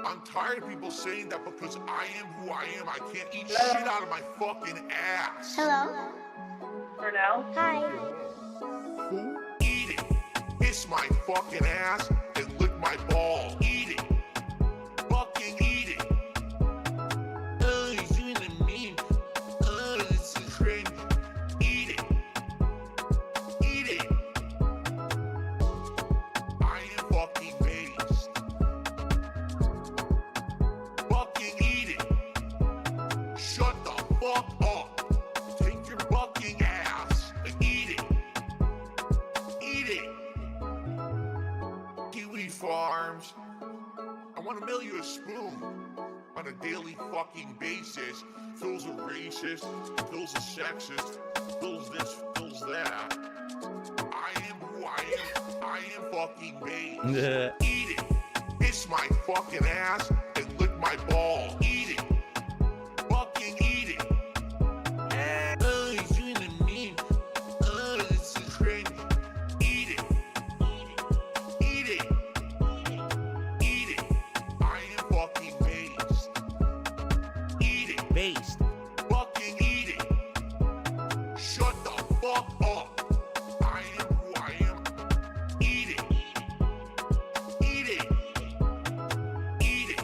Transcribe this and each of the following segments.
I'm tired of people saying that because I am who I am, I can't eat shit out of my fucking ass. Hello? Purnell? Hi. Who? Eat it. Kiss my fucking ass and lick my balls. Eat it. Fucking eat it. Oh, he's doing it mean. Oh, this is cringe. Eat it. Eat it. I am fucking based. Fucking eat it. Shut the fuck up. Take your fucking ass and eat it. Eat it. Kiwi Farms. I want to mail you a spoon on a daily fucking basis. Phil's a racist, Phil's a sexist, Phil's this, Phil's that. I am who I am. I am fucking based. Eat it. Kiss my fucking ass and lick my balls. Eat it. Fucking eat it. Oh, he's doing it mean. Oh, this is cringe. Eat it. Eat it. Eat it. I am fucking based. Eat it. Based. Fucking eat it. Shut the fuck up. I am who I am. Eat it. Eat it. Eat it.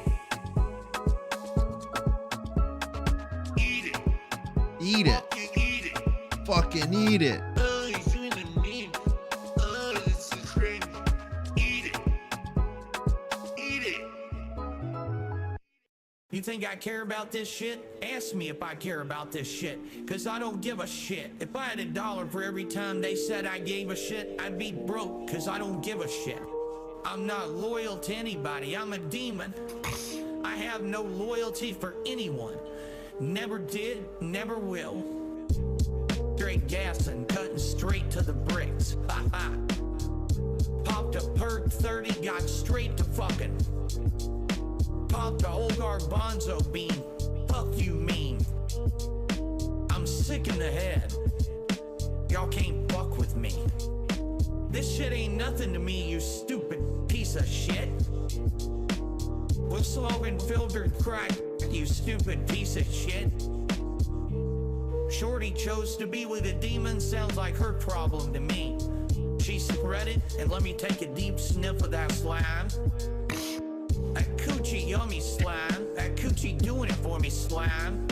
Eat it. Eat it. Fucking eat it. Fucking eat it. Oh, he's doing it mean. Oh, this is cringe. Eat it. Eat it. You think I care about this shit? Ask me if I care about this shit, cause I don't give a shit. If I had $1 for every time they said I gave a shit, I'd be broke, cause I don't give a shit. I'm not loyal to anybody, I'm a demon. I have no loyalty for anyone. Never did, never will. Straight gas and cutting straight to the bricks. Ha ha. Popped a perk 30, got straight to fucking. Popped a old garbanzo bean. Fuck you mean. I'm sick in the head. Y'all can't fuck with me. This shit ain't nothing to me, you stupid piece of shit. We're smoking filtered crack, you stupid piece of shit. Shorty chose to be with a demon, sounds like her problem to me. She spread it and let me take a deep sniff of that slime. That coochie yummy slime. That coochie doing it for me slime.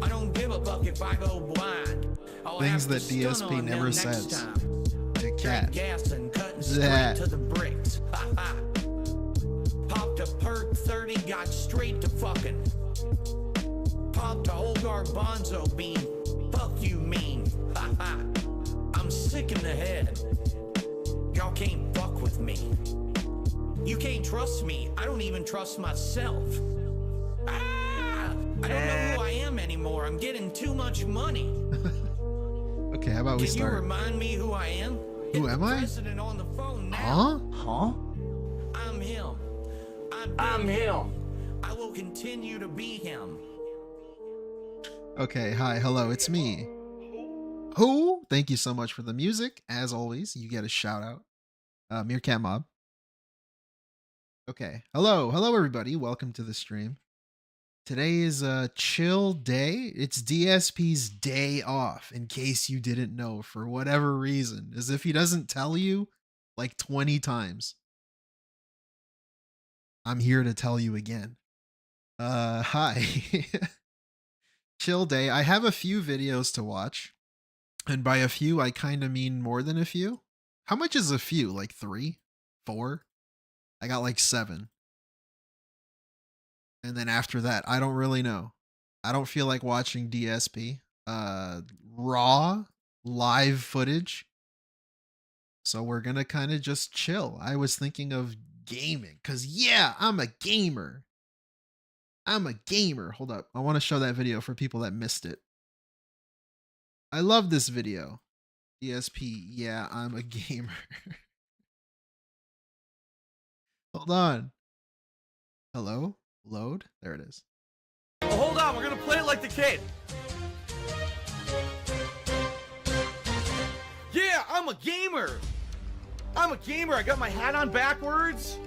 I don't give a fuck if I go blind. I'll Things have that to stun DSP on never them says. next time. To Straight cat. gas and cutting straight That. to the bricks. Ha ha. Popped a perk 30, got straight to fucking. Popped a old garbanzo bean. Fuck you mean. Ha ha. I'm sick in the head. Y'all can't fuck with me. You can't trust me. I don't even trust myself. Ah! I don't know who I am anymore. I'm getting too much money. Okay, how about we Can you start? remind me who I am? Who Get am the I? president on the phone now. Huh? I'm him. I'm him. I will continue to be him. Okay, hi, hello, it's me. Who? Thank you so much for the music. As always, you get a shout out. Meerkat Mob. Okay, hello everybody. Welcome to the stream. Today is a chill day. It's DSP's day off, in case you didn't know, for whatever reason. As if he doesn't tell you like 20 times. I'm here to tell you again. Hi. Chill day. I have a few videos to watch. And by a few, I kind of mean more than a few. How much is a few? Like 3? 4? I got like 7. And then after that, I don't really know. I don't feel like watching DSP. Raw live footage. So we're gonna kind of just chill. I was thinking of gaming, cause yeah, I'm a gamer. Hold up. I want to show that video for people that missed it. I love this video. DSP, yeah, I'm a gamer. Hold on. Hello? Load? There it is. Oh, hold on, we're gonna play it like the kid. Yeah, I'm a gamer. I'm a gamer. I got my hat on backwards.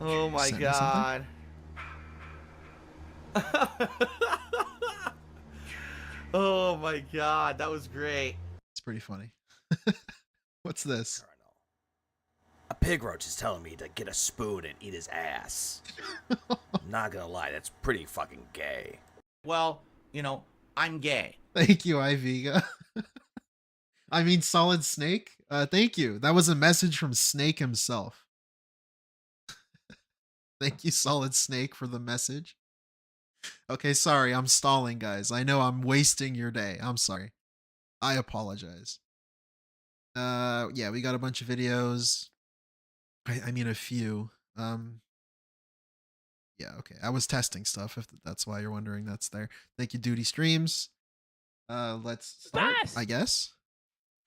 Oh my Send me god. Oh my god, that was great. It's pretty funny. What's this? A pig roach is telling me to get a spoon and eat his ass. I'm not gonna lie, that's pretty fucking gay. Well, you know, I'm gay. Thank you, Iviga. I mean, Solid Snake. Thank you. That was a message from Snake himself. Thank you, Solid Snake, for the message. Okay, sorry, I'm stalling, guys. I know I'm wasting your day. I'm sorry. I apologize. Yeah, we got a bunch of videos. I mean, a few. Yeah, okay. I was testing stuff, if that's why you're wondering. That's there. Thank you, Duty Streams. Let's start, I guess.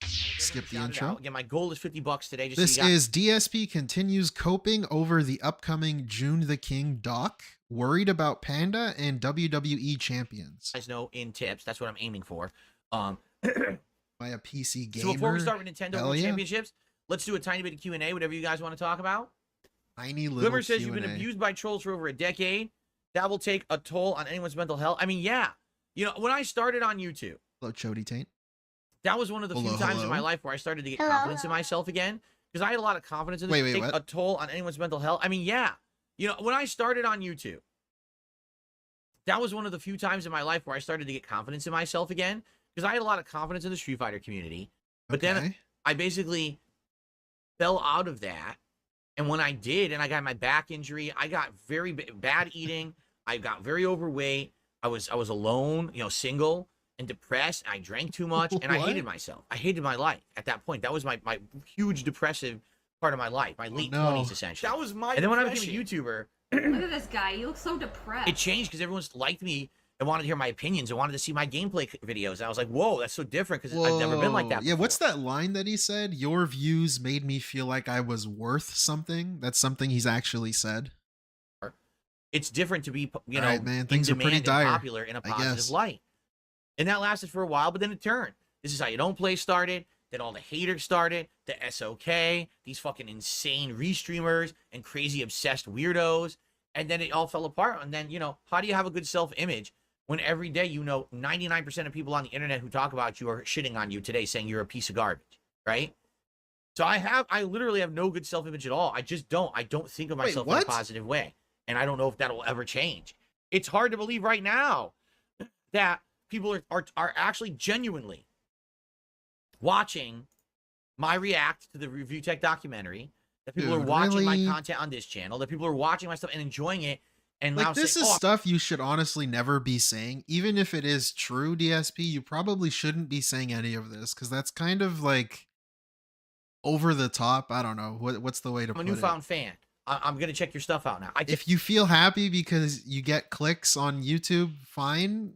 Skip the intro. Again, my goal is $50 today. Just This so you is DSP continues coping over the upcoming June the King doc, worried about Panda and WWE champions. guys know in tips. That's what I'm aiming for. By a PC gamer. So before we start with Nintendo Hell World yeah. Championships, let's do a tiny bit of Q&A, whatever you guys want to talk about. Tiny little Glimmer says Q&A. you've been abused by trolls for over a decade. That will take a toll on anyone's mental health. I mean, yeah. You know, when I started on YouTube, Hello, Chody Taint. that was one of the few times in my life where I started to get confidence in myself again. Because I had a lot of confidence in this. Wait, take what? a toll on anyone's mental health. I mean, yeah. You know, when I started on YouTube, that was one of the few times in my life where I started to get confidence in myself again. Because I had a lot of confidence in the Street Fighter community. But then I basically fell out of that. And when I did, and I got my back injury, I got very bad eating. I got very overweight. I was alone, you know, single and depressed. I drank too much, and I hated myself. I hated my life at that point. That was my huge depressive part of my life, my late 20s, essentially. That was my And then when I became a YouTuber, Look at this guy. You look so depressed. it changed because everyone liked me and wanted to hear my opinions and wanted to see my gameplay videos. And I was like, whoa, that's so different because I've never been like that Yeah, before. what's that line that he said? Your views made me feel like I was worth something. That's something he's actually said. It's different to be, you know, Alright, man, in things are demand pretty dire, and popular in a I positive guess. light. And that lasted for a while, but then it turned. This is how you don't play started. Then all the haters started. The SOK, these fucking insane restreamers and crazy obsessed weirdos. And then it all fell apart. And then, you know, how do you have a good self-image when every day, you know, 99% of people on the internet who talk about you are shitting on you today, saying you're a piece of garbage, right? So I literally have no good self-image at all. I just don't. I don't think of myself in a positive way. And I don't know if that will ever change. It's hard to believe right now that people are actually genuinely watching my react to the Review Tech documentary, that people Dude, are watching really? my content on this channel, that people are watching my stuff and enjoying it. And Like, now this saying, is oh, stuff you should honestly never be saying. Even if it is true, DSP, you probably shouldn't be saying any of this, because that's kind of like over the top. I don't know. What's the way to I'm a put it? newfound fan. I'm going to check your stuff out now. If you feel happy because you get clicks on YouTube, fine.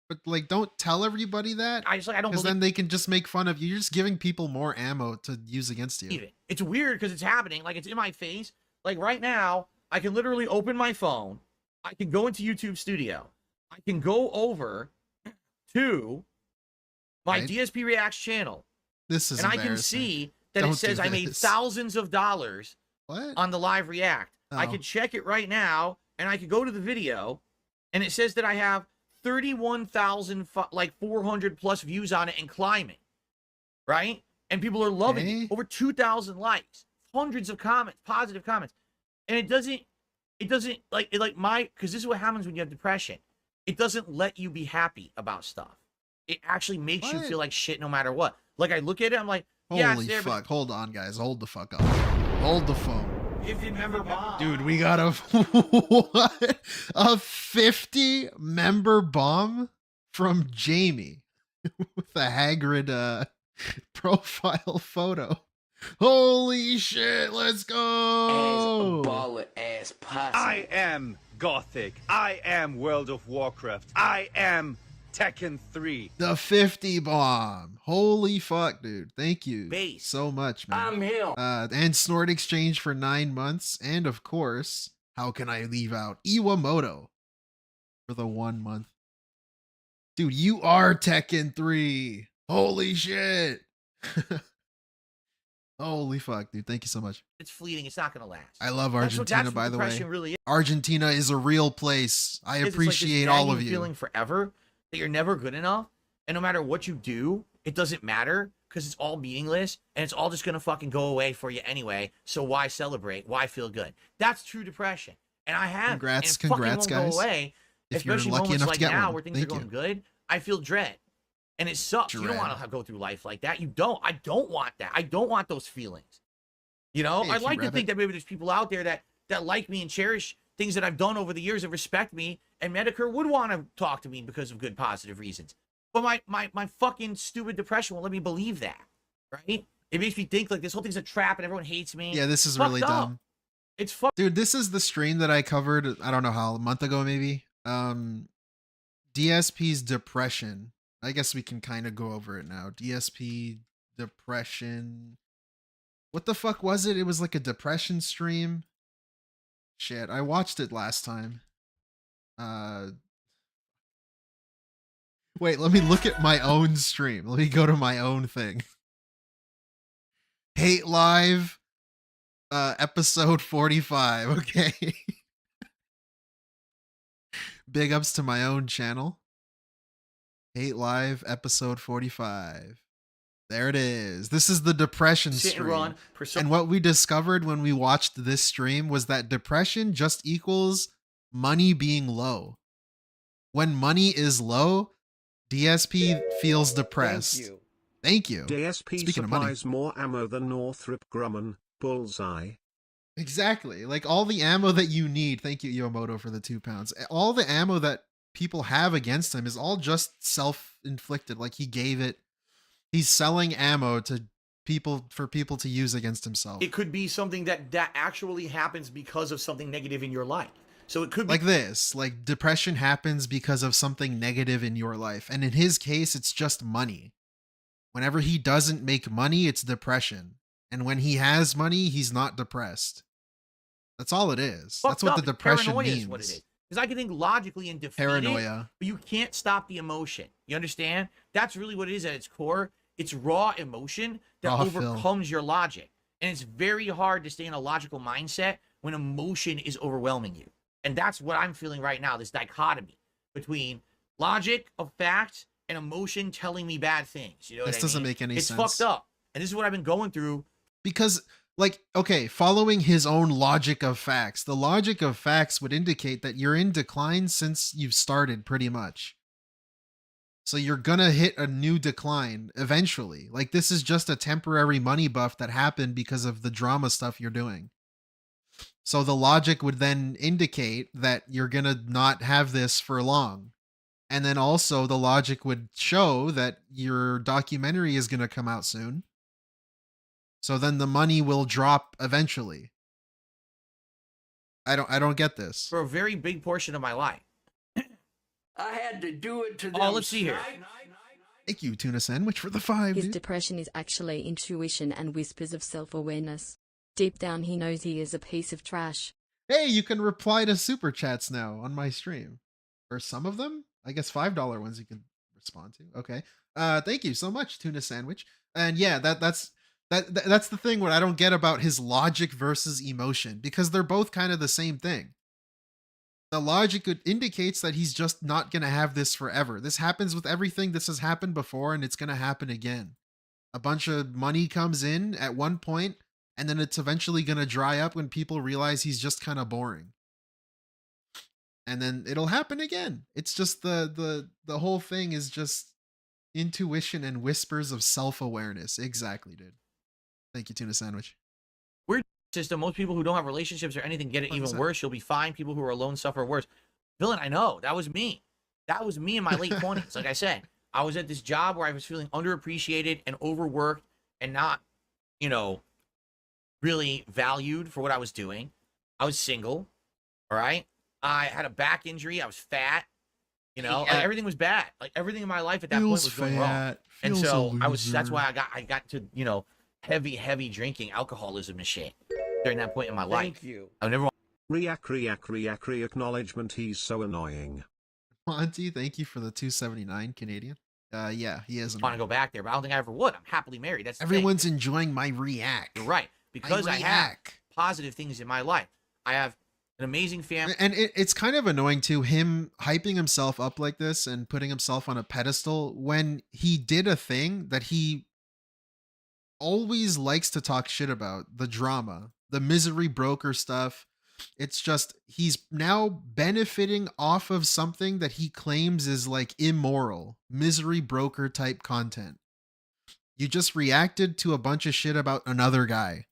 But like, don't tell everybody that. I don't because believe then they can just make fun of you. You're just giving people more ammo to use against you. it. It's weird because it's happening. Like, it's in my face. Like, right now, I can literally open my phone. I can go into YouTube Studio. I can go over to my DSP Reacts channel. This is and I can embarrassing. see that Don't it says do I made this. thousands of dollars What? on the live react. I Oh. could check it right now, and I could go to the video, and it says that I have 31,400 plus views on it and climbing, right? And people are loving it. Over 2,000 likes, hundreds of comments, positive comments, and it doesn't because this is what happens when you have depression. It doesn't let you be happy about stuff. It actually makes you What? feel like shit no matter what. Like, I look at it, I'm like, yeah, it's Holy there, but fuck. Hold on, guys. Hold the fuck up. Hold the phone. if you remember bomb. Dude, we got a what? A 50 member bomb from Jamie with a Hagrid profile photo. Holy shit, let's go. I am Gothic. I am World of Warcraft. I am Tekken 3. The 50 bomb. Holy fuck, dude. Thank you Base. so much, man. I'm him. And Snort Exchange for 9 months. And of course, how can I leave out Iwamoto for the 1 month? Dude, you are Tekken 3. Holy shit. Holy fuck, dude. Thank you so much. It's fleeting. It's not gonna last. I love That's Argentina, what by the way. depression really is. Argentina is a real place. I It's like this appreciate all of nagging you. feeling forever that you're never good enough, and no matter what you do, it doesn't matter because it's all meaningless and it's all just gonna fucking go away for you anyway. So why celebrate? Why feel good? That's true depression, and I have. Congrats, and it fucking congrats, won't guys. Go away, If you're especially lucky moments enough like to get now one. where things Thank are you. going good. I feel dread, and it sucks. You don't Dread. want to go through life like that. You don't. I don't want that. I don't want those feelings. You know, Hey, I'd like to Rabbit. think that maybe there's people out there that like me and cherish things that I've done over the years and respect me, and Medicare would want to talk to me because of good, positive reasons. But my fucking stupid depression won't let me believe that, right? It makes me think like this whole thing's a trap and everyone hates me. Yeah, this is Fucked really up. dumb. It's fucked. Dude, this is the stream that I covered, I don't know how, a month ago maybe. DSP's depression. I guess we can kind of go over it now. DSP depression. What the fuck was it? It was like a depression stream. Shit, I watched it last time. Wait, let me look at my own stream. Let me go to my own thing. Hate Live, episode 45. Okay. Big ups to my own channel. Hate Live, episode 45. There it is. This is the depression Sit stream. and run. And what we discovered when we watched this stream was that depression just equals money being low. When money is low, DSP feels depressed. Thank you. Thank you. DSP Speaking of money. supplies more ammo than Northrop Grumman. Bullseye. Exactly. Like all the ammo that you need. Thank you, Yomoto, for the 2 pounds. All the ammo that people have against him is all just self-inflicted. Like he gave it. He's selling ammo to people for people to use against himself. It could be something that actually happens because of something negative in your life. So it could be Like this. Like depression happens because of something negative in your life. And in his case, it's just money. Whenever he doesn't make money, it's depression. And when he has money, he's not depressed. That's all it is. That's what the depression Paranoia means. is what it is. Because I can think logically and defeat it, Paranoia. but you can't stop the emotion. You understand? That's really what it is at its core. It's raw emotion that Raw overcomes your logic. And it's very hard to stay in a logical mindset when emotion is overwhelming you. And that's what I'm feeling right now, this dichotomy between logic of facts and emotion telling me bad things. You know This what I doesn't mean? make any it's sense. fucked up. And this is what I've been going through. Because, like, okay, following his own logic of facts, the logic of facts would indicate that you're in decline since you've started, pretty much. So you're gonna hit a new decline eventually. Like, this is just a temporary money buff that happened because of the drama stuff you're doing. So the logic would then indicate that you're gonna not have this for long. And then also the logic would show that your documentary is gonna come out soon. So then the money will drop eventually. I don't get this. For a very big portion of my life. I had to do it to them. Oh, let's see here. Thank you, Tuna Sandwich, for the 5. His Dude. depression is actually intuition and whispers of self-awareness. Deep down he knows he is a piece of trash. Hey, you can reply to super chats now on my stream. Or some of them? I guess $5 ones you can respond to. Okay. Thank you so much, Tuna Sandwich. And yeah, that's the thing what I don't get about his logic versus emotion, because they're both kind of the same thing. The logic indicates that he's just not going to have this forever. This happens with everything. This has happened before, and it's going to happen again. A bunch of money comes in at one point, and then it's eventually going to dry up when people realize he's just kind of boring. And then it'll happen again. It's just the whole thing is just intuition and whispers of self-awareness. Exactly, dude. Thank you, Tuna Sandwich. System, most people who don't have relationships or anything get it even 100%. worse. You'll be fine. People who are alone suffer worse. Villain, I know. That was me. That was me in my late 20s. Like I said, I was at this job where I was feeling underappreciated and overworked and not, you know, really valued for what I was doing. I was single. All right. I had a back injury. I was fat. You know, like everything was bad. Like everything in my life at that point was going wrong. And so that's why I got to, you know, heavy drinking, alcoholism and shit during that point in my life. Thank you. I never React acknowledgement. He's so annoying. Monty, thank you for the 279 Canadian. Yeah, he is. Want to go back there, but I don't think I ever would. I'm happily married. That's the Everyone's thing. enjoying my react. You're right. Because I have react. positive things in my life. I have an amazing family. And it's kind of annoying too, him hyping himself up like this and putting himself on a pedestal when he did a thing that he always likes to talk shit about, the drama, the misery broker stuff. It's just he's now benefiting off of something that he claims is like immoral, misery broker type content. You just reacted to a bunch of shit about another guy.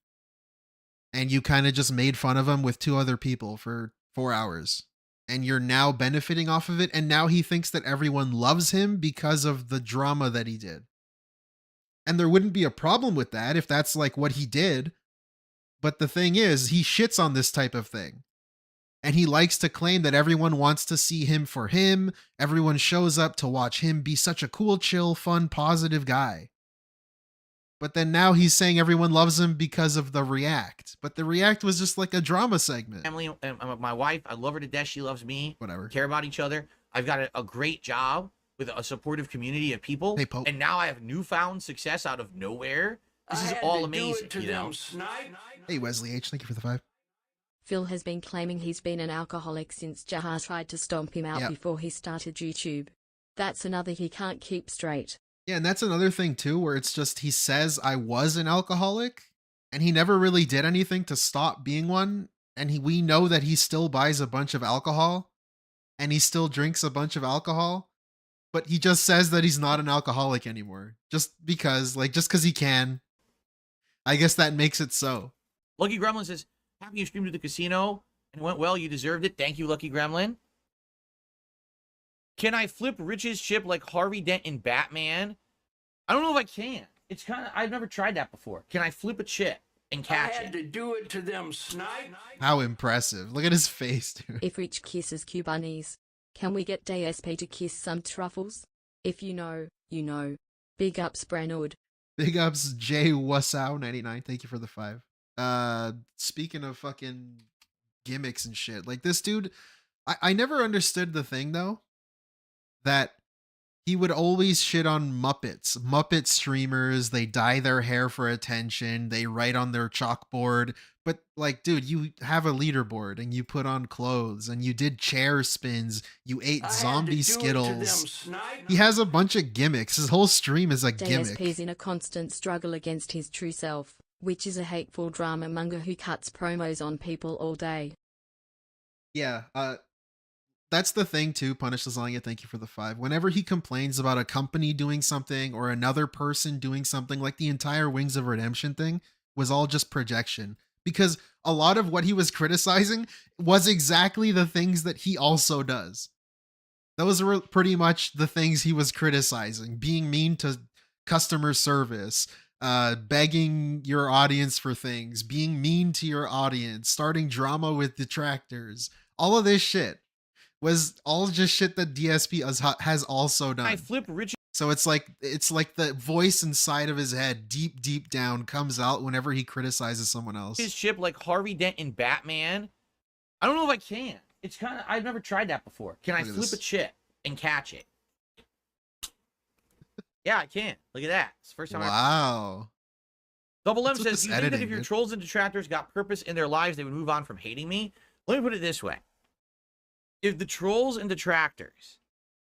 And you kind of just made fun of him with 2 other people for 4 hours. And you're now benefiting off of it. And now he thinks that everyone loves him because of the drama that he did. And there wouldn't be a problem with that if that's like what he did. But the thing is, he shits on this type of thing. And he likes to claim that everyone wants to see him for him. Everyone shows up to watch him be such a cool, chill, fun, positive guy. But then now he's saying everyone loves him because of the react. But the react was just like a drama segment. Family, my wife, I love her to death. She loves me. Whatever. Care about each other. I've got a great job with a supportive community of people. Hey, Pope. And now I have newfound success out of nowhere. This is all amazing, you know? Hey, Wesley H, thank you for the 5. Phil has been claiming he's been an alcoholic since Jaha tried to stomp him out before he started YouTube. That's another he can't keep straight. Yeah, and that's another thing too, where it's just he says I was an alcoholic, and he never really did anything to stop being one. And we know that he still buys a bunch of alcohol, and he still drinks a bunch of alcohol, but he just says that he's not an alcoholic anymore, just because he can. I guess that makes it so. Lucky Gremlin says, happy you streamed at the casino and it went well. You deserved it. Thank you, Lucky Gremlin. Can I flip Rich's chip like Harvey Dent in Batman? I don't know if I can. It's kind of, I've never tried that before. Can I flip a chip and catch it? I had to do it to them snipe. How impressive. Look at his face, dude. If Rich kisses Cubanis, can we get DSP to kiss some truffles? If you know, you know. Big ups, Branwood. Big ups, Jay Wasow 99. Thank you for the 5. Speaking of fucking gimmicks and shit, like this dude, I never understood the thing though, that he would always shit on Muppet streamers. They dye their hair for attention. They write on their chalkboard. But like, dude, you have a leaderboard and you put on clothes and you did chair spins. You ate zombie Skittles. He has a bunch of gimmicks. His whole stream is a gimmick. DSP's in a constant struggle against his true self, which is a hateful drama monger who cuts promos on people all day. Yeah, that's the thing too, Punish Lasagna, thank you for the 5. Whenever he complains about a company doing something or another person doing something, like the entire Wings of Redemption thing was all just projection. Because a lot of what he was criticizing was exactly the things that he also does. Those were pretty much the things he was criticizing. Being mean to customer service, begging your audience for things, being mean to your audience, starting drama with detractors. All of this shit was all just shit that DSP has also done. I flip Richard. So it's like the voice inside of his head, deep down, comes out whenever he criticizes someone else. His chip like Harvey Dent in Batman. I don't know if I can. It's kind of, I've never tried that before. Can I flip a chip and catch it? Yeah, I can. Look at that. It's the first time. Wow. Double M says, do you think that if your trolls and detractors got purpose in their lives, they would move on from hating me? Let me put it this way. If the trolls and detractors,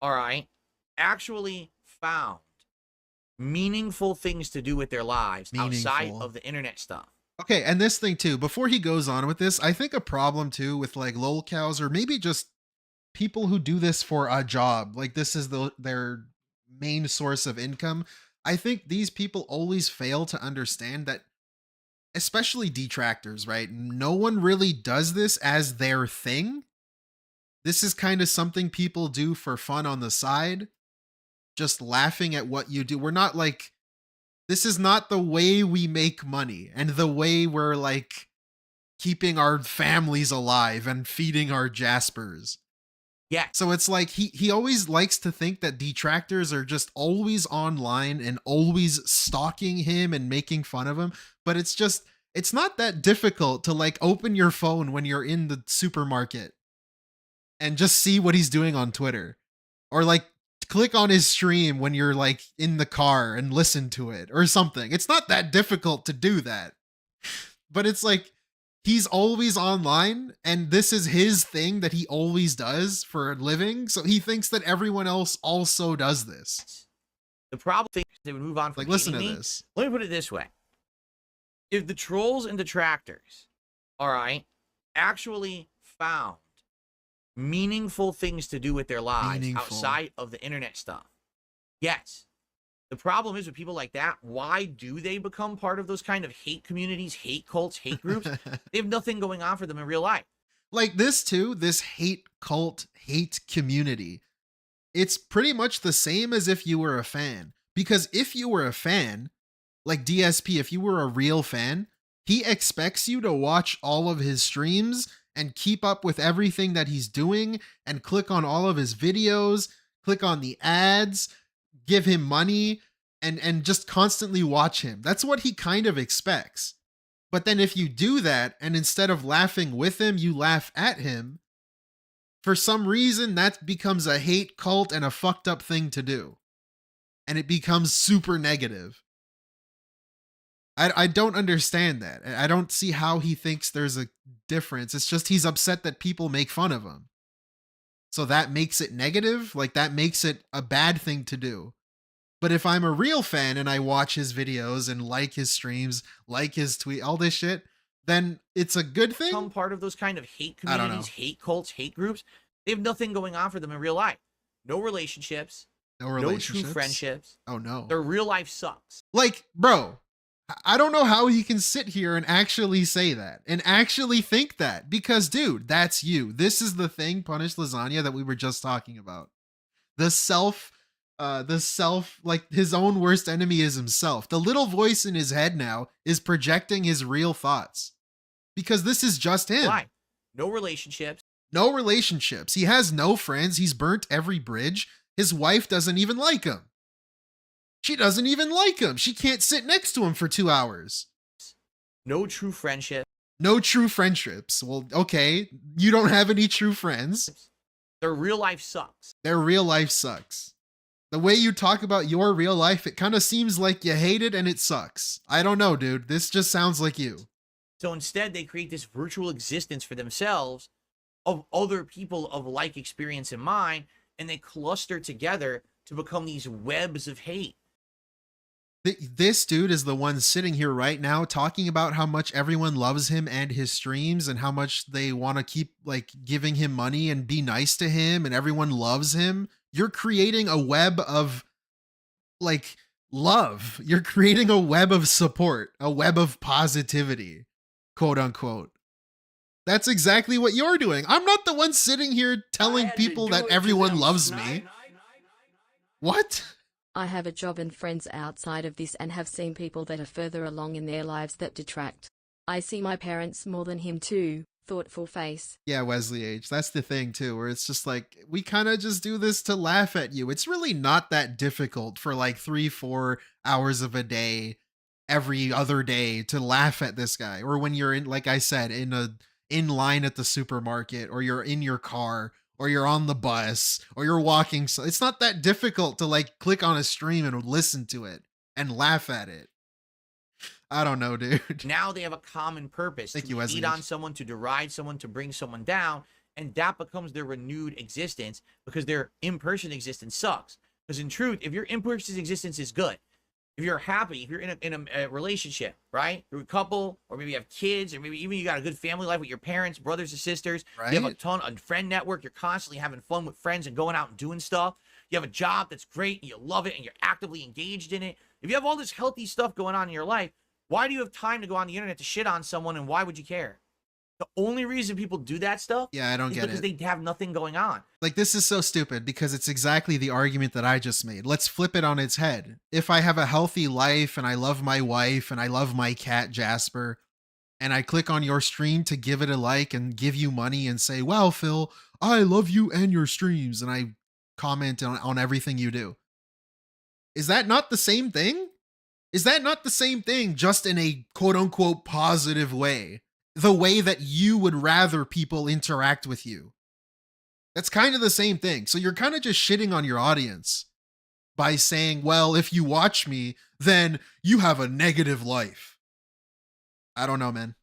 all right, actually found meaningful things to do with their lives outside of the internet stuff. Okay, and this thing too, before he goes on with this, I think a problem too with like lolcows or maybe just people who do this for a job, like this is their main source of income. I think these people always fail to understand that, especially detractors, right? No one really does this as their thing. This is kind of something people do for fun on the side, just laughing at what you do. We're not like, this is not the way we make money and the way we're like keeping our families alive and feeding our Jaspers. Yeah. So it's like he always likes to think that detractors are just always online and always stalking him and making fun of him. But it's not that difficult to like open your phone when you're in the supermarket and just see what he's doing on Twitter. Or like click on his stream when you're like in the car and listen to it or something. It's not that difficult to do that. But it's like he's always online and this is his thing that he always does for a living. So he thinks that everyone else also does this. The problem is they would move on from like, listen to me. this. Let me put it this way. If the trolls and detractors, all right, actually found meaningful things to do with their lives outside of the internet stuff, yes. The problem is with people like that, why do they become part of those kind of hate communities, hate cults, hate groups? They have nothing going on for them in real life. Like this too, this hate cult, hate community. It's pretty much the same as if you were a fan. Because if you were a fan, like DSP, if you were a real fan, he expects you to watch all of his streams and keep up with everything that he's doing and click on all of his videos, click on the ads, give him money, and just constantly watch him. That's what he kind of expects. But then if you do that, and instead of laughing with him, you laugh at him, for some reason that becomes a hate cult and a fucked up thing to do. And it becomes super negative. I don't understand that. I don't see how he thinks there's a difference. It's just he's upset that people make fun of him. So that makes it negative? Like that makes it a bad thing to do. But if I'm a real fan and I watch his videos and like his streams, like his tweet, all this shit, then it's a good thing? Become part of those kind of hate communities, hate cults, hate groups. They have nothing going on for them in real life. No relationships. No true friendships. Oh no. Their real life sucks. Like, bro, I don't know how he can sit here and actually say that and actually think that, because dude, that's you. This is the thing, Punished Lasagna, that we were just talking about. The self, like his own worst enemy is himself. The little voice in his head now is projecting his real thoughts because this is just him. Why? No relationships. No relationships. He has no friends. He's burnt every bridge. His wife doesn't even like him. She doesn't even like him. She can't sit next to him for 2 hours. No true friendship. No true friendships. Well, okay. You don't have any true friends. Their real life sucks. Their real life sucks. The way you talk about your real life, it kind of seems like you hate it and it sucks. I don't know, dude. This just sounds like you. So instead, they create this virtual existence for themselves of other people of like experience in mind, and they cluster together to become these webs of hate. This dude is the one sitting here right now talking about how much everyone loves him and his streams and how much they want to keep like giving him money and be nice to him and everyone loves him. You're creating a web of like love. You're creating a web of support, a web of positivity, quote unquote. That's exactly what you're doing. I'm not the one sitting here telling people that everyone loves me. What? I have a job and friends outside of this and have seen people that are further along in their lives that detract. I see my parents more than him too. Thoughtful face. Yeah, Wesley H. That's the thing too, where it's just like, we kind of just do this to laugh at you. It's really not that difficult for like 3-4 hours of a day, every other day, to laugh at this guy. Or when you're in, like I said, in line at the supermarket, or you're in your car, or you're on the bus, or you're walking. So it's not that difficult to like click on a stream and listen to it and laugh at it. I don't know, dude. Now they have a common purpose. Thank to you, Wesley. Feed on someone, to deride someone, to bring someone down. And that becomes their renewed existence because their in-person existence sucks. Because in truth, if your in-person existence is good, if you're happy, if you're in a relationship, right? You're a couple, or maybe you have kids, or maybe even you got a good family life with your parents, brothers and sisters. Right. You have a friend network. You're constantly having fun with friends and going out and doing stuff. You have a job that's great and you love it and you're actively engaged in it. If you have all this healthy stuff going on in your life, why do you have time to go on the internet to shit on someone, and why would you care? The only reason people do that stuff, yeah, I don't get it, because they have nothing going on. Like, this is so stupid because it's exactly the argument that I just made. Let's flip it on its head. If I have a healthy life and I love my wife and I love my cat Jasper, and I click on your stream to give it a like and give you money and say, wow, Phil, I love you and your streams, and I comment on everything you do, is that not the same thing? Is that not the same thing, just in a quote-unquote positive way? The way that you would rather people interact with you. That's kind of the same thing. So you're kind of just shitting on your audience by saying, well, if you watch me, then you have a negative life. I don't know, man.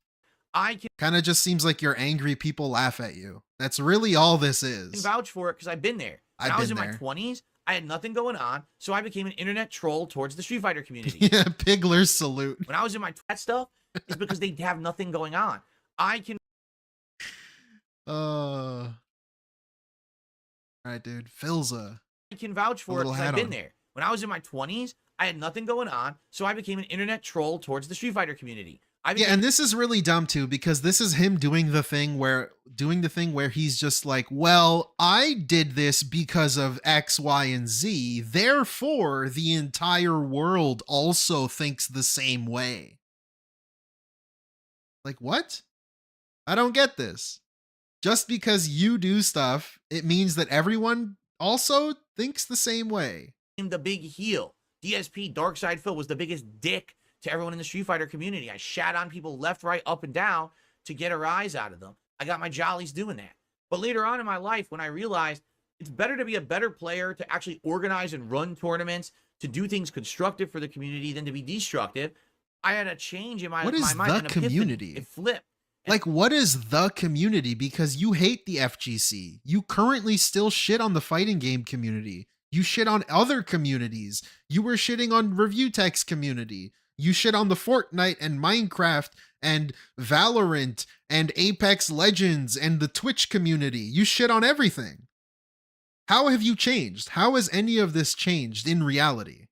I can kind of just seems like you're angry people laugh at you. That's really all this is. vouch for it because I've been there. When I was in my 20s, I had nothing going on, so I became an internet troll towards the Street Fighter community. Yeah, Pigler's salute. When I was in my that stuff, it's because they have nothing going on. I can. All right, dude. I can vouch for it because I've been there. When I was in my 20s, I had nothing going on, so I became an internet troll towards the Street Fighter community. Yeah, and this is really dumb too, because this is him doing the thing where he's just like, well, I did this because of X, Y, and Z. Therefore, the entire world also thinks the same way. Like, what? I don't get this. Just because you do stuff, it means that everyone also thinks the same way. The big heel. DSP, Darkside Phil, was the biggest dick to everyone in the Street Fighter community. I shat on people left, right, up, and down to get a rise out of them. I got my jollies doing that. But later on in my life, when I realized it's better to be a better player, to actually organize and run tournaments, to do things constructive for the community than to be destructive, I had a change in my mind. What is the community? It flipped. Like, what is the community? Because you hate the FGC. You currently still shit on the fighting game community. You shit on other communities. You were shitting on Review Tech's community. You shit on the Fortnite and Minecraft and Valorant and Apex Legends and the Twitch community. You shit on everything. How have you changed? How has any of this changed in reality?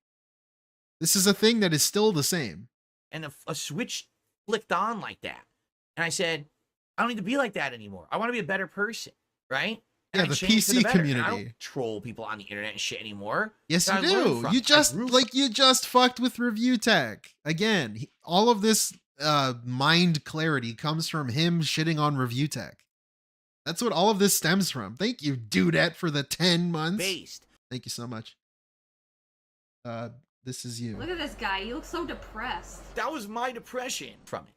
This is a thing that is still the same. And a switch flicked on like that. And I said, I don't need to be like that anymore. I want to be a better person, right? Yeah, the PC community. And I don't troll people on the internet and shit anymore. Yes, you do. You just fucked with Review Tech. Again, all of this mind clarity comes from him shitting on Review Tech. That's what all of this stems from. Thank you, Dudette, for the 10 months. Based. Thank you so much. This is you. Look at this guy. You look so depressed. That was my depression from it.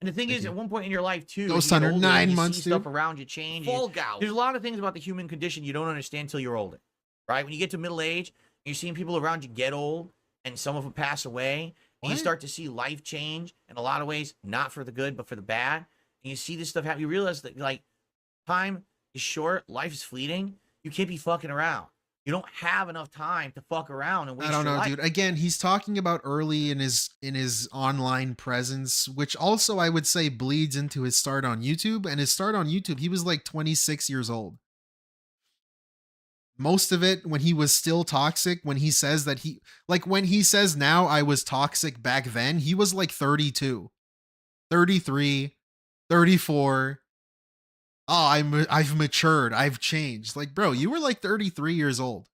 And the thing is, at one point in your life, too, Ghost Hunter, 9 months, stuff around you change. There's a lot of things about the human condition you don't understand until you're older, right? When you get to middle age, you're seeing people around you get old, and some of them pass away, and you start to see life change in a lot of ways, not for the good, but for the bad. And you see this stuff happen. You realize that, like, time is short, life is fleeting. You can't be fucking around. You don't have enough time to fuck around and waste your life. I don't know, dude. Again, he's talking about early in his online presence, which also I would say bleeds into his start on YouTube. And his start on YouTube, he was like 26 years old. Most of it when he was still toxic, when he says that when he says now I was toxic back then, he was like 32, 33, 34. Oh, I've matured. I've changed. Like, bro, you were like 33 years old.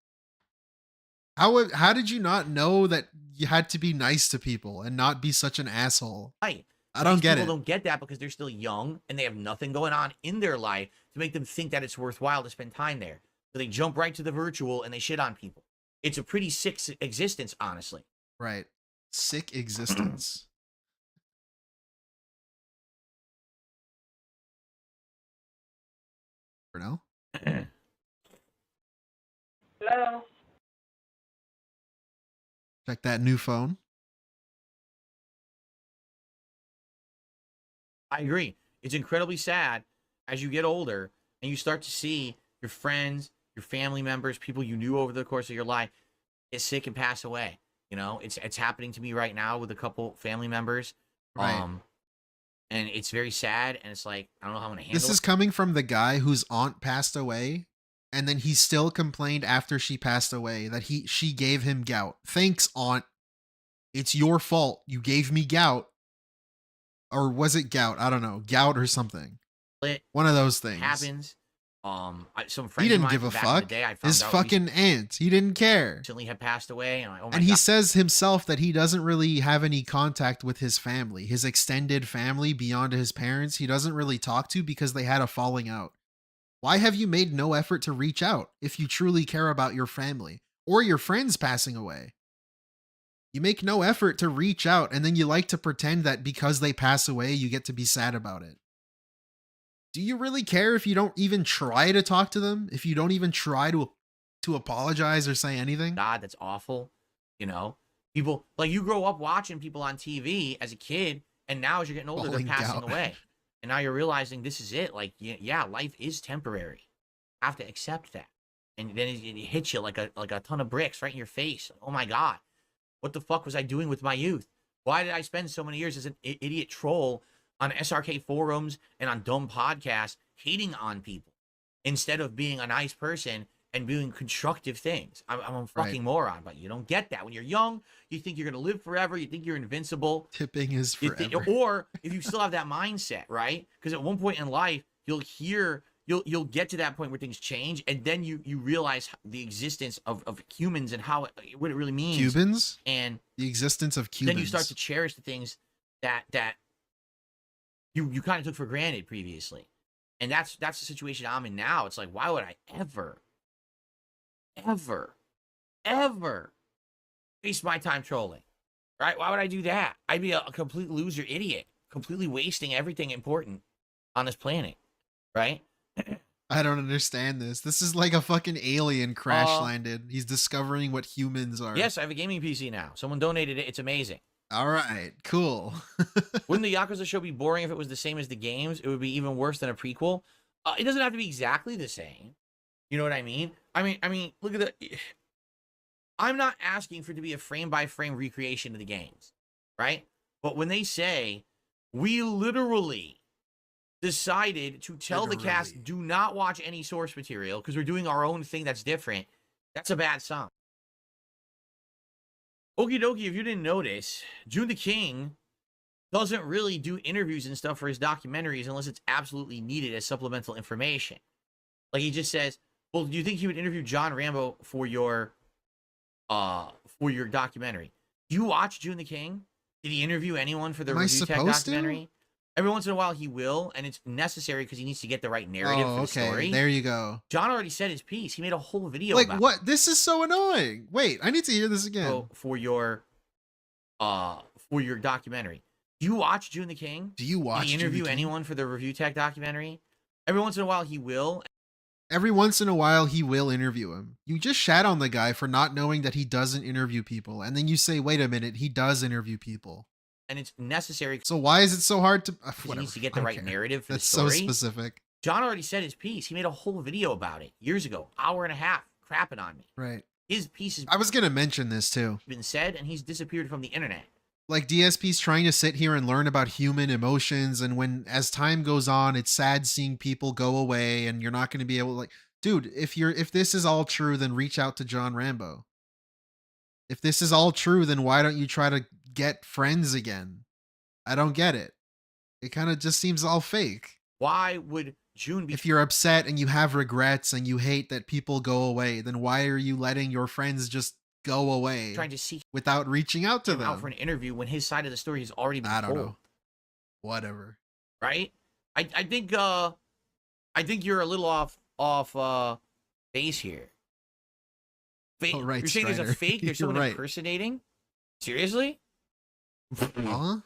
How did you not know that you had to be nice to people and not be such an asshole? Right. I don't get it. People don't get that because they're still young and they have nothing going on in their life to make them think that it's worthwhile to spend time there. So they jump right to the virtual and they shit on people. It's a pretty sick existence, honestly. Right. Sick existence. Now? Hello. Check that new phone. I agree. It's incredibly sad as you get older and you start to see your friends, your family members, people you knew over the course of your life get sick and pass away. You know, it's happening to me right now with a couple family members. Right. And it's very sad, and it's like, I don't know how I'm going to handle it. This is coming from the guy whose aunt passed away, and then he still complained after she passed away that she gave him gout. Thanks, aunt. It's your fault. You gave me gout. Or was it gout? I don't know. Gout or something. One of those things. Happens. Some friends he didn't give a fuck. His fucking aunt. He didn't care. Recently had passed away, and he says himself that he doesn't really have any contact with his family, his extended family beyond his parents. He doesn't really talk to because they had a falling out. Why have you made no effort to reach out if you truly care about your family or your friends passing away? You make no effort to reach out, and then you like to pretend that because they pass away, you get to be sad about it. do you really care if you don't even try to talk to them? If you don't even try to apologize or say anything? God, that's awful. You know, people like you grow up watching people on TV as a kid, and now as you're getting older, they're passing away. And now you're realizing this is it. Like, yeah, life is temporary. You have to accept that. And then it hits you like a ton of bricks right in your face. Oh my God, what the fuck was I doing with my youth? Why did I spend so many years as an idiot troll on SRK forums and on dumb podcasts hating on people instead of being a nice person and doing constructive things? I'm a fucking moron, but you don't get that. When you're young, you think you're going to live forever. You think you're invincible. Tipping is forever. Or if you still have that mindset, right? Because at one point in life, you'll get to that point where things change, and then you realize the existence of humans and what it really means. Cubans? And the existence of Cubans. Then you start to cherish the things that you kind of took for granted previously. And that's the situation I'm in now. It's like, why would I ever waste my time trolling? Right? Why would I do that? I'd be a complete loser idiot, completely wasting everything important on this planet. Right? I don't understand this. This is like a fucking alien crash landed. He's discovering what humans are. Yes, I have a gaming PC now. Someone donated it. It's amazing. All right, cool. Wouldn't the Yakuza show be boring if it was the same as the games? It would be even worse than a prequel. It doesn't have to be exactly the same. You know what I mean? I mean, look at the... I'm not asking for it to be a frame-by-frame recreation of the games, right? But when they say, we literally decided to tell the cast, do not watch any source material because we're doing our own thing that's different, that's a bad sign. Okie dokie, if you didn't notice, June the King doesn't really do interviews and stuff for his documentaries unless it's absolutely needed as supplemental information. Like he just says, well, do you think he would interview John Rambo for your documentary? Do you watch June the King? Did he interview anyone for the Review Tech documentary? Every once in a while he will, and it's necessary because he needs to get the right narrative for the story. There you go. John already said his piece. He made a whole video like about what? It. This is so annoying. Wait, I need to hear this again. So for your documentary. Do you watch June the King? Do you watch? Did he interview anyone for the Review Tech documentary? Every once in a while he will. Every once in a while he will interview him. You just shat on the guy for not knowing that he doesn't interview people, and then you say, "Wait a minute, he does interview people." And it's necessary. So why is it so hard to... He needs to get the right narrative for That's the story. so specific. John already said his piece. He made a whole video about it years ago, hour and a half, crapping on me. Right. His piece is... I was going to mention this too. Been said, and he's disappeared from the internet. Like DSP's trying to sit here and learn about human emotions, and as time goes on, it's sad seeing people go away, and you're not going to be able to, like... Dude, if this is all true, then reach out to John Rambo. If this is all true, then why don't you try to get friends again? I don't get it. It kind of just seems all fake. Why would June be... If you're upset and you have regrets and you hate that people go away, then why are you letting your friends just go away trying to seek without reaching out to them? Out for an interview when his side of the story has already been told? I don't know. Whatever. Right? I think you're a little off base here. Oh, right, you're saying Strider. There's a fake? There's someone right. impersonating? Seriously? Huh?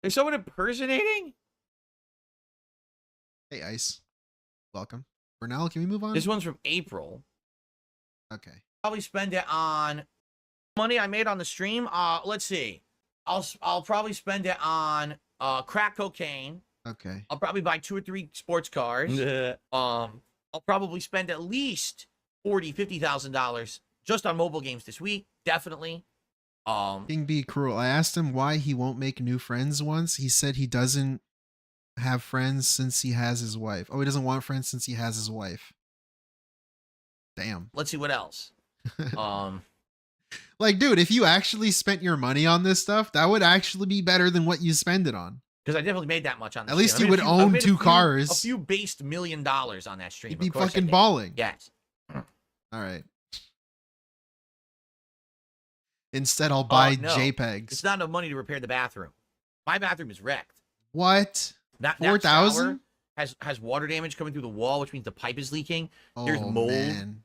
There's someone impersonating? Hey, Ice. Welcome. Bernal, can we move on? This one's from April. Okay. Probably spend it on money I made on the stream. Let's see. I'll probably spend it on crack cocaine. Okay. I'll probably buy 2 or 3 sports cars. I'll probably spend at least $50,000 just on mobile games this week. Definitely. King B Cruel. I asked him why he won't make new friends once. He said he doesn't have friends since he has his wife. Oh, he doesn't want friends since he has his wife. Damn. Let's see what else. Like, dude, if you actually spent your money on this stuff, that would actually be better than what you spend it on. Because I definitely made that much on that. At least you would own 2 cars. A few based $1 million on that stream. You'd be fucking balling. Yes. All right. Instead, I'll buy JPEGs. It's not enough money to repair the bathroom. My bathroom is wrecked. What? That 4,000 has water damage coming through the wall, which means the pipe is leaking. Oh, there's mold man.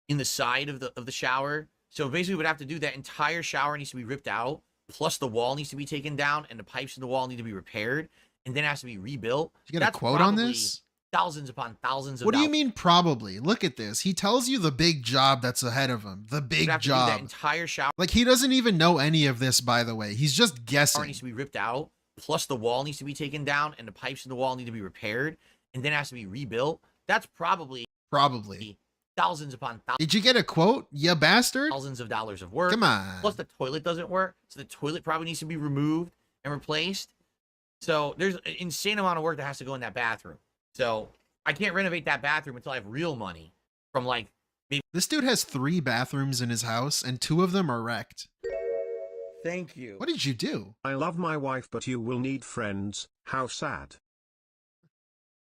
in the side of the shower. So basically, we'd have to do that entire shower needs to be ripped out, plus the wall needs to be taken down, and the pipes in the wall need to be repaired, and then it has to be rebuilt. You get a quote on this? thousands upon thousands of What do you dollars. mean probably? Look at this. He tells you the big job that's ahead of him. The big That job. entire shower Like, he doesn't even know any of this, by the way. He's just guessing. needs to be ripped out, plus the wall needs to be taken down, and the pipes in the wall need to be repaired, and then it has to be rebuilt. That's probably thousands upon thousands. Did you get a quote, you bastard? Thousands of dollars of work. Come on. Plus the toilet doesn't work, so the toilet probably needs to be removed and replaced. So there's an insane amount of work that has to go in that bathroom. So I can't renovate that bathroom until I have real money from like maybe. This dude has 3 bathrooms in his house, and 2 of them are wrecked. Thank you. What did you do? I love my wife, but you will need friends. How sad.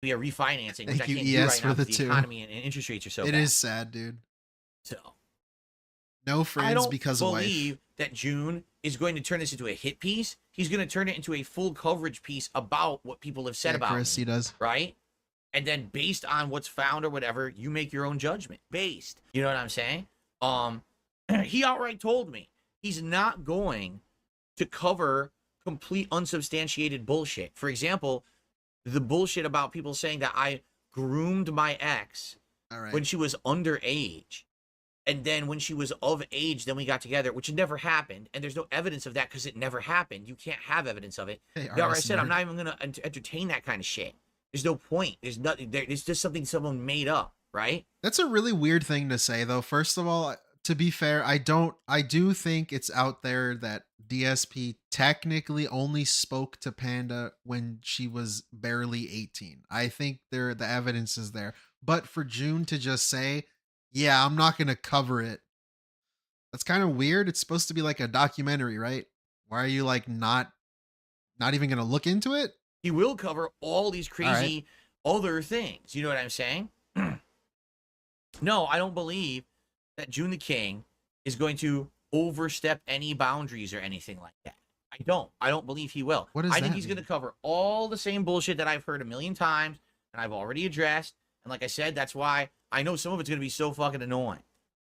We are refinancing, which Thank I you, can't ES, do right for now the because the 2. economy and interest rates are so It bad. is sad, dude. So No I friends don't because of believe wife. that June is going to turn this into a hit piece. He's going to turn it into a full coverage piece about what people have said Yeah, about Chris, me, he does. right? And then based on what's found or whatever, you make your own judgment. Based, you know what I'm saying? He outright told me he's not going to cover complete unsubstantiated bullshit. For example, the bullshit about people saying that I groomed my ex when she was underage. And then when she was of age, then we got together, which never happened. And there's no evidence of that because it never happened. You can't have evidence of it. Hey, I said, nerd. I'm not even going to entertain that kind of shit. There's no point. There's nothing there. It's just something someone made up, right? That's a really weird thing to say, though. First of all, to be fair, I do think it's out there that DSP technically only spoke to Panda when she was barely 18. I think the evidence is there. But for June to just say, yeah, I'm not going to cover it, that's kind of weird. It's supposed to be like a documentary, right? Why are you like not even going to look into it? He will cover all these crazy other things. You know what I'm saying? No, I don't believe that June the King is going to overstep any boundaries or anything like that. I don't believe he will. What does I think that he's going to mean? cover all the same bullshit that I've heard a million times and I've already addressed. And like I said, that's why I know some of it's going to be so fucking annoying.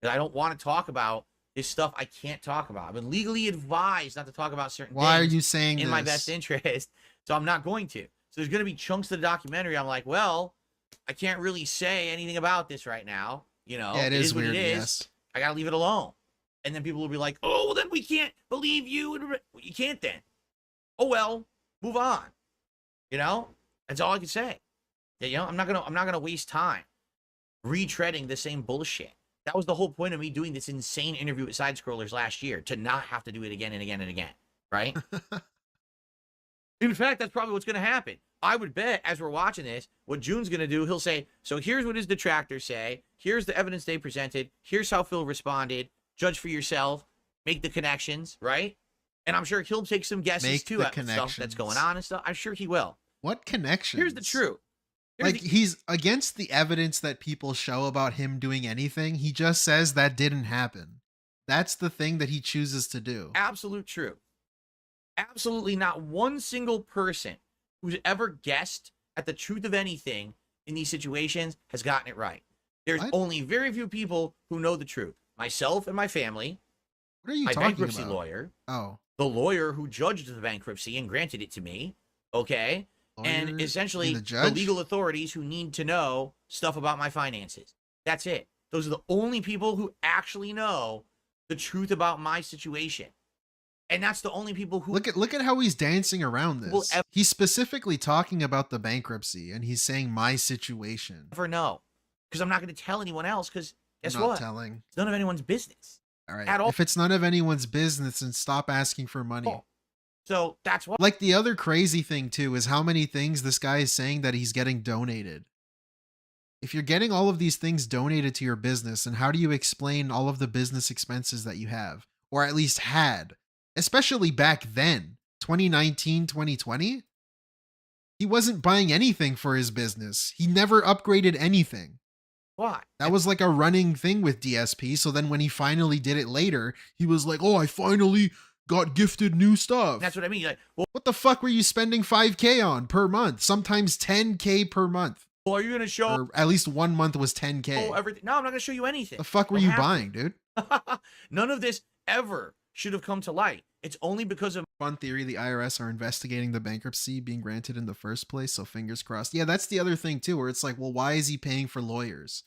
That I don't want to talk about this stuff I can't talk about. I've been legally advised not to talk about certain Why are things you saying in my this? best interest. So I'm not going to. So there's going to be chunks of the documentary. I'm like, well, I can't really say anything about this right now. You know, Yeah, it is what weird, it is. yes. I got to leave it alone. And then people will be like, oh, well, then we can't believe you. Well, you can't then. Oh, well, move on. You know, that's all I can say. Yeah, you know, I'm not going to waste time retreading the same bullshit. That was the whole point of me doing this insane interview with Side Scrollers last year, to not have to do it again and again and again. Right? In fact, that's probably what's going to happen. I would bet, as we're watching this, what June's going to do, he'll say, so here's what his detractors say. Here's the evidence they presented. Here's how Phil responded. Judge for yourself. Make the connections, right? And I'm sure he'll take some guesses, Make too, the at stuff that's connections. going on and stuff. I'm sure he will. What connection? Here's the truth. Like, he's against the evidence that people show about him doing anything. He just says that didn't happen. That's the thing that he chooses to do. Absolute truth. Absolutely not one single person who's ever guessed at the truth of anything in these situations has gotten it right. There's only very few people who know the truth. Myself and my family. What are you my talking bankruptcy about? lawyer. Oh. The lawyer who judged the bankruptcy and granted it to me. Okay. And Lawyer essentially and the the judge? legal authorities who need to know stuff about my finances. That's it. Those are the only people who actually know the truth about my situation. And that's the only people who look at how he's dancing around Will this. He's specifically talking about the bankruptcy, and he's saying my situation. never know. Because I'm not going to tell anyone else, because guess I'm not what? telling. It's none of anyone's business. All right. At all. If it's none of anyone's business, then stop asking for money. Oh. So that's why. Like, the other crazy thing too is how many things this guy is saying that he's getting donated. If you're getting all of these things donated to your business, and how do you explain all of the business expenses that you have, or at least had, especially back then, 2019, 2020? He wasn't buying anything for his business. He never upgraded anything. Why? That was like a running thing with DSP. So then when he finally did it later, he was like, oh, I finally got gifted new stuff. That's what I mean. Like, well, What the fuck were you spending 5K on per month? Sometimes 10K per month. are you going to show Or at least 1 month was 10K. everything? No, I'm not going to show you anything. The fuck were Don't you have to. buying, dude? None of this ever should have come to light. It's only because of fun theory. The IRS are investigating the bankruptcy being granted in the first place. So fingers crossed. Yeah, that's the other thing too, where it's like, well, why is he paying for lawyers?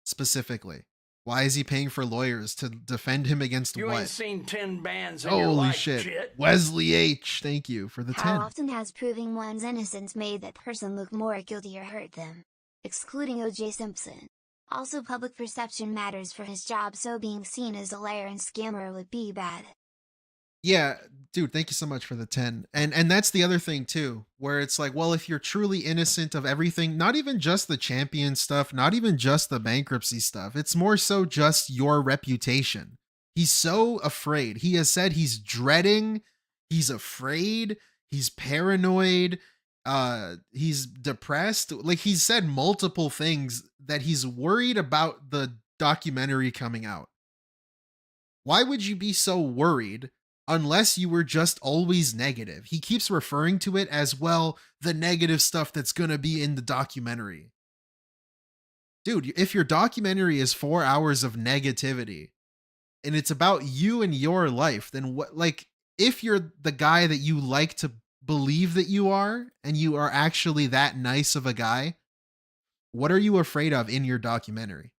Specifically, why is he paying for lawyers to defend him against You what? ain't seen 10 bands in your Holy life, shit. Wesley H, thank you for the 10. How often has proving one's innocence made that person look more guilty or hurt them? Excluding O.J. Simpson. Also, public perception matters for his job, so being seen as a liar and scammer would be bad. Yeah, dude, thank you so much for the 10. And that's the other thing too, where it's like, well, if you're truly innocent of everything, not even just the champion stuff, not even just the bankruptcy stuff, it's more so just your reputation. He's so afraid. He has said he's dreading, he's afraid, he's paranoid, he's depressed. Like, he's said multiple things that he's worried about the documentary coming out. Why would you be so worried unless you were just always negative? He keeps referring to it as, well, the negative stuff that's going to be in the documentary. Dude, if your documentary is 4 hours of negativity and it's about you and your life, then what, like, if you're the guy that you like to believe that you are, and you are actually that nice of a guy, what are you afraid of in your documentary?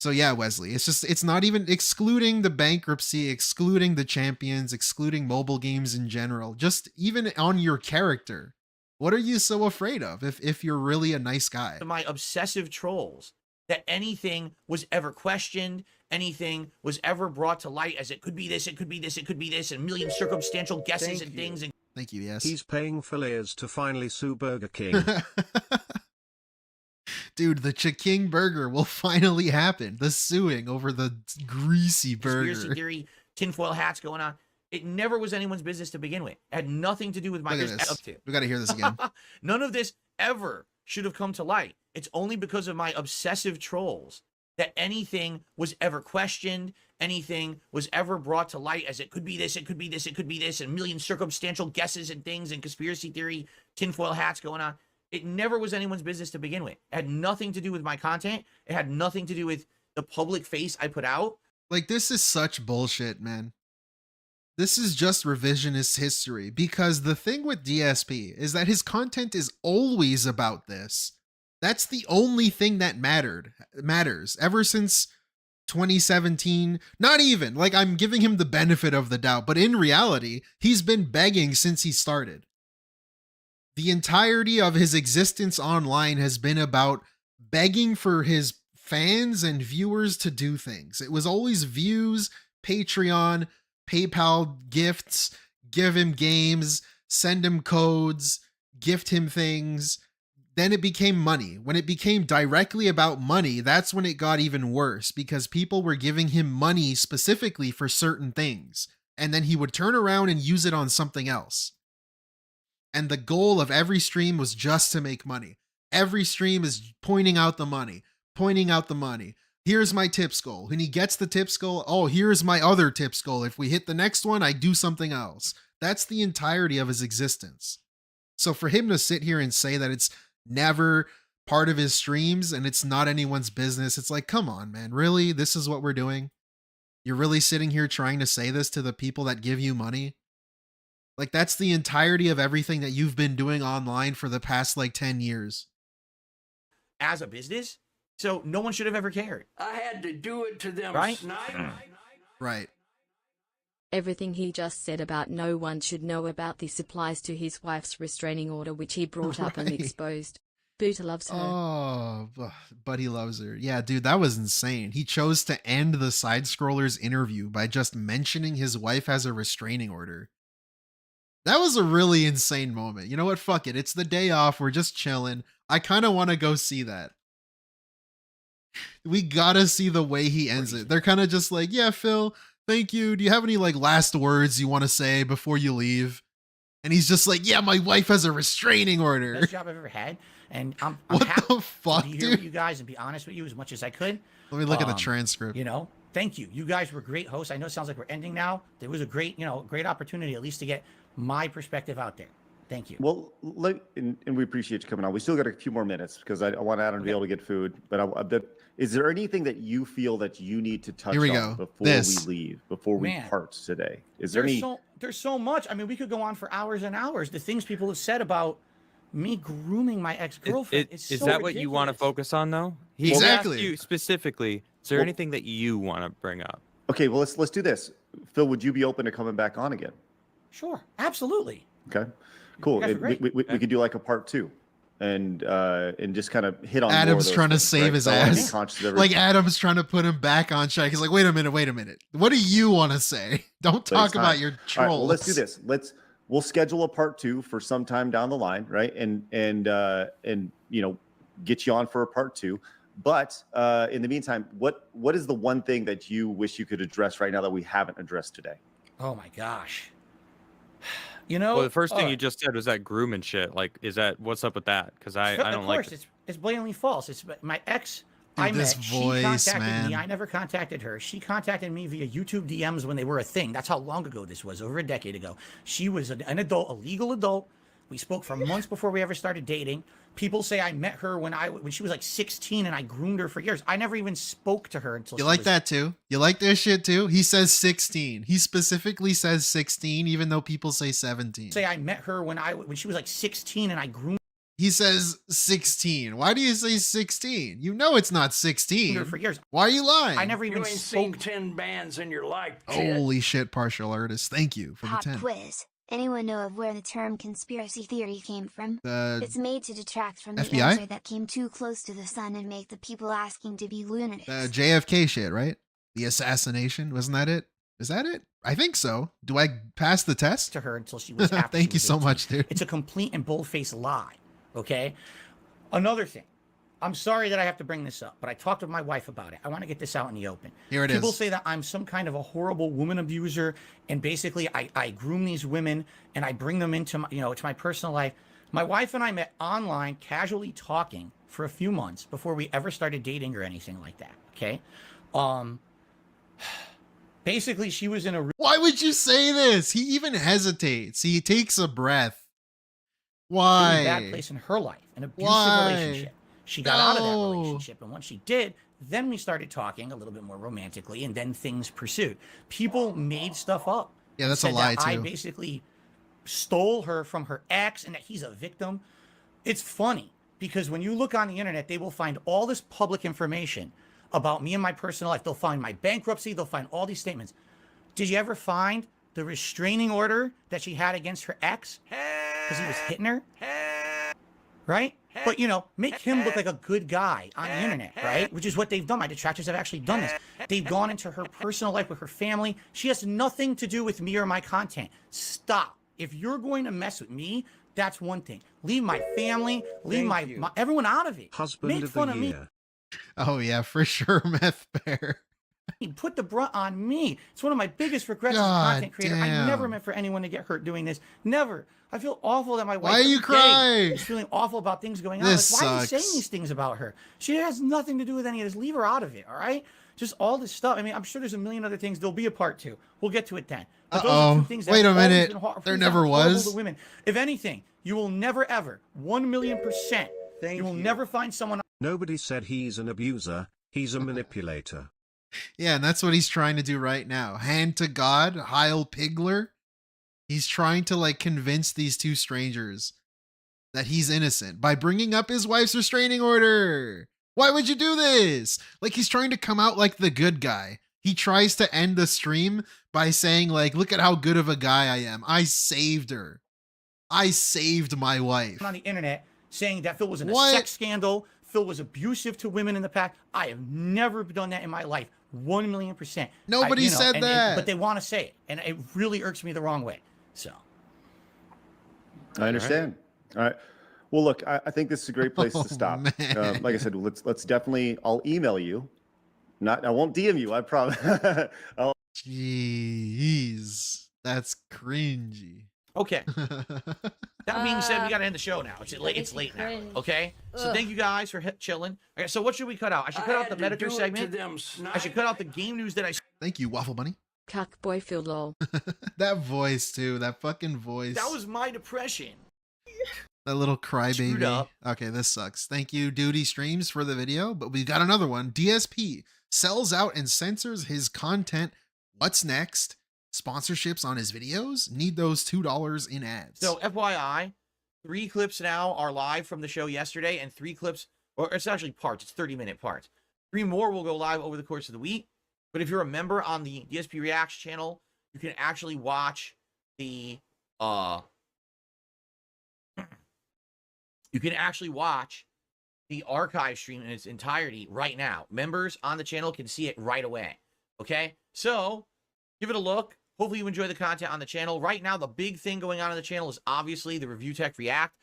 So yeah, Wesley, it's not even excluding the bankruptcy, excluding the champions, excluding mobile games in general, just even on your character. What are you so afraid of if you're really a nice guy? my obsessive trolls that anything was ever questioned, anything was ever brought to light as it could be this, it could be this, it could be this, and a million circumstantial guesses and things. And thank you, yes. He's paying for layers to finally sue Burger King. Dude, the Cha-King burger will finally happen. The suing over the greasy burger. Conspiracy theory, tinfoil hats going on. It never was anyone's business to begin with. It had nothing to do with my business. Up to. We got to hear this again. None of this ever should have come to light. It's only because of my obsessive trolls that anything was ever questioned, anything was ever brought to light as it could be this, it could be this, it could be this, and a million circumstantial guesses and things and conspiracy theory, tinfoil hats going on. It never was anyone's business to begin with. It had nothing to do with my content. It had nothing to do with the public face I put out. Like, this is such bullshit, man. This is just revisionist history, because the thing with DSP is that his content is always about this. That's the only thing that matters ever since 2017. Not even, like, I'm giving him the benefit of the doubt, but in reality, he's been begging since he started. The entirety of his existence online has been about begging for his fans and viewers to do things. It was always views, Patreon, PayPal gifts, give him games, send him codes, gift him things. Then it became money. When it became directly about money, that's when it got even worse, because people were giving him money specifically for certain things. And then he would turn around and use it on something else. And the goal of every stream was just to make money. Every stream is pointing out the money, pointing out the money. Here's my tips goal. When he gets the tips goal, oh, here's my other tips goal. If we hit the next one, I do something else. That's the entirety of his existence. So for him to sit here and say that it's never part of his streams and it's not anyone's business, it's like, come on, man. Really? This is what we're doing? You're really sitting here trying to say this to the people that give you money? Like, that's the entirety of everything that you've been doing online for the past, like, 10 years. As a business? So no one should have ever cared. I had to do it to them, right? Right. Everything he just said about no one should know about this applies to his wife's restraining order, which he brought up and exposed. Buddha loves her. Oh, but he loves her. Yeah, dude, that was insane. He chose to end the side-scroller's interview by just mentioning his wife has a restraining order. That was a really insane moment. You know what? Fuck it. It's the day off. We're just chilling. I kind of want to go see that. We gotta see the way he ends it. They're kind of just like, yeah, Phil, thank you. Do you have any, like, last words you want to say before you leave? And he's just like, yeah, my wife has a restraining order. Best job I've ever had. And I'm what happy the fuck, to be dude? here with you guys and be honest with you as much as I could. Let me look at the transcript. You know, thank you. You guys were great hosts. I know it sounds like we're ending now. There was a great, great opportunity at least to get my perspective out there. Thank you. Well, and we appreciate you coming on. We still got a few more minutes because I want Adam to be able to get food. But is there anything that you feel that you need to touch on before we leave, before we part today? Is there any? There's so much. I mean, we could go on for hours and hours. The things people have said about me grooming my ex-girlfriend. Is that ridiculous. what you want to focus on, though? He asked you specifically. Is there anything that you want to bring up? Okay, well let's do this. Phil, would you be open to coming back on again? Sure, absolutely. Okay, cool. We could do like a part 2, and just kind of hit on. Adam's trying to save his ass. Like Adam's trying to put him back on track. He's like, wait a minute. What do you want to say? Don't talk about your trolls. Right, well, let's do this. We'll schedule a part 2 for some time down the line, right? And get you on for a part 2. But in the meantime, what is the one thing that you wish you could address right now that we haven't addressed today? Oh my gosh. Well, the first thing you just said was that grooming shit. Like, what's up with that? Because I don't like it. It's blatantly false. It's my ex. She contacted me. I never contacted her. She contacted me via YouTube DMs when they were a thing. That's how long ago this was, over a decade ago. She was an adult, a legal adult. We spoke for months before we ever started dating. People say I met her when she was like 16 and I groomed her for years. I never even spoke to her until You like that too? You like this shit too? He says 16. He specifically says 16, even though people say 17. Say I met her when she was like 16 and I groomed. He says 16. Why do you say 16? You know it's not 16. For years. Why are you lying? I never even You ain't seen 10 bands in your life. Holy shit, partial artist. Thank you for the 10. Quiz. Anyone know of where the term conspiracy theory came from? It's made to detract from the FBI? answer that came too close to the sun and make the people asking to be lunatics. JFK shit, right? The assassination. Wasn't that it? Is that it? I think so. Do I pass the test? To her until she was Thank you so much, dude. It's a complete and bold-faced lie. Okay? Another thing. I'm sorry that I have to bring this up, but I talked with my wife about it. I want to get this out in the open. Here it is. People say that I'm some kind of a horrible woman abuser, and basically I groom these women and I bring them into my, to my personal life. My wife and I met online, casually talking for a few months before we ever started dating or anything like that. Okay? Basically, she was in a. Why would you say this? He even hesitates. He takes a breath. Why? Really bad place in her life, an abusive relationship. She got out of that relationship, and once she did, then we started talking a little bit more romantically, and then things pursued. People made stuff up. Yeah, that's a lie, too. I basically stole her from her ex and that he's a victim. It's funny, because when you look on the internet, they will find all this public information about me and my personal life. They'll find my bankruptcy. They'll find all these statements. Did you ever find the restraining order that she had against her ex? Because he was hitting her? Right? But, make him look like a good guy on the internet, right? Which is what they've done. My detractors have actually done this. They've gone into her personal life with her family. She has nothing to do with me or my content. Stop. If you're going to mess with me, that's one thing. Leave my family, leave my everyone out of it. Make fun of me. Oh, yeah, for sure, Meth Bear. Put the brunt on me. It's one of my biggest regrets as a content creator. I never meant for anyone to get hurt doing this. Never. I feel awful that my wife. Why are you crying? Is feeling awful about things going on. This why are you sucks. saying these things about her? She has nothing to do with any of this. Leave her out of it. All right. Just all this stuff. I mean, I'm sure there's a million other things. There'll be a part 2. We'll get to it then. But those are two things that Wait a have always minute. been hard- There things never that are horrible was. to women. If anything, you will never ever 1,000,000%. You will never find someone. Nobody said he's an abuser. He's a manipulator. Yeah, and that's what he's trying to do right now. Hand to God, Heil Pigler. He's trying to convince these two strangers that he's innocent by bringing up his wife's restraining order. Why would you do this? He's trying to come out like the good guy. He tries to end the stream by saying look at how good of a guy I am. I saved her. I saved my wife. On the internet saying that Phil was in a sex scandal. Phil was abusive to women in the past. I have never done that in my life. 1,000,000%. Nobody said that. But they want to say it. And it really irks me the wrong way. So. I understand. All right. Well, look, I think this is a great place to stop. Like I said, let's definitely. I'll email you. I won't DM you. I promise. Jeez, that's cringy. Okay. That being said, we got to end the show now. It's late now. Okay. So thank you guys for chilling. Okay. So what should we cut out? I should cut out the medical segment. I should cut out the game news that I. Thank you, Waffle Bunny. Cuck boy Phil lol. That voice too. That fucking voice. That was my depression. That little crybaby. Okay, this sucks. Thank you, Duty Streams, for the video. But we got another one. DSP sells out and censors his content. What's next? Sponsorships on his videos? Need those $2 in ads. So FYI, 3 clips now are live from the show yesterday, and 3 clips, or it's actually parts. It's 30-minute parts. 3 more will go live over the course of the week. But if you're a member on the DSP Reacts channel, you can actually watch the archive stream in its entirety right now. Members on the channel can see it right away. Okay? So, give it a look. Hopefully you enjoy the content on the channel. Right now, the big thing going on the channel is obviously the Review Tech React.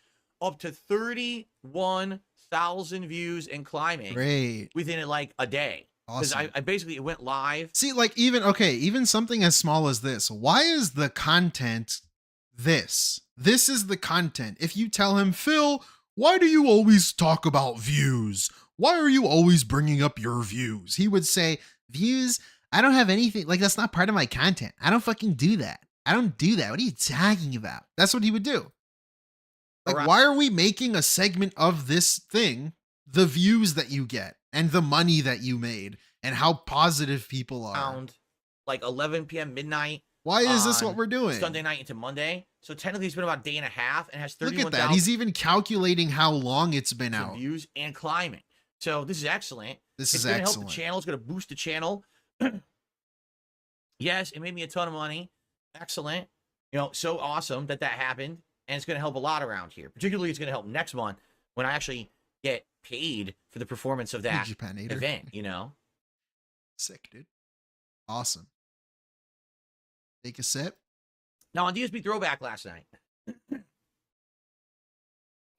Up to 31,000 views and climbing. Great. Within like a day. Because Awesome. I basically, it went live. See, like even something as small as this. Why is the content this? This is the content. If you tell him, Phil, why do you always talk about views? Why are you always bringing up your views? He would say, views? I don't have anything. Like, that's not part of my content. I don't fucking do that. I don't do that. What are you talking about? That's what he would do. Like, why are we making a segment of this thing, the views that you get and the money that you made and how positive people are? Around like 11 p.m. midnight. Why is this what we're doing? Sunday night into Monday. So technically it's been about a day and a half and has 31,000. Look at that. He's even calculating how long it's been out. Views and climbing. So this is excellent. This is excellent. It's going to help the channel. It's going to boost the channel. Yes, it made me a ton of money. Excellent. You know, so awesome that happened. And it's going to help a lot around here. Particularly, it's going to help next month when I actually get paid for the performance of that event, you know? Sick, dude. Awesome. Take a sip. Now, on DSP Throwback last night,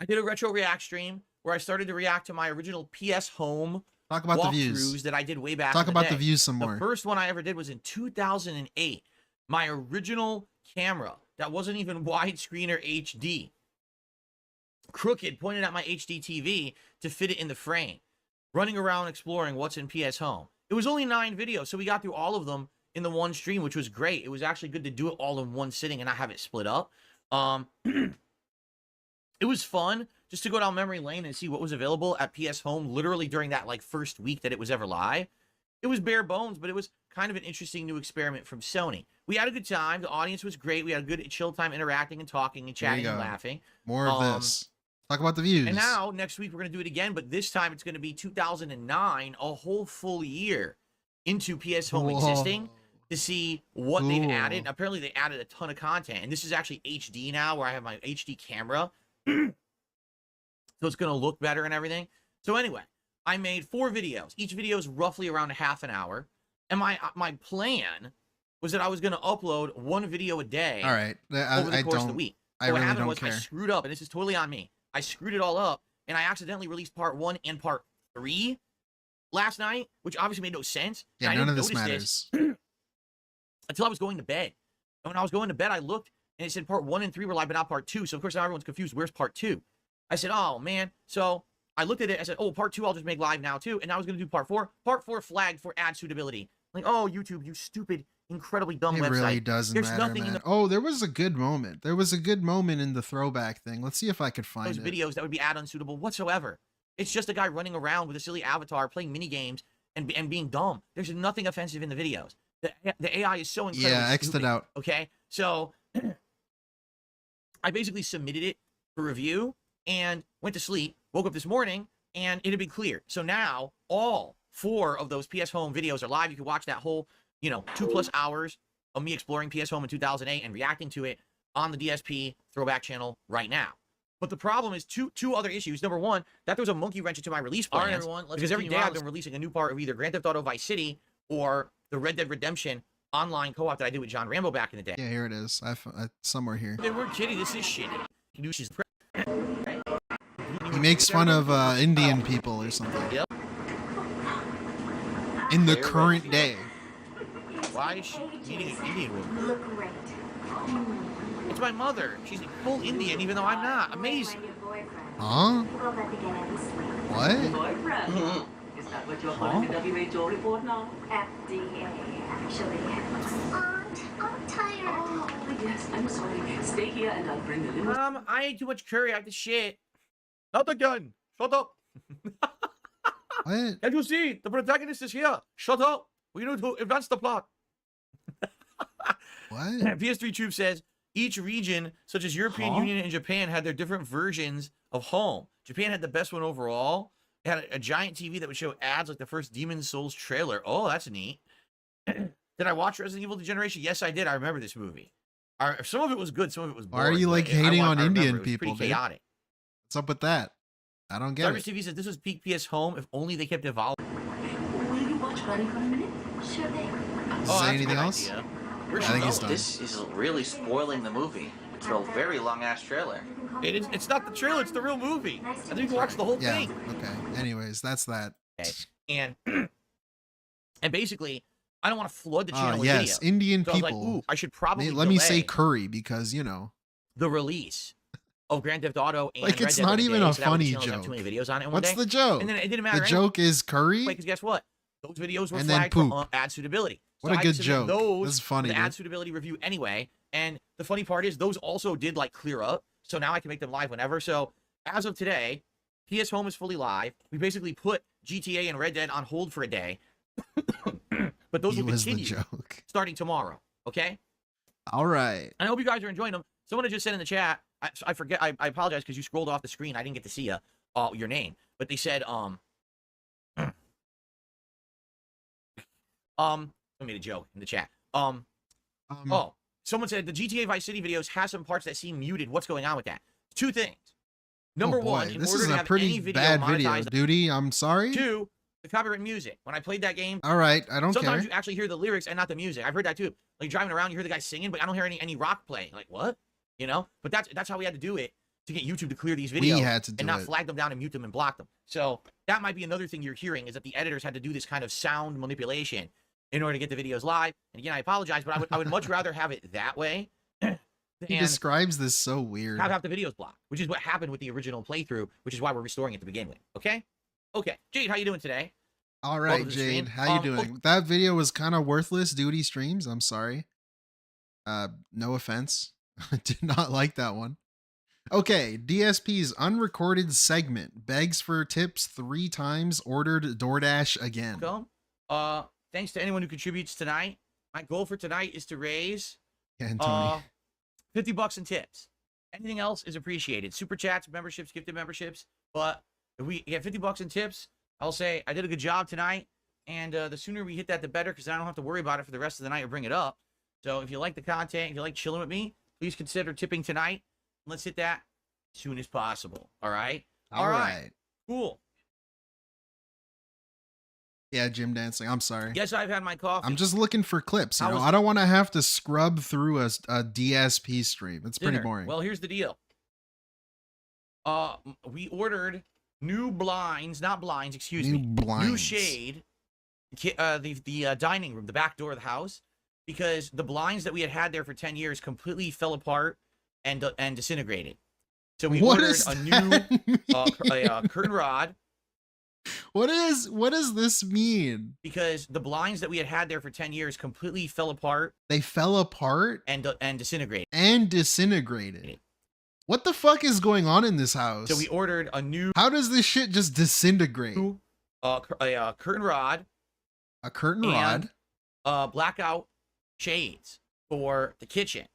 I did a retro react stream where I started to react to my original PS Home Talk about the views that I did way back. Talk about the views some more. The first one I ever did was in 2008. My original camera that wasn't even widescreen or HD. Crooked pointed at my HD TV to fit it in the frame. Running around exploring what's in PS Home. It was only 9 videos, so we got through all of them in the one stream, which was great. It was actually good to do it all in one sitting and not have it split up. It was fun just to go down memory lane and see what was available at PS Home literally during that like first week that it was ever live. It was bare bones, but it was kind of an interesting new experiment from Sony. We had a good time. The audience was great. We had a good chill time interacting and talking and chatting and laughing. More of this. Talk about the views. And now, next week, we're going to do it again, but this time it's going to be 2009, a whole full year into PS Home existing to see what they've added. Apparently, they added a ton of content, and this is actually HD now, where I have my HD camera. So it's going to look better and everything. So anyway, I made 4 videos. Each video is roughly around a half an hour. And my plan was that I was going to upload 1 video a day over the course of the week. So what happened was I screwed up, and this is totally on me. I screwed it all up, and I accidentally released part 1 and part 3 last night, which obviously made no sense. Yeah, none of this matters. Until I was going to bed. And when I was going to bed, I looked, and it said part 1 and 3 were live, but not part 2. So, of course, now everyone's confused. Where's part 2? I said, oh, man. So I looked at it. I said, oh, part 2 I'll just make live now, too. And now I was going to do part 4. Part 4 flagged for ad suitability. Like, oh, YouTube, you stupid, incredibly dumb website. It really doesn't matter, man. Oh, there was a good moment. There was a good moment in the throwback thing. Let's see if I could find those videos that would be ad unsuitable whatsoever. It's just a guy running around with a silly avatar, playing mini games, and being dumb. There's nothing offensive in the videos. The AI is so incredibly X'd it out. Okay, so I basically submitted it for review and went to sleep. Woke up this morning and it had been cleared. So now all 4 of those PS Home videos are live. You can watch that whole, 2+ hours of me exploring PS Home in 2008 and reacting to it on the DSP Throwback channel right now. But the problem is two other issues. Number one, that there was a monkey wrench into my release plans. All right, everyone, let's because every day continue I've been releasing a new part of either Grand Theft Auto Vice City or the Red Dead Redemption online co-op that I did with John Rambo back in the day. Yeah, here it is. Somewhere here. They weren't kidding. This is shitty. He makes fun of Indian people or something. Yep. In the current day. Why is she meeting an Indian woman? It's my mother. She's full Indian, even though I'm not. Amazing. Huh? What? Is that what you're calling the WHO report now? FDA, actually. Aunt, I'm tired. Oh, yes, I'm I'm sorry. Stay here and I'll bring the limo. I ate too much curry. I have to shit. Not again. Shut up. What? Can you see? The protagonist is here. Shut up. We need to advance the plot. What? PS3 Troop says, each region, such as European Union and Japan, had their different versions of home. Japan had the best one overall. It had a giant TV that would show ads like the first Demon's Souls trailer. Oh, that's neat. Did I watch Resident Evil Degeneration? Yes, I did. I remember this movie. Some of it was good. Some of it was boring. Why are you like hating on Indian it was people, pretty chaotic. What's up with that? I don't get Cybers it. TV says this was peak PS Home if only they kept evolving. Will you watch Bunny for a minute? Sure thing. Say anything else? I think he's done. This is really spoiling the movie. It's a very long-ass trailer. It's not the trailer, it's the real movie. I think you can watch the whole thing. Okay. Anyways, that's that. Okay. And basically, I don't want to flood the channel with yes, video. Indian so people. I was like, ooh, I should probably Let me say delay curry because, you know. the release of Grand Theft Auto and Like, Red it's Dead not the even day, a so that way the funny channel doesn't have joke. Too many videos on it in one What's day. the joke? And then it didn't matter. The joke is curry? Because guess what? Those videos were And then flagged for poop. ad suitability. What a I good submitted joke. Those This is funny, for the ad dude. suitability review anyway. And the funny part is those also did like clear up. So now I can make them live whenever. So as of today, PS Home is fully live. We basically put GTA and Red Dead on hold for a day. But those will continue starting tomorrow. Okay? All right. I hope you guys are enjoying them. Someone had just said in the chat, I forget, I apologize because you scrolled off the screen. I didn't get to see your name. But they said, I made a joke in the chat. Oh, someone said the GTA Vice City videos has some parts that seem muted. What's going on with that? Two things. Number one, in this order is to a have pretty any video bad video, monetized, duty. I'm sorry. two, the copyright music. When I played that game, All right, I don't sometimes care. you actually hear the lyrics and not the music. I've heard that too. Like driving around, you hear the guy singing, but I don't hear any rock playing. Like what? You know? But that's how we had to do it to get YouTube to clear these videos. We had to do and not it. flag them down and mute them and block them. So that might be another thing you're hearing is that the editors had to do this kind of sound manipulation in order to get the videos live. And again, I apologize, but I would much rather have it that way. He describes this so weird. Have the videos blocked, which is what happened with the original playthrough, which is why we're restoring it to begin with. Okay? Okay. Jade, how you doing today? All Welcome right, to the stream. Jade. How you doing? That video was kind of worthless, duty streams. I'm sorry. No offense. I did not like that one. Okay, DSP's unrecorded segment begs for tips 3 times, ordered DoorDash again. Welcome. Thanks to anyone who contributes tonight. My goal for tonight is to raise Tony. $50 in tips. Anything else is appreciated. Super chats, memberships, gifted memberships. But if we get $50 in tips, I'll say I did a good job tonight. And the sooner we hit that, the better, because I don't have to worry about it for the rest of the night or bring it up. So if you like the content, if you like chilling with me, please consider tipping tonight. Let's hit that as soon as possible. All right? All right. Cool. Yeah, gym dancing. I'm sorry. Yes, I've had my coffee. I'm just looking for clips. You How know, was- I don't want to have to scrub through a DSP stream. It's pretty Dinner. boring. Well, here's the deal. We ordered new blinds, not blinds, excuse New me. blinds. New shade. The dining room, the back door of the house, because the blinds that we had there for 10 years completely fell apart and disintegrated. So we What ordered does a new that curtain rod. What does this mean? Because the blinds that we had there for 10 years completely fell apart. They fell apart and disintegrated. And disintegrated. What the fuck is going on in this house? So we ordered a new. How does this shit just disintegrate? A curtain rod. A curtain rod. Blackout shades for the kitchen.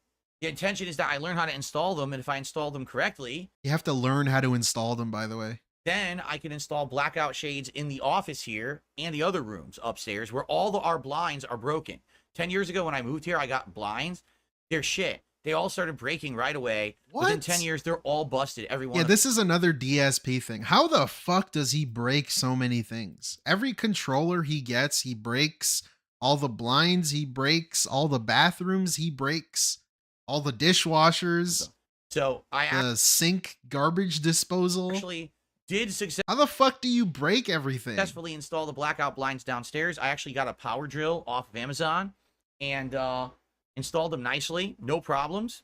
The intention is that I learn how to install them, and if I install them correctly, You have to learn how to install them, by the way. then I can install blackout shades in the office here and the other rooms upstairs where all our blinds are broken. 10 years ago when I moved here, I got blinds. They're shit. They all started breaking right away. Within What? 10 years, they're all busted. Every one Yeah, of this is another DSP thing. How the fuck does he break so many things? Every controller he gets, he breaks. All the blinds he breaks. All the bathrooms he breaks. All the dishwashers. So the sink garbage disposal. actually did How the fuck do you break everything? successfully install the blackout blinds downstairs. I actually got a power drill off of Amazon and installed them nicely. No problems.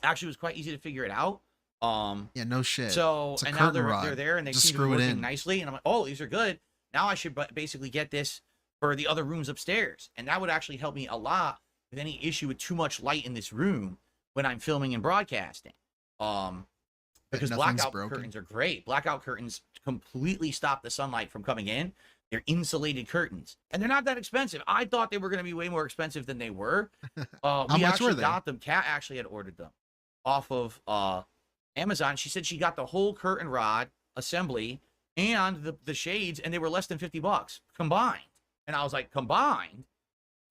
Actually, it was quite easy to figure it out. Yeah, no shit. So, It's a and now curtain they're rod. there and they Just seem to be screw it working in. nicely. And I'm like, oh, these are good. Now I should basically get this for the other rooms upstairs. And that would actually help me a lot with any issue with too much light in this room when I'm filming and broadcasting. Because blackout curtains are great. Blackout curtains completely stop the sunlight from coming in. They're insulated curtains, and they're not that expensive. I thought they were going to be way more expensive than they were. How much were they? Got them. Kat actually had ordered them off of Amazon. She said she got the whole curtain rod assembly and the shades, and they were less than $50 combined. And I was like, combined?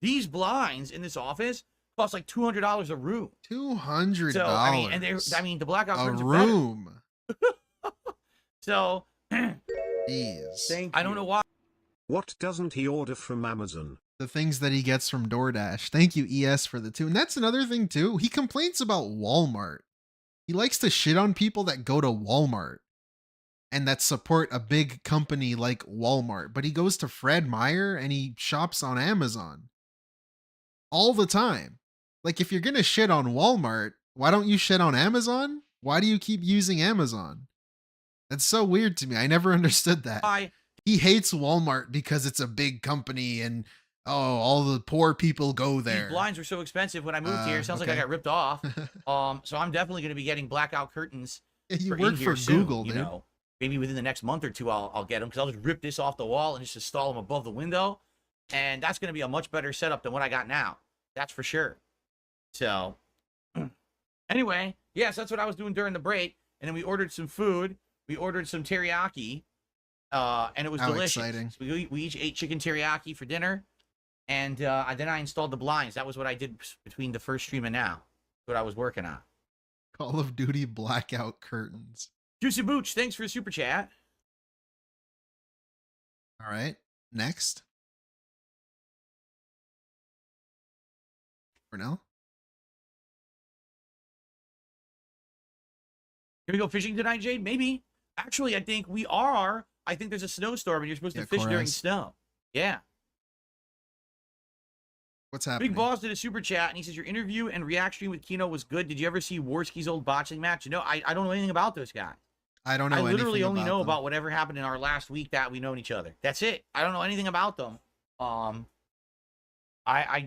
These blinds in this office cost like $200 a room. $200. So I mean, the blackout curtains a room. So, jeez. I don't know why. What doesn't he order from Amazon? The things that he gets from DoorDash. Thank you, ES, for the 2. And that's another thing, too. He complains about Walmart. He likes to shit on people that go to Walmart and that support a big company like Walmart. But he goes to Fred Meyer and he shops on Amazon all the time. Like, if you're going to shit on Walmart, why don't you shit on Amazon? Why do you keep using Amazon? That's so weird to me. I never understood that. He hates Walmart because it's a big company and, oh, all the poor people go there. These blinds were so expensive when I moved here. Sounds like I got ripped off. So I'm definitely going to be getting blackout curtains. Yeah, you work for Google, dude. You know, maybe within the next month or two, I'll get them because I'll just rip this off the wall and just install them above the window. And that's going to be a much better setup than what I got now. That's for sure. So anyway, yes, that's what I was doing during the break. And then we ordered some food. We ordered some teriyaki. And it was delicious. Exciting. So we each ate chicken teriyaki for dinner, and then I installed the blinds. That was what I did between the first stream and now. What I was working on. Call of Duty blackout curtains. Juicy Booch, thanks for the super chat. All right, next. Cornell? Can we go fishing tonight, Jade? Maybe. Actually, I think we are. I think there's a snowstorm and you're supposed to fish during snow. Yeah. What's happening? Big Boss did a super chat and he says, your interview and react stream with Kino was good. Did you ever see Warski's old boxing match? You know, I don't know anything about those guys. I don't know. I literally only know them. about whatever happened in our last week that we known each other. That's it. I don't know anything about them. I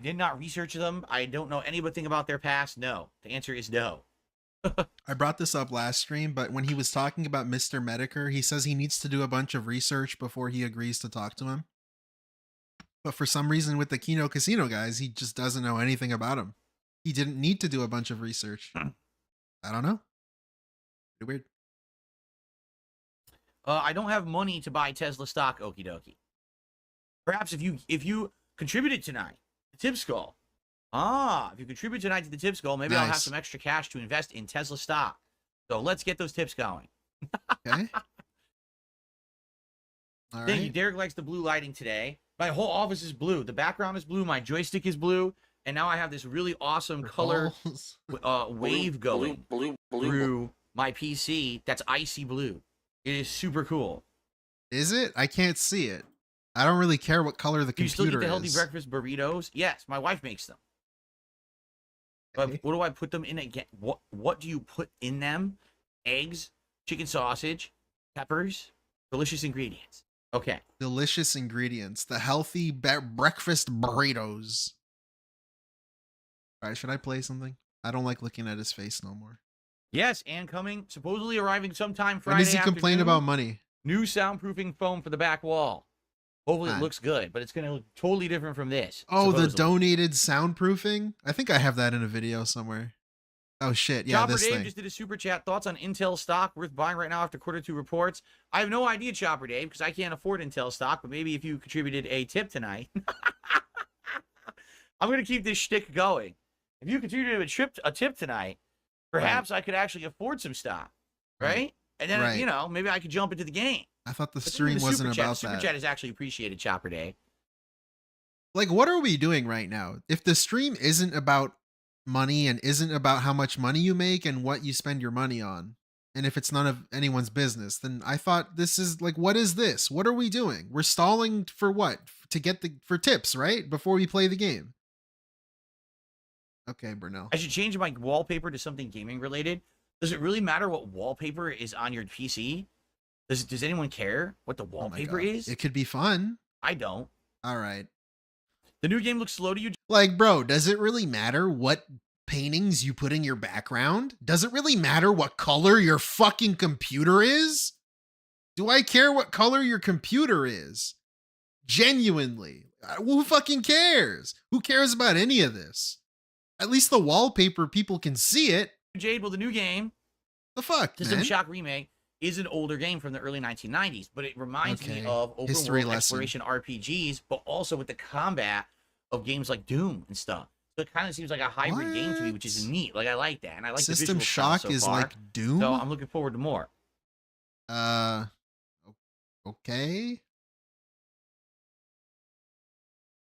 did not research them. I don't know anything about their past. No. The answer is no. I brought this up last stream, but when he was talking about Mr. Medicare, he says he needs to do a bunch of research before he agrees to talk to him. But for some reason with the Kino Casino guys, he just doesn't know anything about him. He didn't need to do a bunch of research. I don't know. Pretty weird. I don't have money to buy Tesla stock, okie dokie. Perhaps if you contributed tonight, the Tip Skull. If you contribute tonight to the Tip Skull, maybe I'll have some extra cash to invest in Tesla stock. So let's get those tips going. Okay. All Thank you. Derek likes the blue lighting today. My whole office is blue. The background is blue. My joystick is blue. And now I have this really awesome color wave going through my PC that's icy blue. It is super cool. Is it? I can't see it. I don't really care what color the computer is. Do you still eat the healthy breakfast burritos? Yes, my wife makes them. But what do I put them in again? What do you put in them? Eggs, chicken sausage, peppers, delicious ingredients. Okay. Delicious ingredients. The healthy breakfast burritos. All right, should I play something? I don't like looking at his face no more. Yes, and coming, supposedly arriving sometime Friday When does he complain about money? New soundproofing foam for the back wall. Hopefully it looks good, but it's going to look totally different from this. Oh, supposedly. The donated soundproofing? I think I have that in a video somewhere. Oh, shit. Yeah, Chopper this Dave thing. just did a super chat. Thoughts on Intel stock worth buying right now after Q2 reports? I have no idea, Chopper Dave, because I can't afford Intel stock, but maybe if you contributed a tip tonight. I'm going to keep this shtick going. If you contributed a tip tonight, perhaps I could actually afford some stock, right? And then, you know, maybe I could jump into the game. I thought the stream wasn't about that. Super chat is actually appreciated, Chopper Day. Like, what are we doing right now? If the stream isn't about money and isn't about how much money you make and what you spend your money on, and if it's none of anyone's business, then I thought this is like, what is this? What are we doing? We're stalling for what? To get for tips, right? Before we play the game. Okay, Brunel. I should change my wallpaper to something gaming related. Does it really matter what wallpaper is on your PC? Does anyone care what the wallpaper is? It could be fun. I don't. All right. The new game looks slow to you. Like, bro, does it really matter what paintings you put in your background? Does it really matter what color your fucking computer is? Do I care what color your computer is? Genuinely. Who fucking cares? Who cares about any of this? At least the wallpaper, people can see it. Jade, well, the new game, the fuck, System Shock Remake, is an older game from the early 1990s, but it reminds me of open world exploration RPGs, but also with the combat of games like Doom and stuff. So it kind of seems like a hybrid game to me, which is neat. Like, I like that, and I like System the Shock so is far. like Doom. So I'm looking forward to more. Okay.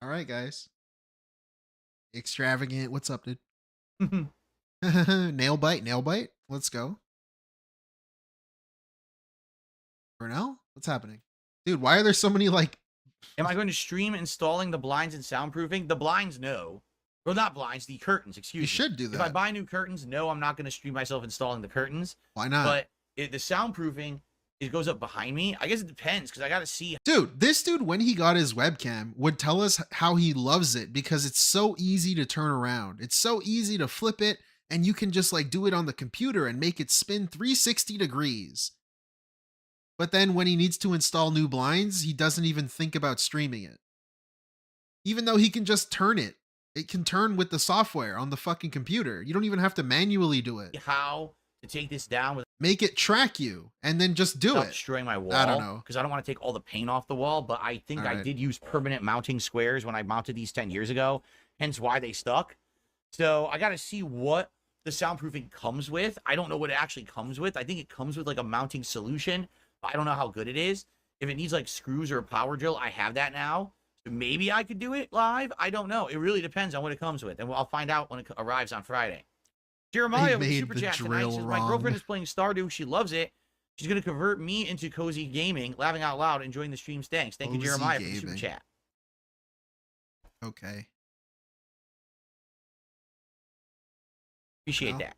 All right, guys. Extravagant. What's up, dude? Nail bite. Let's go. Brunel, what's happening? Dude, why are there so many, like... Am I going to stream installing the blinds and soundproofing? The blinds, no. Well, not blinds, the curtains, excuse me. You should do that. If I buy new curtains, no, I'm not going to stream myself installing the curtains. Why not? But the soundproofing, it goes up behind me. I guess it depends, because I got to see... Dude, this dude, when he got his webcam, would tell us how he loves it, because it's so easy to turn around. It's so easy to flip it, and you can just, like, do it on the computer and make it spin 360 degrees. But then when he needs to install new blinds, he doesn't even think about streaming it. Even though he can just turn it. It can turn with the software on the fucking computer. You don't even have to manually do it. How to take this down with... Make it track you, and then just do it. Destroying my wall. I don't know. Because I don't want to take all the paint off the wall, but I think I did use permanent mounting squares when I mounted these 10 years ago. Hence why they stuck. So I got to see what the soundproofing comes with. I don't know what it actually comes with. I think it comes with like a mounting solution. I don't know how good it is. If it needs like screws or a power drill, I have that now. So maybe I could do it live. I don't know. It really depends on what it comes with. And I'll find out when it arrives on Friday. Jeremiah with super chat tonight says, my girlfriend is playing Stardew. She loves it. She's going to convert me into cozy gaming, laughing out loud, enjoying the streams. Thanks. Thank you, Jeremiah, for the super chat. Okay. Appreciate that.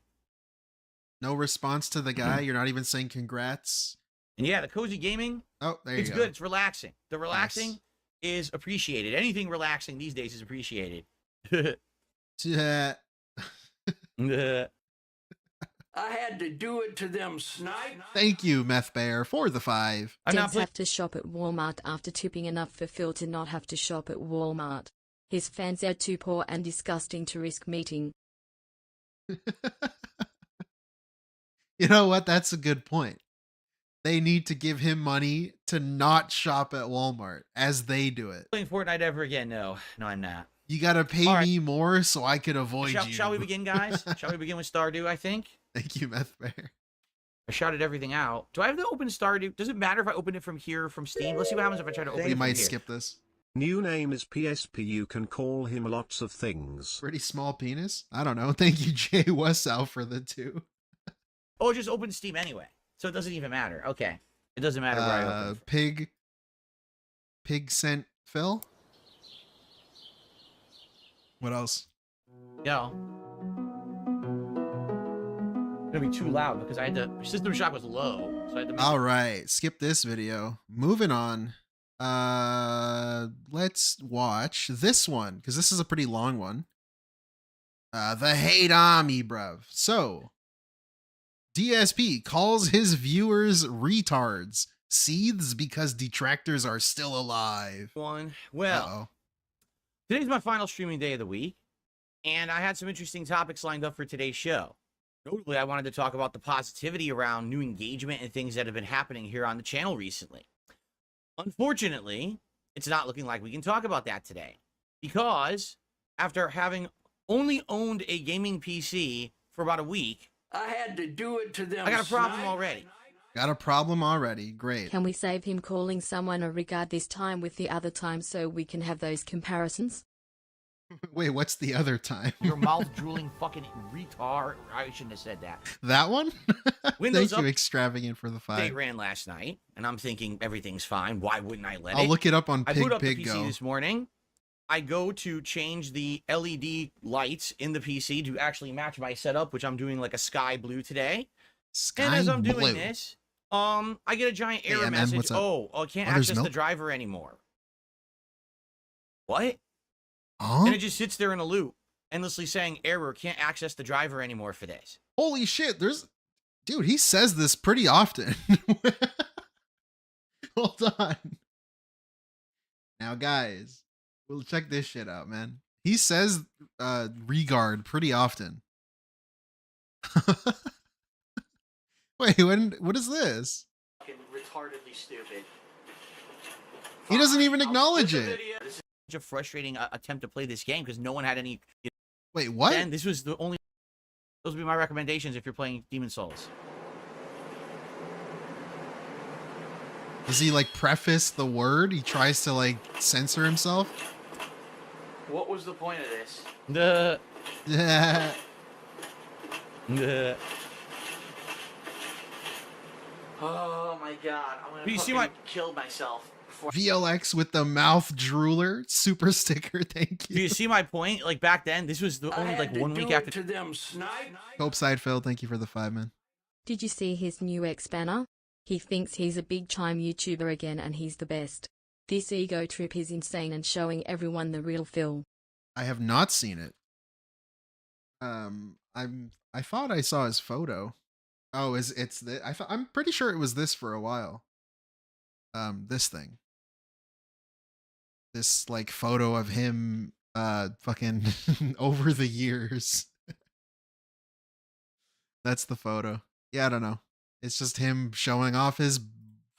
No response to the guy. You're not even saying congrats. And yeah, the cozy gaming. Oh, there you go. It's good. It's relaxing. The relaxing is appreciated. Anything relaxing these days is appreciated. I had to do it to them, snipe. Thank you, Meth Bear, for the 5. Dents have to shop at Walmart after tipping enough for Phil to not have to shop at Walmart. His fans are too poor and disgusting to risk meeting. You know what? That's a good point. They need to give him money to not shop at Walmart as they do it. Playing Fortnite ever again? No, I'm not. You got to pay me more so I could avoid you. Shall we begin, guys? Shall we begin with Stardew, I think? Thank you, Meth Bear. I shouted everything out. Do I have to open Stardew? Does it matter if I open it from here or from Steam? Let's see what happens if I try to open it from here. We might skip this. New name is PSP. You can call him lots of things. Pretty small penis? I don't know. Thank you, Jay Wessow, for the 2. Oh, just open Steam anyway. So it doesn't even matter. Okay. It doesn't matter where I open. Pig sent Phil? What else? No. It's gonna be too loud because I had to... System Shock was low. So I had to... All right. Skip this video. Moving on. Let's watch this one, because this is a pretty long one. The Hate Army, bruv. So, DSP calls his viewers retards. Seethes because detractors are still alive. Well, today's my final streaming day of the week, and I had some interesting topics lined up for today's show. Notably, I wanted to talk about the positivity around new engagement and things that have been happening here on the channel recently. Unfortunately, it's not looking like we can talk about that today, because after having only owned a gaming PC for about a week, I had to do it to them. I got a problem already. Got a problem already. Great. Can we save him calling someone a regard this time with the other time so we can have those comparisons? Wait, what's the other time? Your mouth drooling fucking retard. I shouldn't have said that. That one? Windows Thank you, Extravagant, for the 5. They ran last night, and I'm thinking everything's fine. Why wouldn't I let it? I'll look it up on I boot up Pig the PC Go. this morning. I go to change the LED lights in the PC to actually match my setup, which I'm doing like a sky blue today. And as I'm doing this, I get a giant error message. Oh, I can't access the driver anymore. What? And it just sits there in a loop, endlessly saying, error, can't access the driver anymore for this. Holy shit, dude, he says this pretty often. Hold on. Now, guys, we'll check this shit out, man. He says regard pretty often. Wait, what is this? Fucking retardedly stupid. He doesn't even acknowledge it. This is such a frustrating attempt to play this game because no one had any. Wait, what? And this was the only. Those would be my recommendations if you're playing Demon Souls. Does he like preface the word? He tries to like censor himself. What was the point of this? Oh my god, I'm gonna kill myself. VLX with the mouth drooler super sticker. Thank you. Do you see my point? Like back then, this was the only like 1 week after. To them, snipe. Hope Side thank you for the 5, man. Did you see his new X banner? He thinks he's a big time YouTuber again and he's the best. This ego trip is insane and showing everyone the real Phil. I have not seen it. I thought I saw his photo. Oh, it's this? I'm pretty sure it was this for a while. This thing. This like photo of him fucking over the years. That's the photo. Yeah, I don't know. It's just him showing off his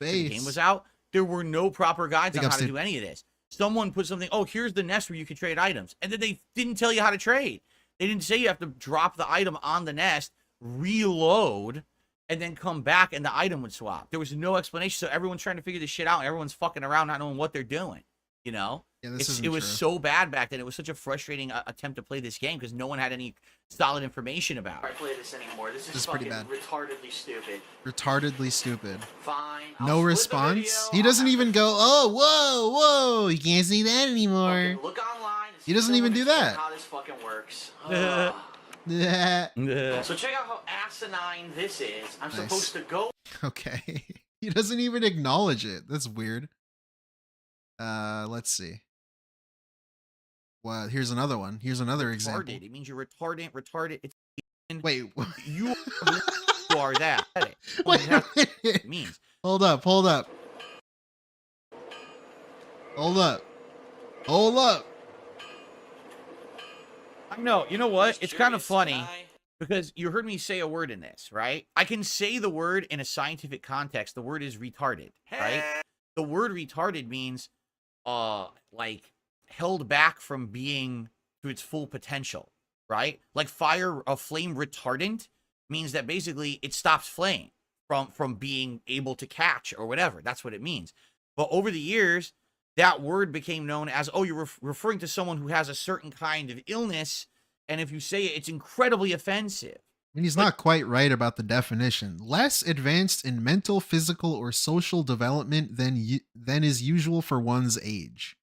face. The game was out. There were no proper guides on how to do any of this. Someone put something, oh, here's the nest where you can trade items. And then they didn't tell you how to trade. They didn't say you have to drop the item on the nest, reload, and then come back and the item would swap. There was no explanation. So everyone's trying to figure this shit out. And everyone's fucking around not knowing what they're doing. You know? Yeah, it was so bad back then. It was such a frustrating attempt to play this game because no one had any solid information about it. I play this anymore. This is pretty fucking bad. retardedly stupid. Retardedly stupid. Fine. No response. He doesn't even go, oh, whoa, you can't see that anymore. Look online. He doesn't even do that. How this fucking works. So check out how asinine this is. I'm supposed to go. Okay. He doesn't even acknowledge it. That's weird. Let's see. Well, here's another one. Here's another example. It means you're retarded. It's wait. You are that. Wait a minute. It means. Hold up. No, you know what? It's kind of funny because you heard me say a word in this, right? I can say the word in a scientific context. The word is retarded, right? The word retarded means like held back from being to its full potential, right? Like a flame retardant means that basically it stops flame from being able to catch or whatever. That's what it means. But over the years, that word became known as, oh, you're referring to someone who has a certain kind of illness, and if you say it, it's incredibly offensive. I mean, he's not quite right about the definition. Less advanced in mental, physical, or social development than is usual for one's age.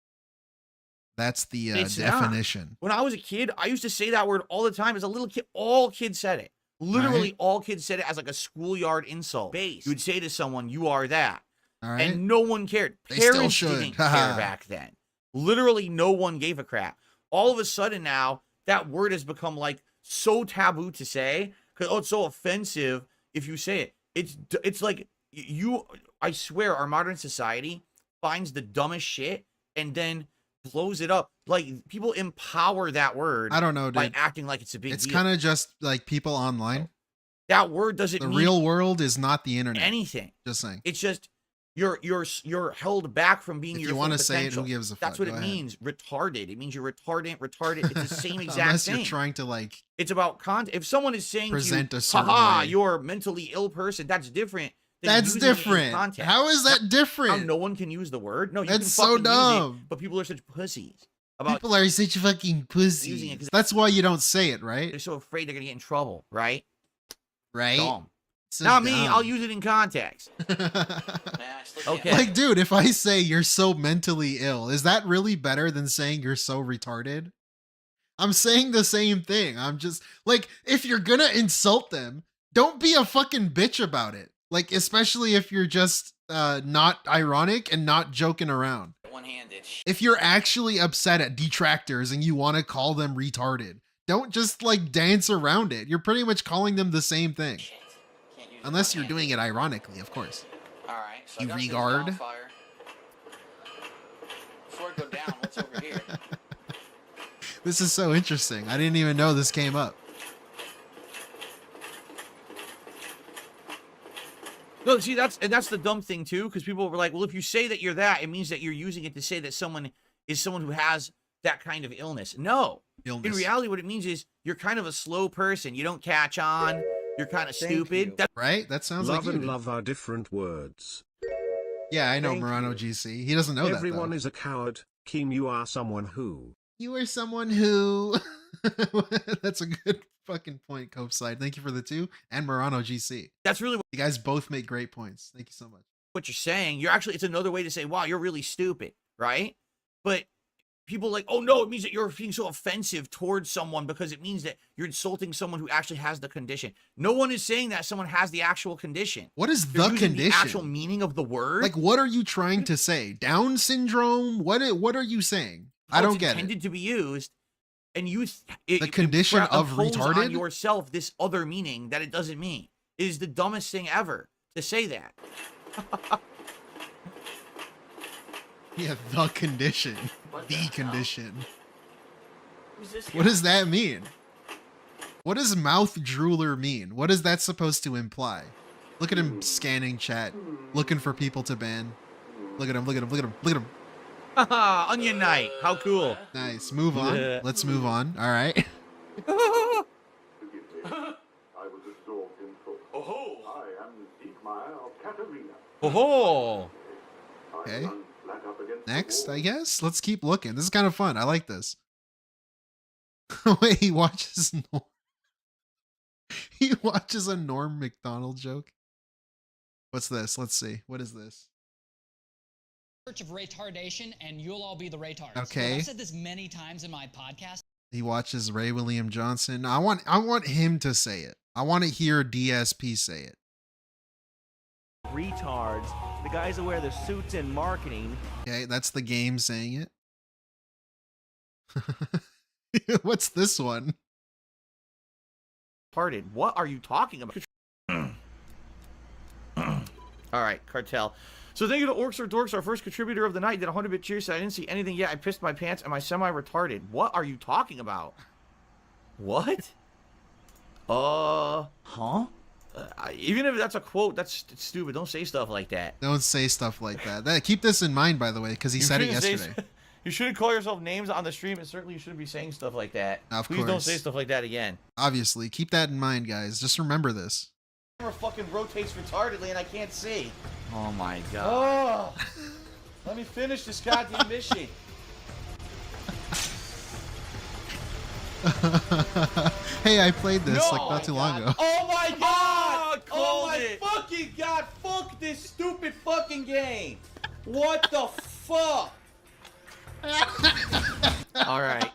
That's the definition. Not. When I was a kid, I used to say that word all the time. As a little kid, all kids said it. Literally, all kids said it as like a schoolyard insult. You would say to someone, you are that. And no one cared. Parents didn't care back then. Literally, no one gave a crap. All of a sudden now, that word has become like so taboo to say because it's so offensive if you say it. It's like I swear, our modern society finds the dumbest shit and then blows it up. Like people empower that word. I don't know, dude. By acting like it's a big deal. It's kind of just like people online. That word doesn't mean the real world is not the internet. Anything. Just saying. It's just you're held back from being if your you want to say it, who gives a fuck? That's what it means. Retarded. It means you're retarded. It's the same exact Unless thing. You're trying to like. It's about content. If someone is saying present to you, a certain way. You're a mentally ill person, that's different. That's different. How is that different? How no one can use the word? No, you that's can so dumb. Use it, but people are such pussies. People are such fucking pussies. That's why you don't say it, right? They're so afraid they're gonna get in trouble, right? Right. Dumb. So Not dumb. me. I'll use it in context. Okay. Like, dude, if I say you're so mentally ill, is that really better than saying you're so retarded? I'm saying the same thing. I'm just like, if you're gonna insult them, don't be a fucking bitch about it. Like, especially if you're just not ironic and not joking around. one-handed. If you're actually upset at detractors and you want to call them retarded, don't just like dance around it. You're pretty much calling them the same thing. Unless you're doing it ironically, of course. All right. So you regard. Before I go down, what's over here? This is so interesting. I didn't even know this came up. No, see, that's the dumb thing too, because people were like, well, if you say that you're that, it means that you're using it to say that someone is someone who has that kind of illness. No. In reality, what it means is you're kind of a slow person. You don't catch on. You're kind of stupid. Right? That sounds love like and love are different words. Yeah, I know Murano GC. He doesn't know that, Everyone is a coward. Keem, you are someone who. You are someone who. That's a good fucking point, Copeside. Thank you for the 2. And Murano GC. That's really what you guys both make great points. Thank you so much. What you're saying. You're actually, it's another way to say, wow, you're really stupid, right? But people are like, oh no, it means that you're being so offensive towards someone because it means that you're insulting someone who actually has the condition. No one is saying that someone has the actual condition. What is They're the using condition? The actual meaning of the word. Like, what are you trying to say? Down syndrome? What are you saying? I don't get it. Intended to be used, and you the condition of impose retarded on yourself this other meaning that it doesn't mean. It is the dumbest thing ever to say that. Yeah, the condition. The condition. What does that mean? What does mouth drooler mean? What is that supposed to imply? Look at him scanning chat, looking for people to ban. Look at him, look at him, look at him, look at him. Haha, Onion Knight. How cool. Nice. Move on. Let's move on. All right. I was absorbed in thought. I am Siegmeyer of Katarina. Oh. Okay. Next, I guess. Let's keep looking. This is kind of fun. I like this. Wait, he watches Norm. He watches a Norm Macdonald joke. What's this? Let's see. What is this? Of retardation, and you'll all be the retards. Okay. I've said this many times in my podcast. He watches Ray William Johnson. I want him to say it. I want to hear DSP say it. Retards, the guys that wear the suits in marketing. Okay, that's the game saying it. What's this one? Parted. What are you talking about? All right, Cartel. So thank you to Orcs or Dorks, our first contributor of the night. Did 100-bit cheers. I didn't see anything yet. I pissed my pants. Am I semi-retarded? What are you talking about? What? Huh? Even if that's a quote, that's stupid. Don't say stuff like that. Don't say stuff like that. Keep this in mind, by the way, because he said it yesterday. You shouldn't call yourself names on the stream, and certainly you shouldn't be saying stuff like that. Please don't say stuff like that again. Obviously. Keep that in mind, guys. Just remember this. Camera fucking rotates retardedly, and I can't see. Oh my god. Oh! Let me finish this goddamn mission. Hey, I played this like not too long ago. Oh my god! Oh my fucking god! Fuck this stupid fucking game! What the fuck? All right.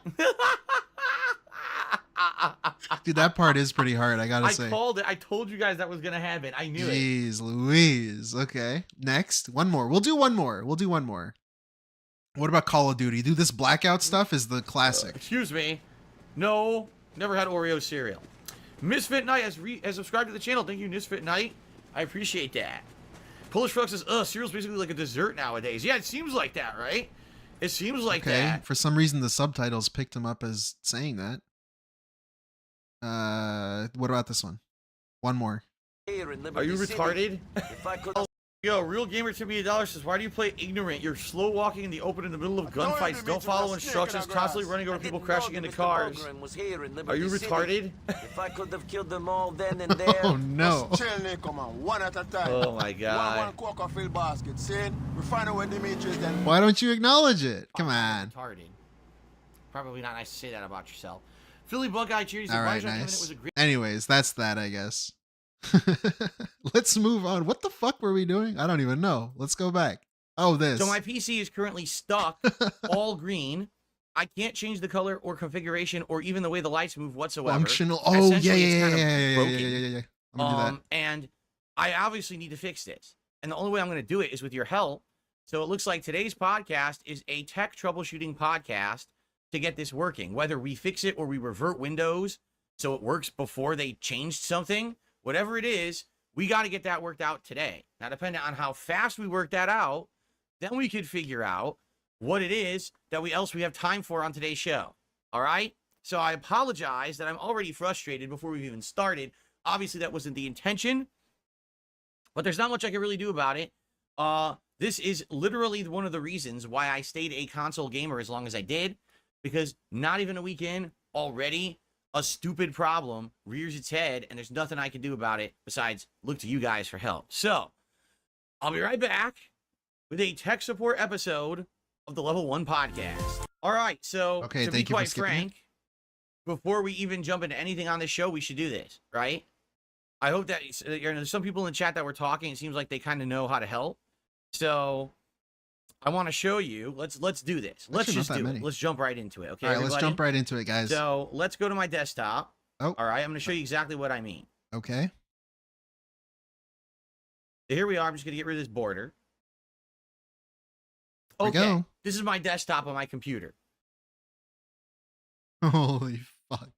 Dude, that part is pretty hard, I gotta say. I called it. I told you guys that was gonna happen. I knew it. Jeez Louise. Okay. Next. One more. We'll do one more. What about Call of Duty? Dude, this blackout stuff is the classic. Excuse me. No. Never had Oreo cereal. Misfit Knight has subscribed to the channel. Thank you, Misfit Knight. I appreciate that. Polish Frog says, cereal's basically like a dessert nowadays. Yeah, it seems like that, right? It seems like that. For some reason, the subtitles picked him up as saying that. What about this one? One more. Are you retarded? Yo, Real Gamer Timmy $1 says, why do you play ignorant? You're slow walking in the open in the middle of gunfights. Don't follow instructions, constantly running over people, crashing into cars. Are you retarded? If I could have killed them all then and there. Oh no. One at a time. Oh my god. Why don't you acknowledge it? Come on. Retarded. Probably not nice to say that about yourself. Philly Buckeye cheers. All right, nice. Anyways, that's that, I guess. Let's move on. What the fuck were we doing? I don't even know. Let's go back. Oh, this. So my PC is currently stuck all green. I can't change the color or configuration or even the way the lights move whatsoever. Functional. Oh, yeah. I'm gonna do that. And I obviously need to fix this. And the only way I'm going to do it is with your help, So it looks like today's podcast is a tech troubleshooting podcast to get this working. Whether we fix it or we revert Windows so it works before they changed something, whatever it is, we got to get that worked out today. Now, depending on how fast we work that out, then we could figure out what it is that we have time for on today's show. All right? So I apologize that I'm already frustrated before we've even started. Obviously, that wasn't the intention, but there's not much I can really do about it. This is literally one of the reasons why I stayed a console gamer as long as I did, because not even a week in, already a stupid problem rears its head, and there's nothing I can do about it besides look to you guys for help. So I'll be right back with a tech support episode of the Level 1 podcast. All right, so to be quite frank, before we even jump into anything on this show, we should do this, right? I hope that there's some people in the chat that were talking. It seems like they kind of know how to help. So I want to show you. Let's do this. Let's just do it. Let's jump right into it. Okay. All right, let's jump right into it, guys. So let's go to my desktop. Oh. All right. I'm going to show you exactly what I mean. Okay. So here we are. I'm just going to get rid of this border. Okay. This is my desktop on my computer. Holy fuck.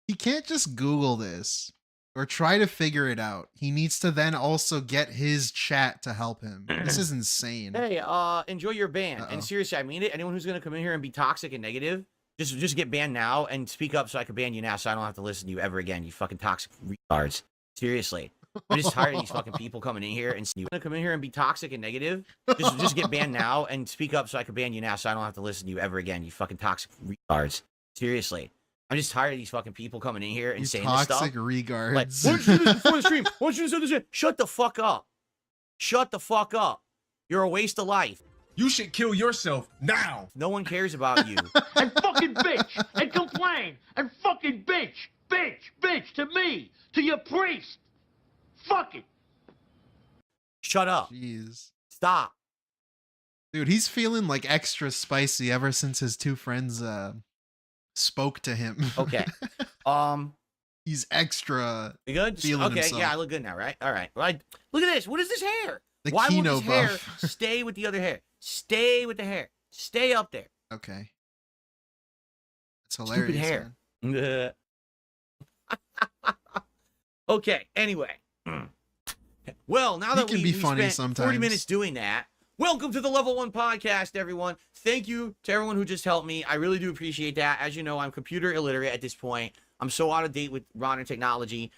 He can't just Google this or try to figure it out. He needs to then also get his chat to help him. This is insane. Hey, enjoy your ban. And seriously, I mean it. Anyone who's going to come in here and be toxic and negative, just get banned now and speak up so I can ban you now so I don't have to listen to you ever again, you fucking toxic retards. Seriously. I'm just tired of these fucking people coming in here and you want to come in here and be toxic and negative, just get banned now and speak up so I can ban you now so I don't have to listen to you ever again, you fucking toxic retards. Seriously. I'm just tired of these fucking people coming in here and saying this stuff. Toxic regards. Like, why don't you do this before the stream? Why don't you do this? Shut the fuck up. Shut the fuck up. You're a waste of life. You should kill yourself now. No one cares about you. And fucking bitch and complain and fucking bitch to me, to your priest. Fuck it. Shut up. Jeez. Stop. Dude, he's feeling like extra spicy ever since his two friends spoke to him. Okay. He's extra. You good? Feeling okay, himself. yeah, I look good now, right? All right. Right. Look at this. What is this hair? The Why won't Kino this hair buff. stay with the other hair? Stay with the hair. Stay up there. Okay. It's hilarious. Stupid hair. Okay, anyway. Well, now that we spent 40 minutes doing that, welcome to the Level 1 podcast, everyone. Thank you to everyone who just helped me. I really do appreciate that. As you know, I'm computer illiterate at this point. I'm so out of date with modern technology.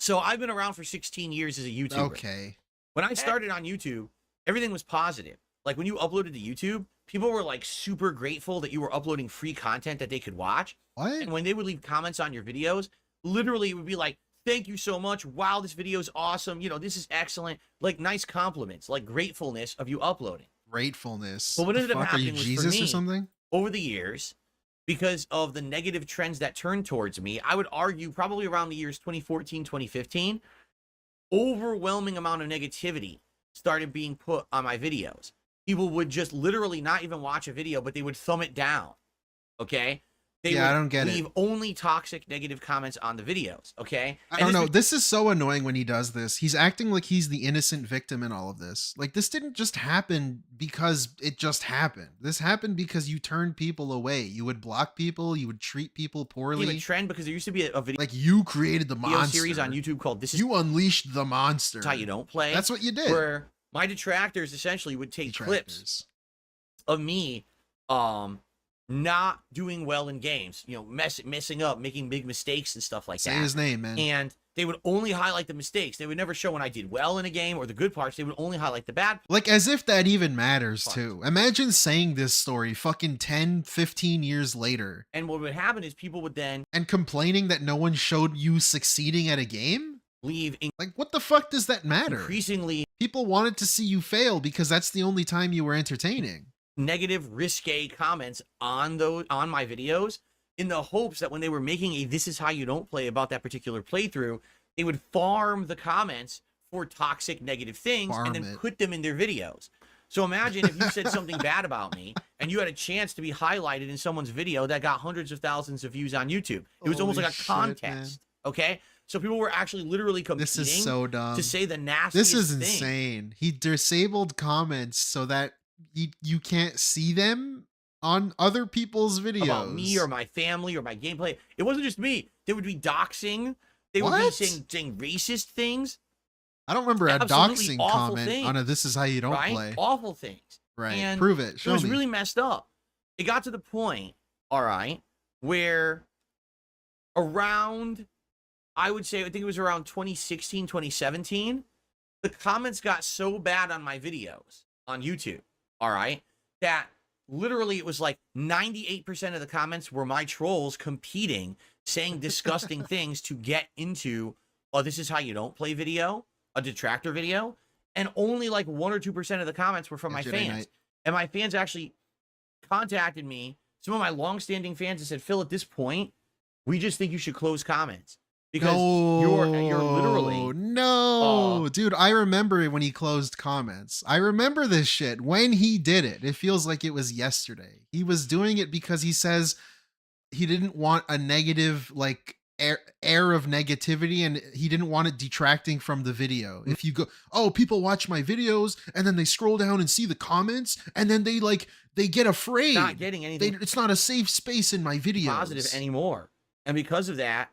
So I've been around for 16 years as a YouTuber. Okay. When I started on YouTube, everything was positive. Like when you uploaded to YouTube, people were like super grateful that you were uploading free content that they could watch. What? And when they would leave comments on your videos, literally it would be like, thank you so much. Wow, this video is awesome. You know, this is excellent. Like nice compliments, like gratefulness of you uploading. Gratefulness. But what ended up Are happening you was Jesus for me, or something? over the years, because of the negative trends that turned towards me, I would argue probably around the years 2014, 2015, overwhelming amount of negativity started being put on my videos. People would just literally not even watch a video, but they would thumb it down. Okay? They would I don't get leave only toxic negative comments on the videos. Okay? I don't know. This is so annoying when he does this. He's acting like he's the innocent victim in all of this. Like, this didn't just happen because it just happened. This happened because you turned people away. You would block people. You would treat people poorly. A trend because there used to be a video. Like, you created the monster. Series on YouTube called "This Is You Unleashed the Monster." That's how you don't play. That's what you did. Where my detractors essentially would take clips of me, not doing well in games, you know, messing up, making big mistakes and stuff like that. Say his name, man. And they would only highlight the mistakes. They would never show when I did well in a game or the good parts. They would only highlight the bad. Like, as if that even matters, too. Imagine saying this story fucking 10, 15 years later. And what would happen is people would then... And complaining that no one showed you succeeding at a game? Like, what the fuck does that matter? Increasingly... People wanted to see you fail because that's the only time you were entertaining. Negative, risque comments on my videos in the hopes that when they were making a "this is how you don't play" about that particular playthrough, they would farm the comments for toxic negative things and then put them in their videos. So imagine if you said something bad about me and you had a chance to be highlighted in someone's video that got hundreds of thousands of views on YouTube. It was almost like a contest. Okay? So people were actually literally competing. This is so dumb. To say the nastiest This is thing. insane. He disabled comments so that you can't see them on other people's videos. About me or my family or my gameplay. It wasn't just me. They would be doxing. They would be saying racist things. I don't remember a doxing comment things, on a "This is how you don't play." Awful things. Right. And prove it. Show me. It was really messed up. It got to the point, all right, where around, I think it was around 2016, 2017, the comments got so bad on my videos on YouTube, all right, that literally it was like 98% of the comments were my trolls competing, saying disgusting things to get into, oh, this is how you don't play video, a detractor video. And only like 1 or 2% of the comments were from my fans. And my fans actually contacted me. Some of my long-standing fans have said, Phil, at this point, we just think you should close comments. Because you're literally... No, dude, I remember when he closed comments. I remember this shit. When he did it, it feels like it was yesterday. He was doing it because he says he didn't want a negative, like, air of negativity, and he didn't want it detracting from the video. If you go, oh, people watch my videos and then they scroll down and see the comments and then they get afraid. Not getting anything. It's not a safe space in my videos. Positive anymore. And because of that,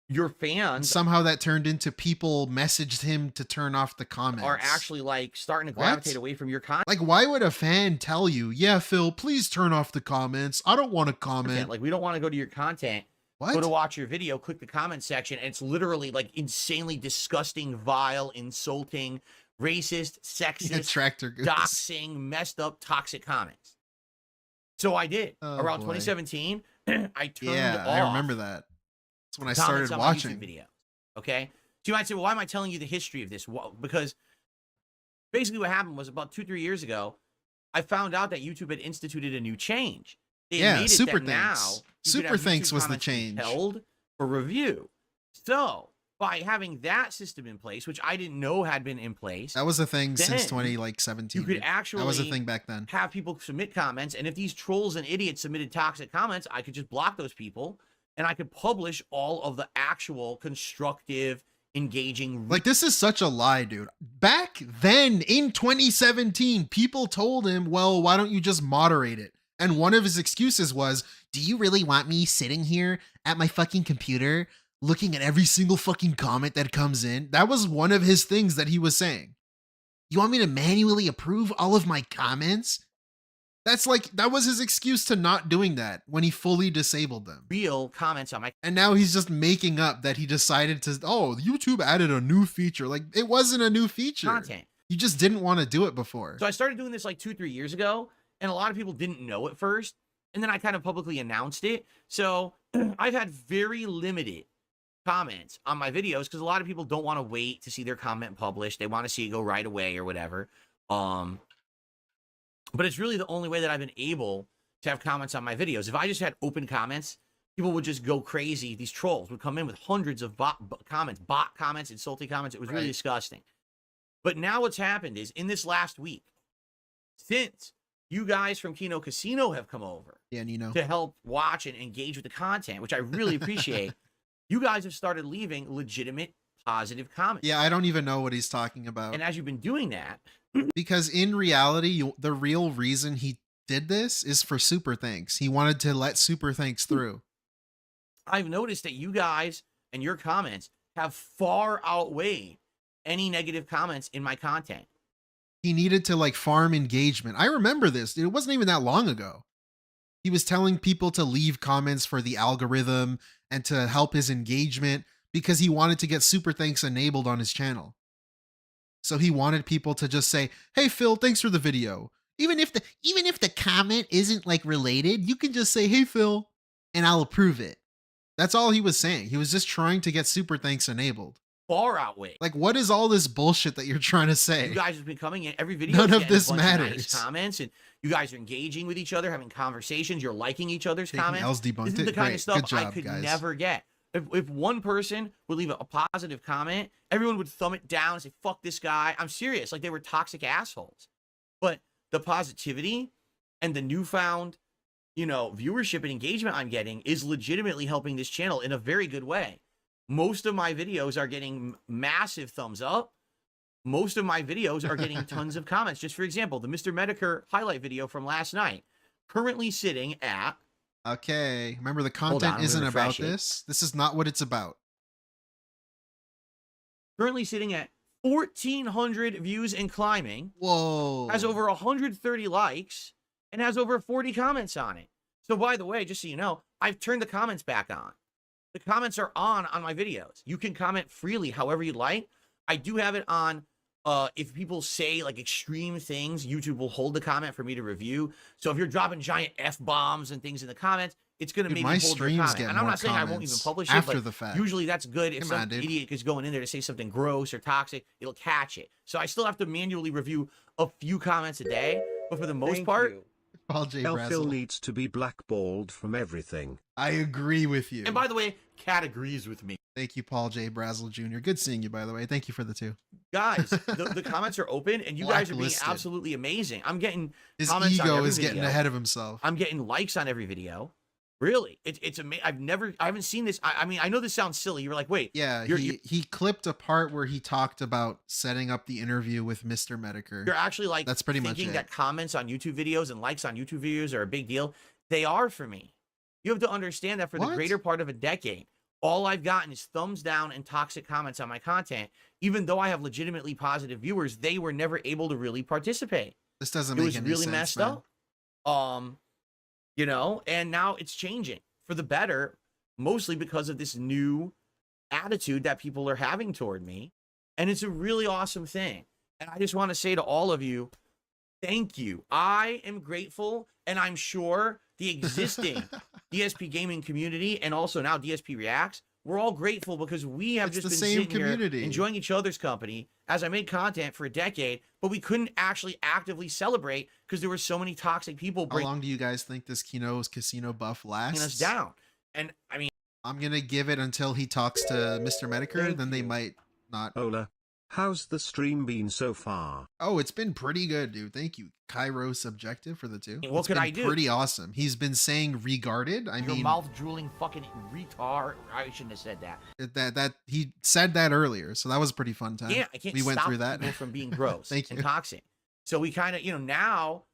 your fans somehow that turned into people messaged him to turn off the comments. Are actually like starting to gravitate away from your content. Like, why would a fan tell you, yeah, Phil, please turn off the comments. I don't want to comment. Like, we don't want to go to your content. Go to watch your video, click the comment section, and it's literally like insanely disgusting, vile, insulting, racist, sexist, doxing, messed up, toxic comments. So I did. Around 2017, I turned off. I remember that. That's when I started watching videos. Okay? So you might say, well, why am I telling you the history of this? Well, because basically what happened was about 2-3 years ago, I found out that YouTube had instituted a new change. Super Thanks. Super Thanks was the change. Held for review. So by having that system in place, which I didn't know had been in place, that was a thing since 2017. You could actually that was a thing back then. Have people submit comments, and if these trolls and idiots submitted toxic comments, I could just block those people, and I could publish all of the actual constructive, engaging. Like, this is such a lie, dude. Back then in 2017, people told him, well, why don't you just moderate it? And one of his excuses was, do you really want me sitting here at my fucking computer looking at every single fucking comment that comes in? That was one of his things that he was saying. You want me to manually approve all of my comments? That was his excuse to not doing that when he fully disabled them. Real comments on my... And now he's just making up that he decided to, oh, YouTube added a new feature. Like, it wasn't a new feature. Content. You just didn't want to do it before. So I started doing this like 2-3 years ago. And a lot of people didn't know at first. And then I kind of publicly announced it. So I've had very limited comments on my videos because a lot of people don't want to wait to see their comment published. They want to see it go right away or whatever. But it's really the only way that I've been able to have comments on my videos. If I just had open comments, people would just go crazy. These trolls would come in with hundreds of bot comments, insulting comments. It was really disgusting. But now what's happened is in this last week, since you guys from Kino Casino have come over to help watch and engage with the content, which I really appreciate. You guys have started leaving legitimate, positive comments. Yeah, I don't even know what he's talking about. And as you've been doing that... because in reality, the real reason he did this is for Super Thanks. He wanted to let Super Thanks through. I've noticed that you guys and your comments have far outweighed any negative comments in my content. He needed to like farm engagement. I remember this. It wasn't even that long ago. He was telling people to leave comments for the algorithm and to help his engagement because he wanted to get Super Thanks enabled on his channel. So he wanted people to just say, hey, Phil, thanks for the video. Even if the comment isn't like related, you can just say, hey, Phil, and I'll approve it. That's all he was saying. He was just trying to get Super Thanks enabled. Far outweigh. Like, what is all this bullshit that you're trying to say? You guys have been coming in every video. None of this matters. Nice comments, and you guys are engaging with each other, having conversations. You're liking each other's comments. L's debunked this is it. the kind Great. of stuff Good job, I could guys. never get. If one person would leave a positive comment, everyone would thumb it down and say, fuck this guy. I'm serious. Like, they were toxic assholes. But the positivity and the newfound, viewership and engagement I'm getting is legitimately helping this channel in a very good way. Most of my videos are getting massive thumbs up. Most of my videos are getting tons of comments. Just for example, the Mr. Medicare highlight video from last night, currently sitting at... Okay, remember the content isn't about this. This is not what it's about. Currently sitting at 1,400 views and climbing. Whoa. Has over 130 likes and has over 40 comments on it. So by the way, just so you know, I've turned the comments back on. The comments are on my videos. You can comment freely however you like. I do have it on. If people say like extreme things, YouTube will hold the comment for me to review. So if you're dropping giant F-bombs and things in the comments, it's going to maybe hold your comment. And I'm not saying I won't even publish it, after but the fact. Usually that's good. If some idiot is going in there to say something gross or toxic, it'll catch it. So I still have to manually review a few comments a day, but for the most part, Paul J. Phil needs to be blackballed from everything. I agree with you. And by the way, Cat agrees with me. Thank you, Paul J. Brazel Jr. Good seeing you, by the way. Thank you for the 2. Guys, the comments are open, and you guys are being absolutely amazing. I'm getting comments on ego every is video. getting ahead of himself. I'm getting likes on every video. Really, it's amazing. I haven't seen this. I mean, I know this sounds silly. You're like, wait. Yeah, he clipped a part where he talked about setting up the interview with Mr. Medicare. You're actually like that's pretty much thinking it. that comments on YouTube videos and likes on YouTube videos are a big deal. They are for me. You have to understand that for the greater part of a decade, all I've gotten is thumbs down and toxic comments on my content. Even though I have legitimately positive viewers, they were never able to really participate. This doesn't make any sense. It was really messed up. You know, and now it's changing for the better, mostly because of this new attitude that people are having toward me. And it's a really awesome thing. And I just want to say to all of you, thank you. I am grateful, and I'm sure the existing DSP gaming community and also now DSP Reacts, we're all grateful because we have just been sitting here enjoying each other's company as I made content for a decade, but we couldn't actually actively celebrate because there were so many toxic people. How long do you guys think this casino buff lasts? Us down. And I mean, I'm going to give it until he talks to Mr. Medicare, then they might not. Ola, how's the stream been so far? Oh, it's been pretty good, dude. Thank you. Cairo Subjective for the 2. What could I do? Pretty awesome. He's been saying regarded. I mean, mouth drooling fucking retard. I shouldn't have said that. That he said that earlier, so that was a pretty fun time. Yeah, I can't. We went stop through that people from being gross Thank you. and toxic. So we kind of, now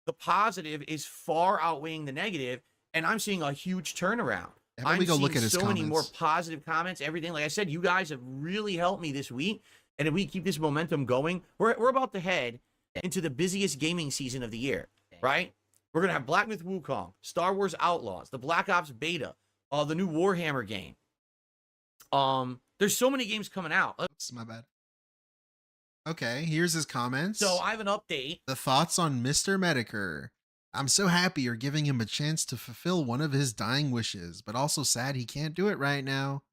the positive is far outweighing the negative, and I'm seeing a huge turnaround. I'm we go seeing look at his so comments. many more positive comments. Everything, like I said, you guys have really helped me this week. And if we keep this momentum going, we're about to head into the busiest gaming season of the year, right? We're going to have Black Myth Wukong, Star Wars Outlaws, the Black Ops beta, the new Warhammer game. There's so many games coming out. Oops, my bad. Okay, here's his comments. So I have an update. The thoughts on Mr. Medicare. I'm so happy you're giving him a chance to fulfill one of his dying wishes, but also sad he can't do it right now.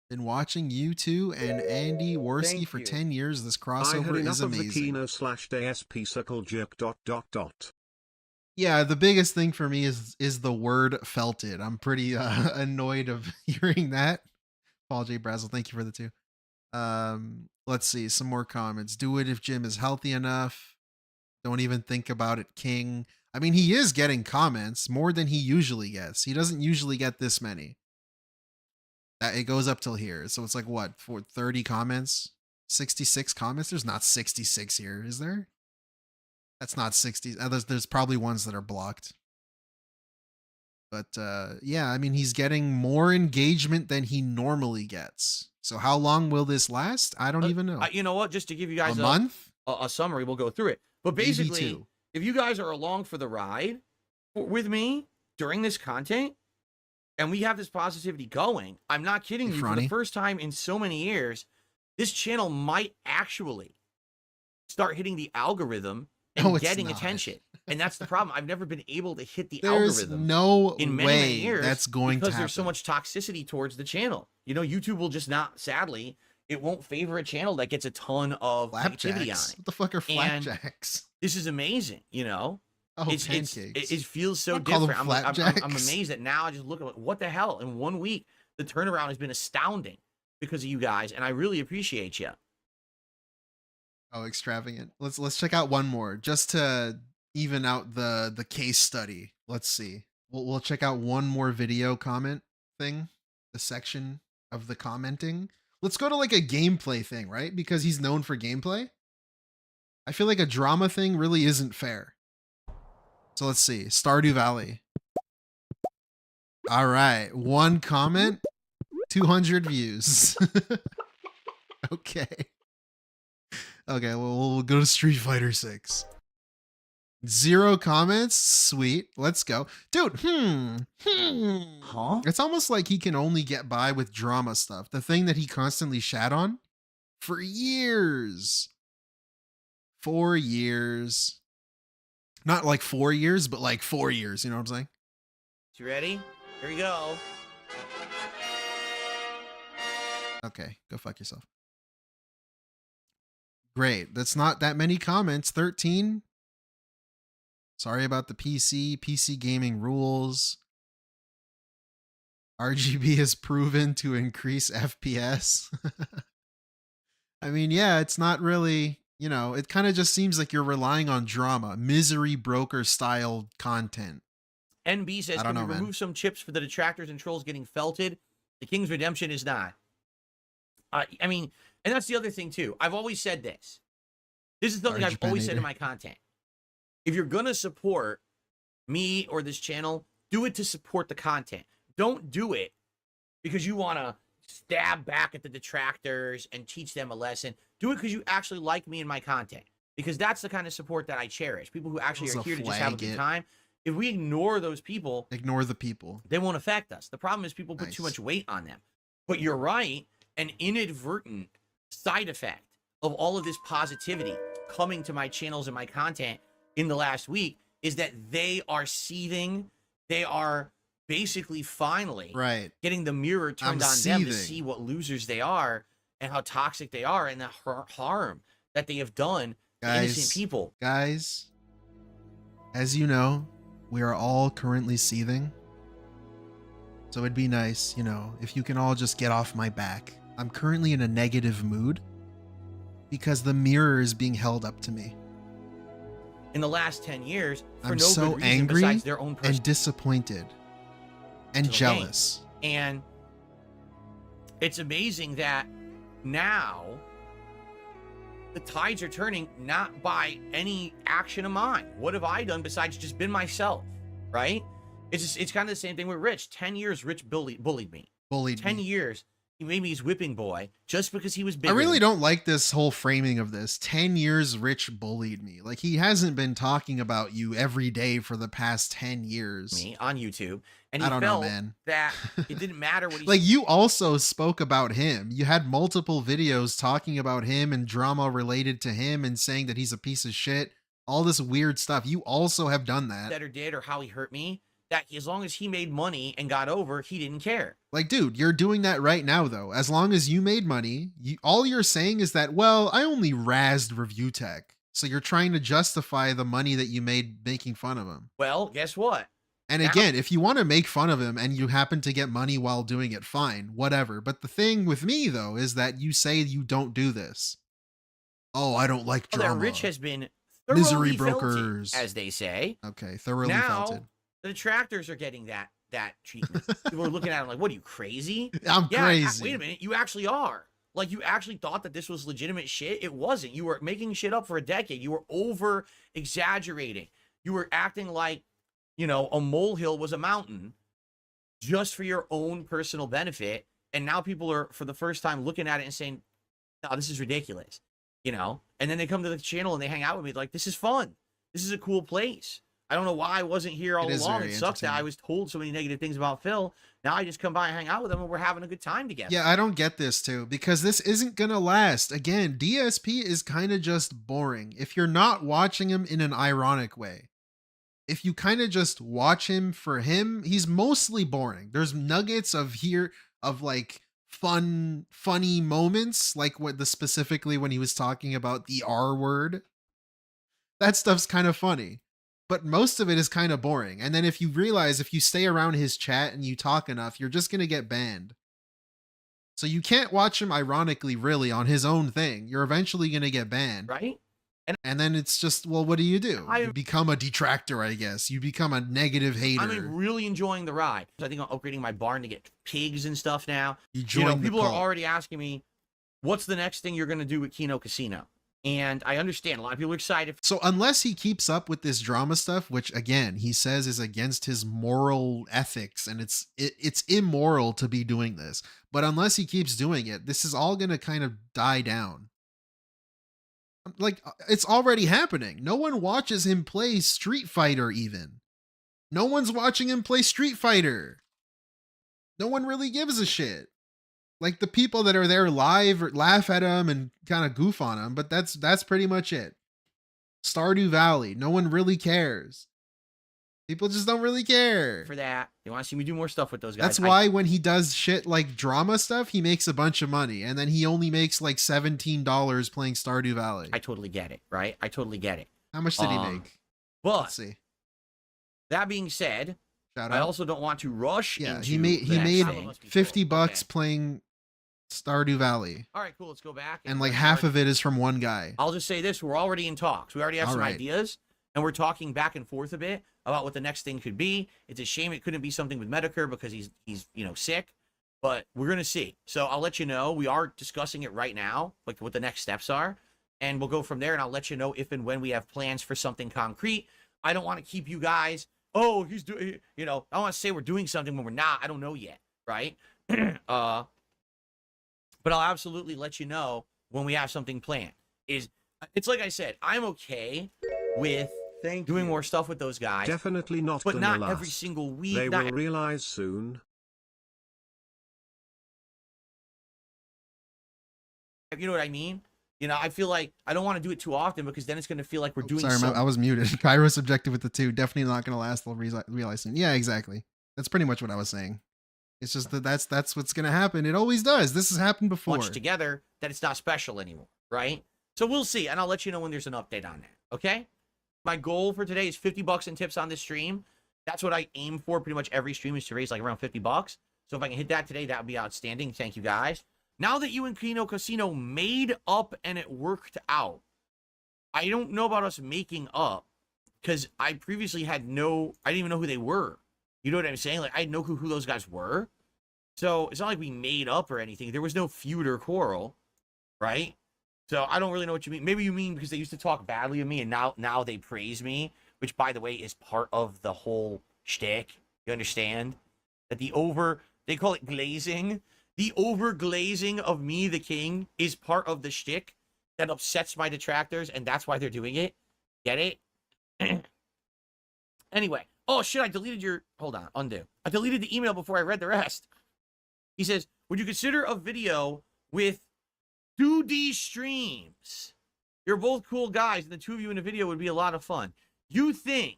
Been watching you two and Andy Worski for 10 years. This crossover is amazing. /DSP circle jerk ... Yeah, the biggest thing for me is the word felted. I'm pretty annoyed of hearing that. Paul J. Brazel, thank you for the 2. Let's see, some more comments. Do it if Jim is healthy enough. Don't even think about it, King. I mean, he is getting comments more than he usually gets. He doesn't usually get this many. It goes up till here. So it's like, what, 30 comments? 66 comments? There's not 66 here, is there? That's not 60. There's probably ones that are blocked. But yeah, I mean, he's getting more engagement than he normally gets. So how long will this last? I don't even know. You know what? Just to give you guys a month? A summary, we'll go through it. But basically, if you guys are along for the ride with me during this content, and we have this positivity going, I'm not kidding you, for the first time in so many years, this channel might actually start hitting the algorithm and getting attention. And that's the problem. I've never been able to hit the algorithm in many years that's going to happen. Because there's so much toxicity towards the channel. You know, YouTube will just not, sadly, it won't favor a channel that gets a ton of negativity on it. What the fuck are flapjacks? This is amazing, you know? Oh, pancakes. It feels so different. I'm amazed that now I just look at what the hell in 1 week, the turnaround has been astounding because of you guys. And I really appreciate you. Oh, extravagant. Let's check out one more just to even out the case study. Let's see. We'll check out one more video comment thing, the section of the commenting. Let's go to like a gameplay thing, right? Because he's known for gameplay. I feel like a drama thing really isn't fair. So let's see. Stardew Valley. All right. 1 comment, 200 views. Okay. Okay, well, we'll go to Street Fighter 6. 0 comments. Sweet. Let's go. Dude, Huh? It's almost like he can only get by with drama stuff. The thing that he constantly shat on for years. 4 years. Not like 4 years, but like 4 years. You know what I'm saying? You ready? Here we go. Okay, go fuck yourself. Great. That's not that many comments. 13. Sorry about the PC gaming rules. RGB is proven to increase FPS. I mean, yeah, it's not really, you know, it kind of just seems like you're relying on drama, misery broker style content. NB says, can we remove some chips for the detractors and trolls getting felted? The King's Redemption is not. I mean, and that's the other thing too. I've always said this. This is something I've always said in my content. If you're going to support me or this channel, do it to support the content. Don't do it because you want to stab back at the detractors and teach them a lesson. Do it because you actually like me and my content. Because that's the kind of support that I cherish. People who actually are here to just have a good time. If we ignore those people, ignore the people, they won't affect us. The problem is people put too much weight on them. But you're right. An inadvertent side effect of all of this positivity coming to my channels and my content in the last week is that they are seething. They are basically finally getting the mirror turned on them to see what losers they are and how toxic they are and the harm that they have done to innocent people. Guys, as you know, we are all currently seething. So it'd be nice, you know, if you can all just get off my back. I'm currently in a negative mood because the mirror is being held up to me. In the last 10 years, for I'm no so good reason angry besides their own and disappointed and jealous. And it's amazing that now the tides are turning not by any action of mine. What have I done besides just been myself, right? It's kind of the same thing with Rich. 10 years, Rich bullied me. 10 years, he made me his whipping boy just because he was bigger. I really don't like this whole framing of this. 10 years, Rich bullied me. Like, he hasn't been talking about you every day for the past 10 years. Me on YouTube. And I he don't felt know, man. that it didn't matter what he like, you also spoke about him. You had multiple videos talking about him and drama related to him and saying that he's a piece of shit. All this weird stuff. You also have done that. Said or did or how he hurt me. That as long as he made money and got over, he didn't care. Like, dude, you're doing that right now, though. As long as you made money, all you're saying is that, well, I only razzed Review Tech. So you're trying to justify the money that you made making fun of him. Well, guess what? And again, if you want to make fun of him and you happen to get money while doing it, fine, whatever. But the thing with me, though, is that you say you don't do this. Oh, I don't like drama. That Rich has been misery thoroughly brokers, felted, as they say. Okay, thoroughly now, felted. The detractors are getting that treatment. People are looking at him like, what are you, crazy? I'm crazy. Wait a minute, you actually are. Like, you actually thought that this was legitimate shit? It wasn't. You were making shit up for a decade. You were over-exaggerating. You were acting like, you know, a molehill was a mountain just for your own personal benefit. And now people are, for the first time, looking at it and saying, no, this is ridiculous, you know? And then they come to the channel and they hang out with me like, this is fun. This is a cool place. I don't know why I wasn't here all along. It sucks that I was told so many negative things about Phil. Now I just come by and hang out with him and we're having a good time together. Yeah, I don't get this too, because this isn't going to last. Again, DSP is kind of just boring. If you're not watching him in an ironic way, if you kind of just watch him for him, he's mostly boring. There's nuggets of like funny moments, like specifically when he was talking about the R word. That stuff's kind of funny. But most of it is kind of boring. And then if you stay around his chat and you talk enough, you're just going to get banned. So you can't watch him ironically, really, on his own thing. You're eventually going to get banned. Right? And then it's just, well, what do? You become a detractor, I guess. You become a negative hater. I'm really enjoying the ride. I think I'm upgrading my barn to get pigs and stuff now. People are already asking me, what's the next thing you're going to do with Kino Casino? And I understand a lot of people are excited. So unless he keeps up with this drama stuff, which again, he says is against his moral ethics, and it's immoral to be doing this, but unless he keeps doing it, this is all going to kind of die down. Like, it's already happening. No one watches him play Street Fighter even. No one's watching him play Street Fighter. No one really gives a shit. Like, the people that are there live laugh at him and kind of goof on him, but that's pretty much it. Stardew Valley, no one really cares. People just don't really care. For that, they want to see me do more stuff with those guys. That's why when he does shit like drama stuff, he makes a bunch of money, and then he only makes like $17 playing Stardew Valley. I totally get it, right? I totally get it. How much did he make? But let's see. That being said, I also don't want to rush. Yeah, he made $50 playing Stardew Valley. All right, cool. Let's go back. And like half of it is from one guy. I'll just say this: we're already in talks. We already have some ideas, and we're talking back and forth a bit about what the next thing could be. It's a shame it couldn't be something with Medicare because he's sick, but we're gonna see. So I'll let you know. We are discussing it right now, like what the next steps are, and we'll go from there. And I'll let you know if and when we have plans for something concrete. I don't want to keep you guys. Oh, he's doing. I don't want to say we're doing something when we're not. I don't know yet, right? But I'll absolutely let you know when we have something planned. It's like I said, I'm okay with doing more stuff with those guys. Definitely not, but not last. every single week. They will realize soon. You know what I mean? I feel like I don't want to do it too often because then it's going to feel like we're doing. Sorry, I was muted. Kairos objective with the 2. Definitely not going to last. They'll realize soon. Yeah, exactly. That's pretty much what I was saying. It's just that's what's going to happen. It always does. This has happened before. Much together that it's not special anymore, right? So we'll see, and I'll let you know when there's an update on that, okay? My goal for today is $50 in tips on this stream. That's what I aim for pretty much every stream, is to raise like around $50. So if I can hit that today, that would be outstanding. Thank you, guys. Now that you and Kino Casino made up and it worked out, I don't know about us making up because I previously I didn't even know who they were. You know what I'm saying? Like, I didn't know who those guys were. So it's not like we made up or anything. There was no feud or quarrel, right? So I don't really know what you mean. Maybe you mean because they used to talk badly of me and now they praise me, which, by the way, is part of the whole shtick. You understand? That they call it glazing. The over-glazing of me, the king, is part of the shtick that upsets my detractors, and that's why they're doing it. Get it? Anyway. Oh, shit, I deleted your... Hold on, undo. I deleted the email before I read the rest. He says, would you consider a video with 2D streams? You're both cool guys, and the two of you in a video would be a lot of fun. You think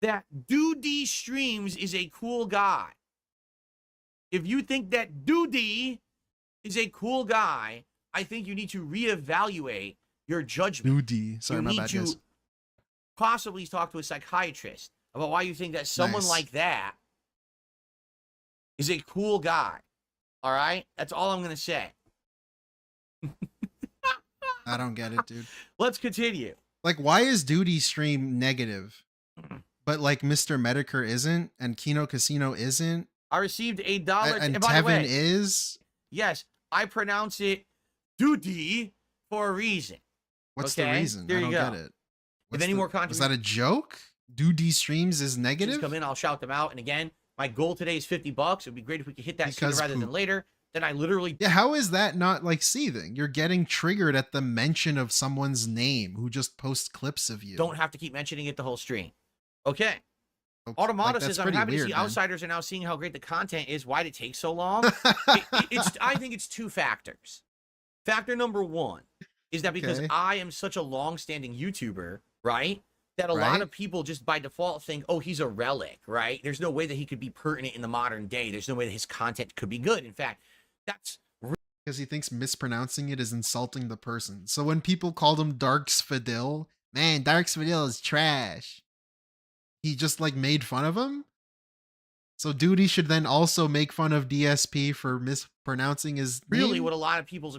that 2D streams is a cool guy? If you think that Doody is a cool guy, I think you need to reevaluate your judgment. Doody. Sorry, my bad, guys. Possibly talk to a psychiatrist about why you think that someone like that is a cool guy. All right? That's all I'm going to say. I don't get it, dude. Let's continue. Like, why is Duty stream negative? But like Mr. Medicare isn't, and Kino Casino isn't? I received $8. And by Tevin the way, is? Yes, I pronounce it Doody for a reason. What's the reason? There I don't you go. get it. If any more Was that a joke? Doody streams is negative? Come in, I'll shout them out. And again, my goal today is $50. It would be great if we could hit that sooner rather than later. Then I literally... Yeah, how is that not like seething? You're getting triggered at the mention of someone's name who just posts clips of you. Don't have to keep mentioning it the whole stream. Okay. Automata says, I'm happy to see outsiders are now seeing how great the content is. Why'd it take so long? I think it's 2 factors. Factor number 1 is that because I am such a long-standing YouTuber, right? That a lot of people just by default think, oh, he's a relic, right? There's no way that he could be pertinent in the modern day. There's no way that his content could be good. In fact, that's... Because he thinks mispronouncing it is insulting the person. So when people called him Darksfadil, man, Darksfadil is trash. He just like made fun of him? So Duty should then also make fun of DSP for mispronouncing his name? Really what a lot of people's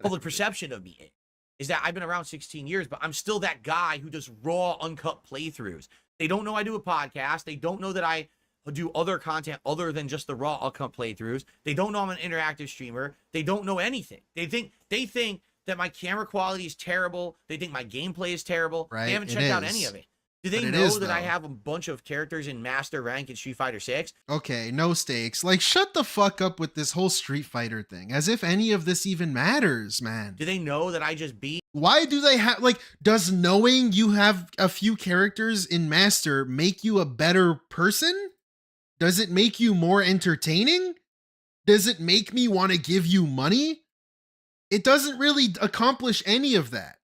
public perception of me is that I've been around 16 years, but I'm still that guy who does raw, uncut playthroughs. They don't know I do a podcast. They don't know that I do other content other than just the raw, uncut playthroughs. They don't know I'm an interactive streamer. They don't know anything. They think that my camera quality is terrible. They think my gameplay is terrible. Right, they haven't checked out any of it. Do they know that I have a bunch of characters in Master Rank in Street Fighter 6? Okay, no stakes. Like, shut the fuck up with this whole Street Fighter thing. As if any of this even matters, man. Do they know that I just beat? Why do they have, like, does knowing you have a few characters in Master make you a better person? Does it make you more entertaining? Does it make me want to give you money? It doesn't really accomplish any of that.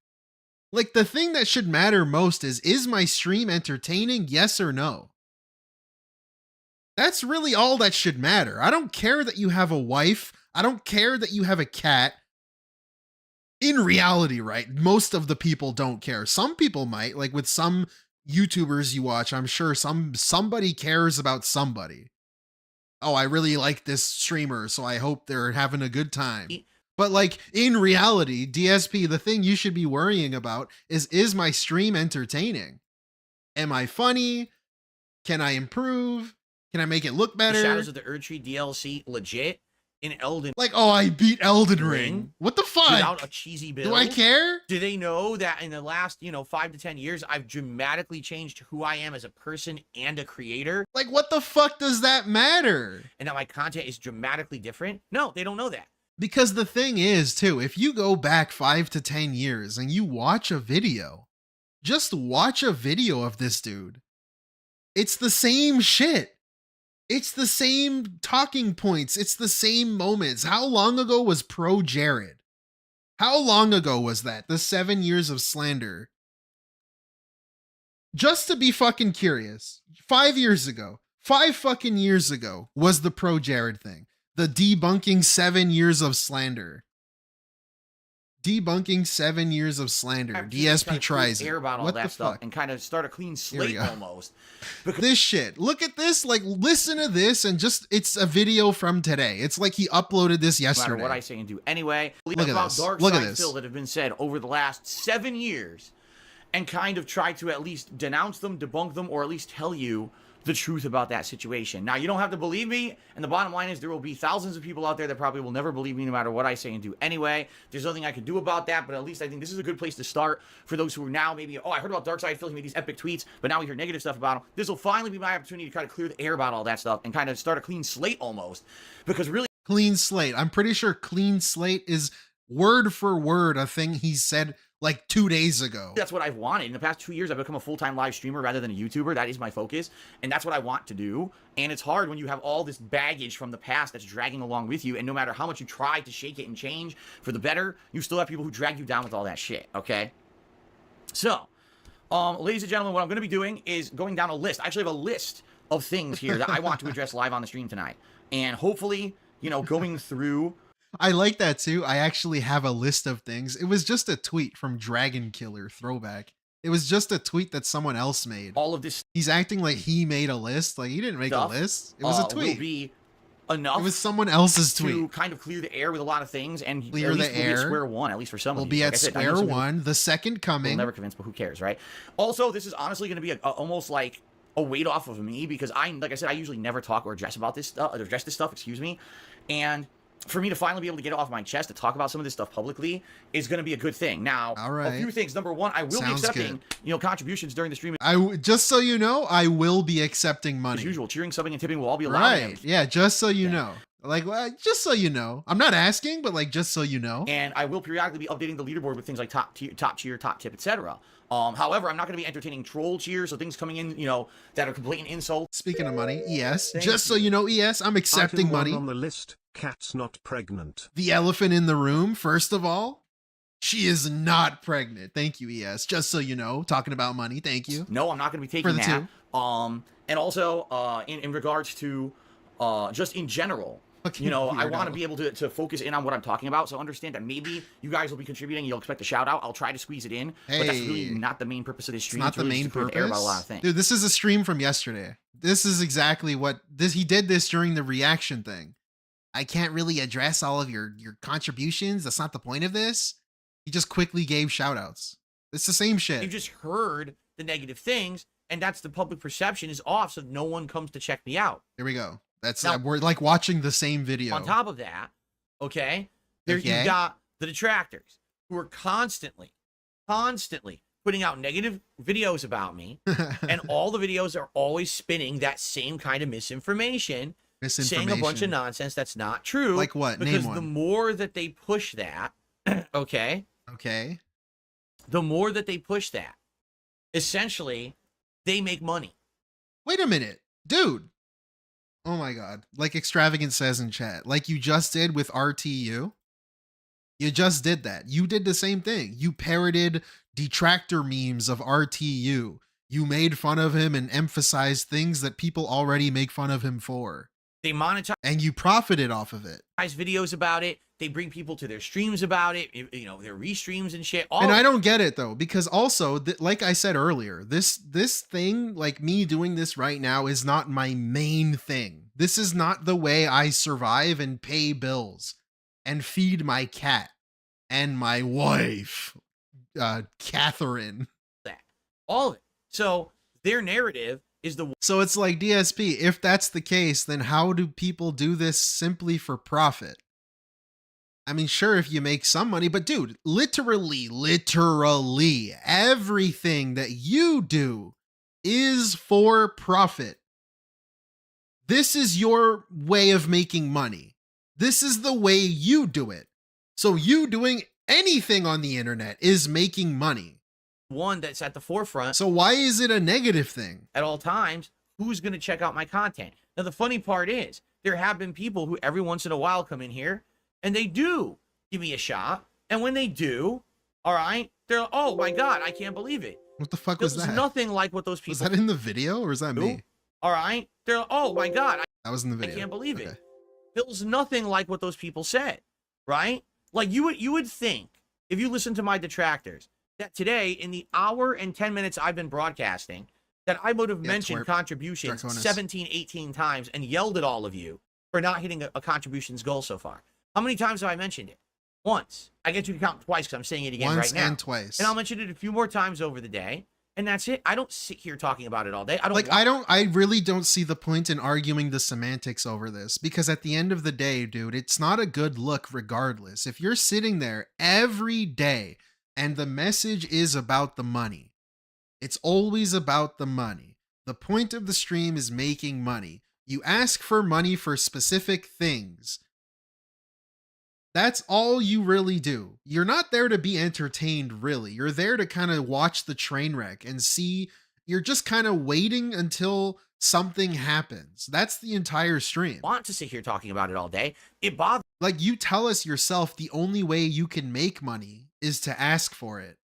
Like, the thing that should matter most is my stream entertaining, yes or no? That's really all that should matter. I don't care that you have a wife. I don't care that you have a cat. In reality, right? Most of the people don't care. Some people might, like with some YouTubers you watch, I'm sure somebody cares about somebody. Oh, I really like this streamer, so I hope they're having a good time. But like in reality, DSP, the thing you should be worrying about is my stream entertaining? Am I funny? Can I improve? Can I make it look better? The Shadows of the Erdtree DLC legit in Elden. Like, oh, I beat Elden Ring. What the fuck? Without a cheesy build. Do I care? Do they know that in the last, 5 to 10 years, I've dramatically changed who I am as a person and a creator? Like, what the fuck does that matter? And that my content is dramatically different? No, they don't know that. Because the thing is, too, if you go back 5 to 10 years and you watch a video, just watch a video of this dude. It's the same shit. It's the same talking points. It's the same moments. How long ago was Pro Jared? How long ago was that? The 7 years of slander. Just to be fucking curious, 5 years ago, 5 fucking years ago was the Pro Jared thing. The debunking 7 years of slander. Debunking 7 years of slander. DSP tries it. About all what that the stuff fuck? and kind of start a clean slate almost. This shit. Look at this. Like, listen to this, and just it's a video from today. It's like he uploaded this yesterday. No matter what I say and do anyway. Look at about this. Dark Look at side this. still that have been said over the last 7 years, and kind of try to at least denounce them, debunk them, or at least tell you the truth about that situation. Now, you don't have to believe me, and the bottom line is there will be thousands of people out there that probably will never believe me no matter what I say and do anyway. There's nothing I can do about that, but at least I think this is a good place to start for those who are now maybe, oh, I heard about Darkseid Phil, he made these epic tweets, but now we hear negative stuff about him. This will finally be my opportunity to try to clear the air about all that stuff and kind of start a clean slate almost, because really... Clean slate. I'm pretty sure clean slate is word for word a thing he said like 2 days ago. That's what I've wanted. In the past 2 years, I've become a full-time live streamer rather than a YouTuber. That is my focus, and that's what I want to do. And it's hard when you have all this baggage from the past that's dragging along with you, and no matter how much you try to shake it and change for the better, you still have people who drag you down with all that shit, okay? So, ladies and gentlemen, what I'm going to be doing is going down a list. I actually have a list of things here that I want to address live on the stream tonight. And hopefully, going through... I like that too. I actually have a list of things. It was just a tweet from Dragon Killer Throwback. It was just a tweet that someone else made. All of this. He's acting like he made a list. Like he didn't make a list. It was a tweet. Will be enough. It was someone else's tweet. To kind of clear the air with a lot of things and clear at least the air. We'll be at square one, at least for some we'll of you. We'll be at square one. The second coming. We'll never convince, but who cares, right? Also, this is honestly going to be almost like a weight off of me because like I said, I usually never talk or address this stuff. Excuse me, and for me to finally be able to get it off my chest to talk about some of this stuff publicly is going to be a good thing. Now, a few things. Number one, I will be accepting, contributions during the stream. Just so you know, I will be accepting money. As usual, cheering, subbing, and tipping will all be allowed. Right. Yeah, just so you know. Like, just so you know. I'm not asking, but like, just so you know. And I will periodically be updating the leaderboard with things like top cheer, top tip, etc. However, I'm not going to be entertaining troll cheers, so things coming in, that are blatant insults. Speaking of money, ES, so you know, ES, I'm accepting money. On the list, cat's not pregnant. The elephant in the room, first of all, she is not pregnant. Thank you, ES. Just so you know, talking about money, thank you. No, I'm not going to be taking that. And also, in regards to, just in general, I want to be able to focus in on what I'm talking about. So understand that maybe you guys will be contributing. You'll expect a shout out. I'll try to squeeze it in, but that's really not the main purpose of this stream. It's not the main purpose. Air about a lot of things. Dude, this is a stream from yesterday. This is exactly what he did this during the reaction thing. I can't really address all of your contributions. That's not the point of this. He just quickly gave shout outs. It's the same shit. You just heard the negative things, and that's the public perception is off, so no one comes to check me out. Here we go. That's now, we're like watching the same video. On top of that, okay, you've got the detractors who are constantly putting out negative videos about me, and all the videos are always spinning that same kind of misinformation, saying a bunch of nonsense that's not true. Like what? Because Name one. the more that they push that, okay, the more that they push that, essentially, they make money. Wait a minute, dude. Oh my God. Like Extravagant says in chat, like you just did with RTU. You just did that. You did the same thing. You parroted detractor memes of RTU. You made fun of him and emphasized things that people already make fun of him for. They monetize. And you profited off of it. Videos about it. They bring people to their streams about it. You know, their restreams and shit. And I don't get it though, because also, like I said earlier, this thing, like me doing this right now, is not my main thing. This is not the way I survive and pay bills and feed my cat and my wife, Catherine. All of it. So their narrative is the. So it's like, DSP, if that's the case, then how do people do this simply for profit? I mean, sure, if you make some money, but dude, literally, everything that you do is for profit. This is your way of making money. This is the way you do it. So you doing anything on the internet is making money. One that's at the forefront. So why is it a negative thing? At all times, who's going to check out my content? Now, the funny part is, there have been people who every once in a while come in here, and they do give me a shot. And when they do, all right, they're like, oh my God, I can't believe it. What the fuck was that? There's nothing like what those people. Was that in the video or is that me? All right, they're like, oh my God. That was in the video. I can't believe it. There's nothing like what those people said, right? Like you would think, if you listen to my detractors, that today, in the hour and 10 minutes I've been broadcasting, that I would have mentioned contributions 17, 18 times and yelled at all of you for not hitting a contributions goal so far. How many times have I mentioned it? Once. I get you to count twice because I'm saying it again right now. Once and twice. And I'll mention it a few more times over the day. And that's it. I don't sit here talking about it all day. I really don't see the point in arguing the semantics over this, because at the end of the day, dude, it's not a good look regardless. If you're sitting there every day and the message is about the money, it's always about the money. The point of the stream is making money. You ask for money for specific things. That's all you really do. You're not there to be entertained, really. You're there to kind of watch the train wreck and see. You're just kind of waiting until something happens. That's the entire stream. I want to sit here talking about it all day. It bothers. Like, you tell us yourself the only way you can make money is to ask for it.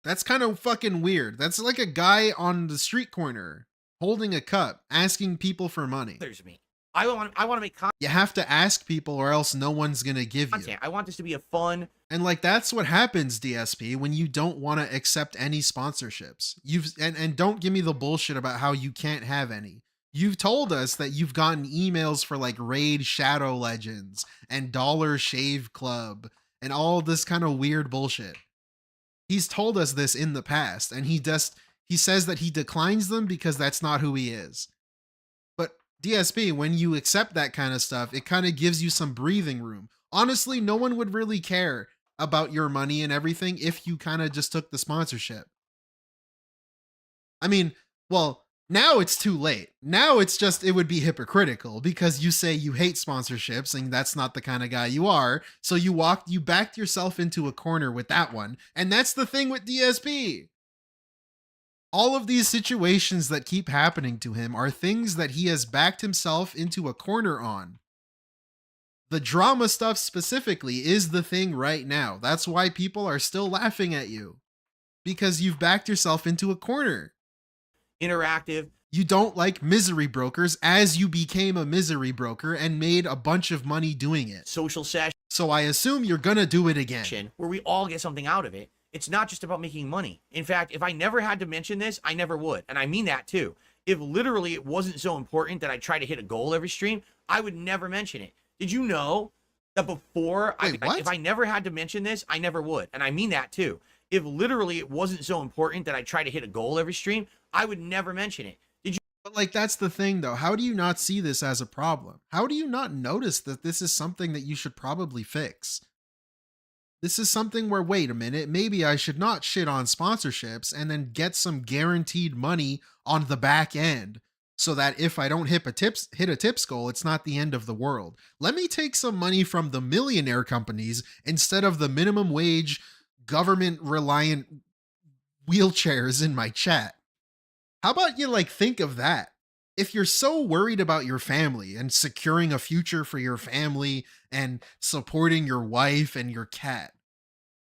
That's kind of fucking weird. That's like a guy on the street corner holding a cup asking people for money. There's me. I want to make content. You have to ask people or else no one's going to give you. I want this to be a fun. And like, that's what happens, DSP, when you don't want to accept any sponsorships. And don't give me the bullshit about how you can't have any. You've told us that you've gotten emails for like Raid Shadow Legends and Dollar Shave Club and all this kind of weird bullshit. He's told us this in the past, and he says that he declines them because that's not who he is. DSP, when you accept that kind of stuff, it kind of gives you some breathing room. Honestly, no one would really care about your money and everything if you kind of just took the sponsorship. I mean, well, now it's too late. Now it's just, it would be hypocritical because you say you hate sponsorships and that's not the kind of guy you are. So you backed yourself into a corner with that one. And that's the thing with DSP. All of these situations that keep happening to him are things that he has backed himself into a corner on. The drama stuff specifically is the thing right now. That's why people are still laughing at you. Because you've backed yourself into a corner. Interactive. You don't like misery brokers as you became a misery broker and made a bunch of money doing it. Social session. So I assume you're gonna do it again. Where we all get something out of it. It's not just about making money. In fact, if I never had to mention this, I never would. And I mean that too. if literally it wasn't so important that I try to hit a goal every stream, I would never mention it. Did you know that before, if I never had to mention this, I never would. And I mean that too. If literally it wasn't so important that I try to hit a goal every stream, I would never mention it. Did you? But like, that's the thing though. How do you not see this as a problem? How do you not notice that this is something that you should probably fix? This is something where, wait a minute, maybe I should not shit on sponsorships and then get some guaranteed money on the back end so that if I don't hit a tips goal, it's not the end of the world. Let me take some money from the millionaire companies instead of the minimum wage government reliant wheelchairs in my chat. How about you like think of that? If you're so worried about your family and securing a future for your family and supporting your wife and your cat,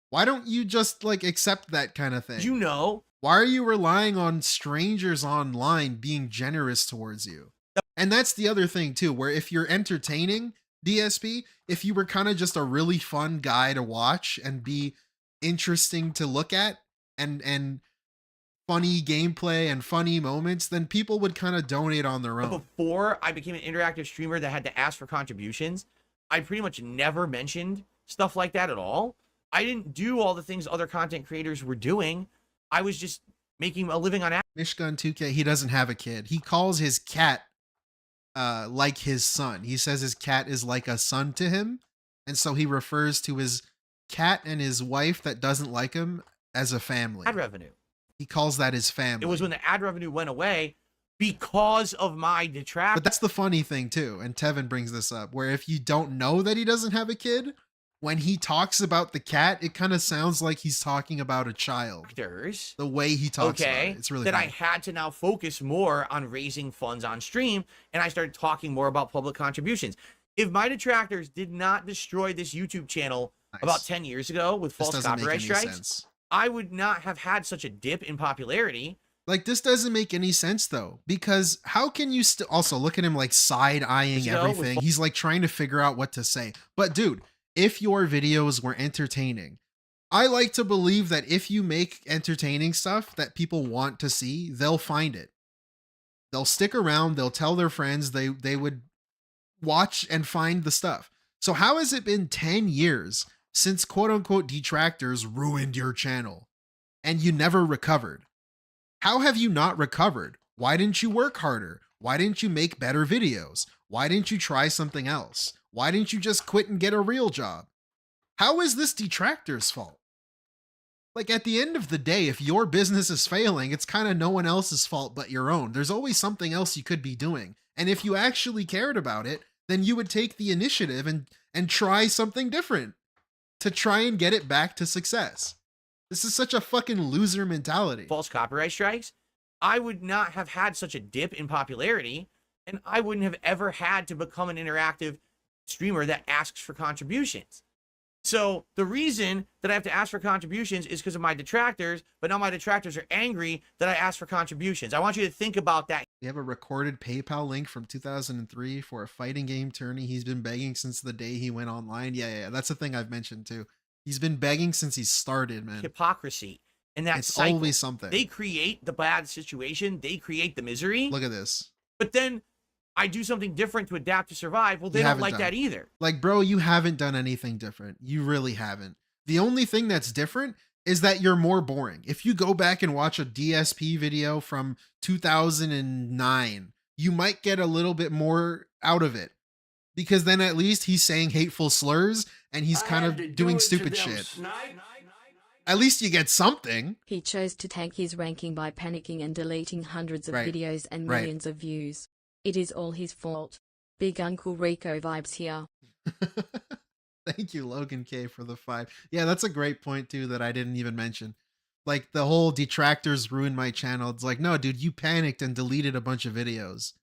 why don't you just like accept that kind of thing? You know, why are you relying on strangers online being generous towards you? And that's the other thing too, where if you're entertaining DSP, if you were kind of just a really fun guy to watch and be interesting to look at and funny gameplay and funny moments, then people would kind of donate on their own. Before I became an interactive streamer that had to ask for contributions, I pretty much never mentioned stuff like that at all. I didn't do all the things other content creators were doing. I was just making a living on Mishgun 2K, he doesn't have a kid. He calls his cat like his son. He says his cat is like a son to him. And so he refers to his cat and his wife that doesn't like him as a family. Ad revenue. He calls that his family. It was when the ad revenue went away because of my detractors. But that's the funny thing too. And Tevin brings this up, where if you don't know that he doesn't have a kid, when he talks about the cat, it kind of sounds like he's talking about a child. The way he talks about it. It's really that funny. I had to now focus more on raising funds on stream, and I started talking more about public contributions. If my detractors did not destroy this YouTube channel about 10 years ago with false copyright strikes, I would not have had such a dip in popularity. Like, this doesn't make any sense though, because how can you also look at him like side-eyeing everything? He's like trying to figure out what to say. But dude, if your videos were entertaining, I like to believe that if you make entertaining stuff that people want to see, they'll find it. They'll stick around, they'll tell their friends, they would watch and find the stuff. So how has it been 10 years since quote-unquote detractors ruined your channel and you never recovered? How have you not recovered? Why didn't you work harder? Why didn't you make better videos? Why didn't you try something else? Why didn't you just quit and get a real job? How is this detractors' fault? Like, at the end of the day, if your business is failing, it's kind of no one else's fault but your own. There's always something else you could be doing. And if you actually cared about it, then you would take the initiative and try something different to try and get it back to success. This is such a fucking loser mentality. False copyright strikes, I would not have had such a dip in popularity, and I wouldn't have ever had to become an interactive streamer that asks for contributions. So the reason that I have to ask for contributions is because of my detractors, but now my detractors are angry that I asked for contributions. I want you to think about that. We have a recorded PayPal link from 2003 for a fighting game tourney he's been begging since the day he went online. Yeah, that's the thing I've mentioned too. He's been begging since he started, man. Hypocrisy. And that's always something. They create the bad situation. They create the misery. Look at this. But then I do something different to adapt to survive. Well, they don't like that either. Like, bro, you haven't done anything different. You really haven't. The only thing that's different is that you're more boring. If you go back and watch a DSP video from 2009, you might get a little bit more out of it. Because then at least he's saying hateful slurs and he's kind of doing stupid shit. At least you get something. He chose to tank his ranking by panicking and deleting hundreds of videos and millions of views. It is all his fault. Big Uncle Rico vibes here. Thank you, Logan K, for the 5. Yeah, that's a great point too that I didn't even mention. Like, the whole detractors ruined my channel. It's like, no, dude, you panicked and deleted a bunch of videos,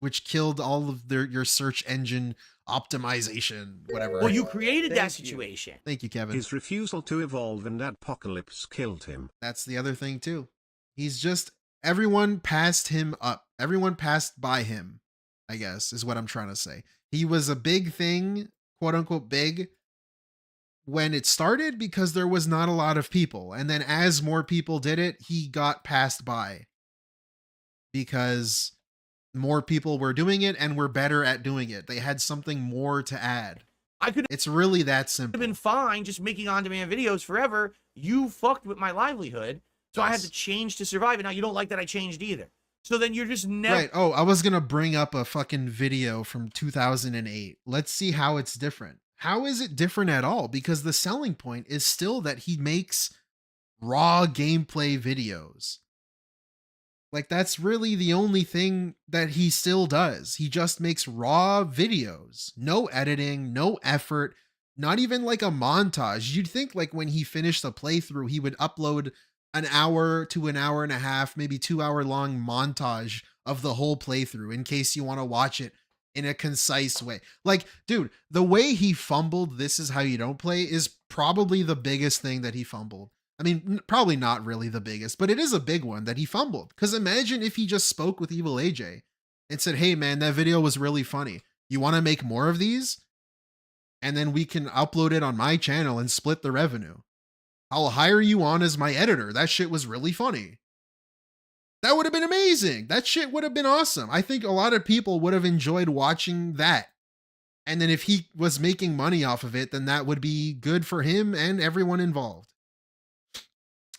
which killed all of your search engine optimization, whatever. Well, you created that situation. Thank you, Kevin. His refusal to evolve and apocalypse killed him. That's the other thing too. He's just, everyone passed him up. Everyone passed by him, I guess, is what I'm trying to say. He was a big thing, quote unquote big, when it started because there was not a lot of people. And then as more people did it, he got passed by because more people were doing it and were better at doing it. They had something more to add. It's really that simple. I've been fine just making on-demand videos forever. You fucked with my livelihood, so I had to change to survive. And now you don't like that I changed either. So then you're just never... Right. Oh, I was going to bring up a fucking video from 2008. Let's see how it's different. How is it different at all? Because the selling point is still that he makes raw gameplay videos. Like, that's really the only thing that he still does. He just makes raw videos. No editing, no effort, not even like a montage. You'd think like when he finished a playthrough, he would upload an hour to an hour and a half, maybe 2 hour long montage of the whole playthrough in case you want to watch it in a concise way. Like, dude, the way he fumbled This Is How You Don't Play is probably the biggest thing that he fumbled. I mean, probably not really the biggest, but it is a big one that he fumbled. Because imagine if he just spoke with Evil AJ and said, hey man, that video was really funny. You want to make more of these? And then we can upload it on my channel and split the revenue. I'll hire you on as my editor. That shit was really funny. That would have been amazing. That shit would have been awesome. I think a lot of people would have enjoyed watching that. And then if he was making money off of it, then that would be good for him and everyone involved.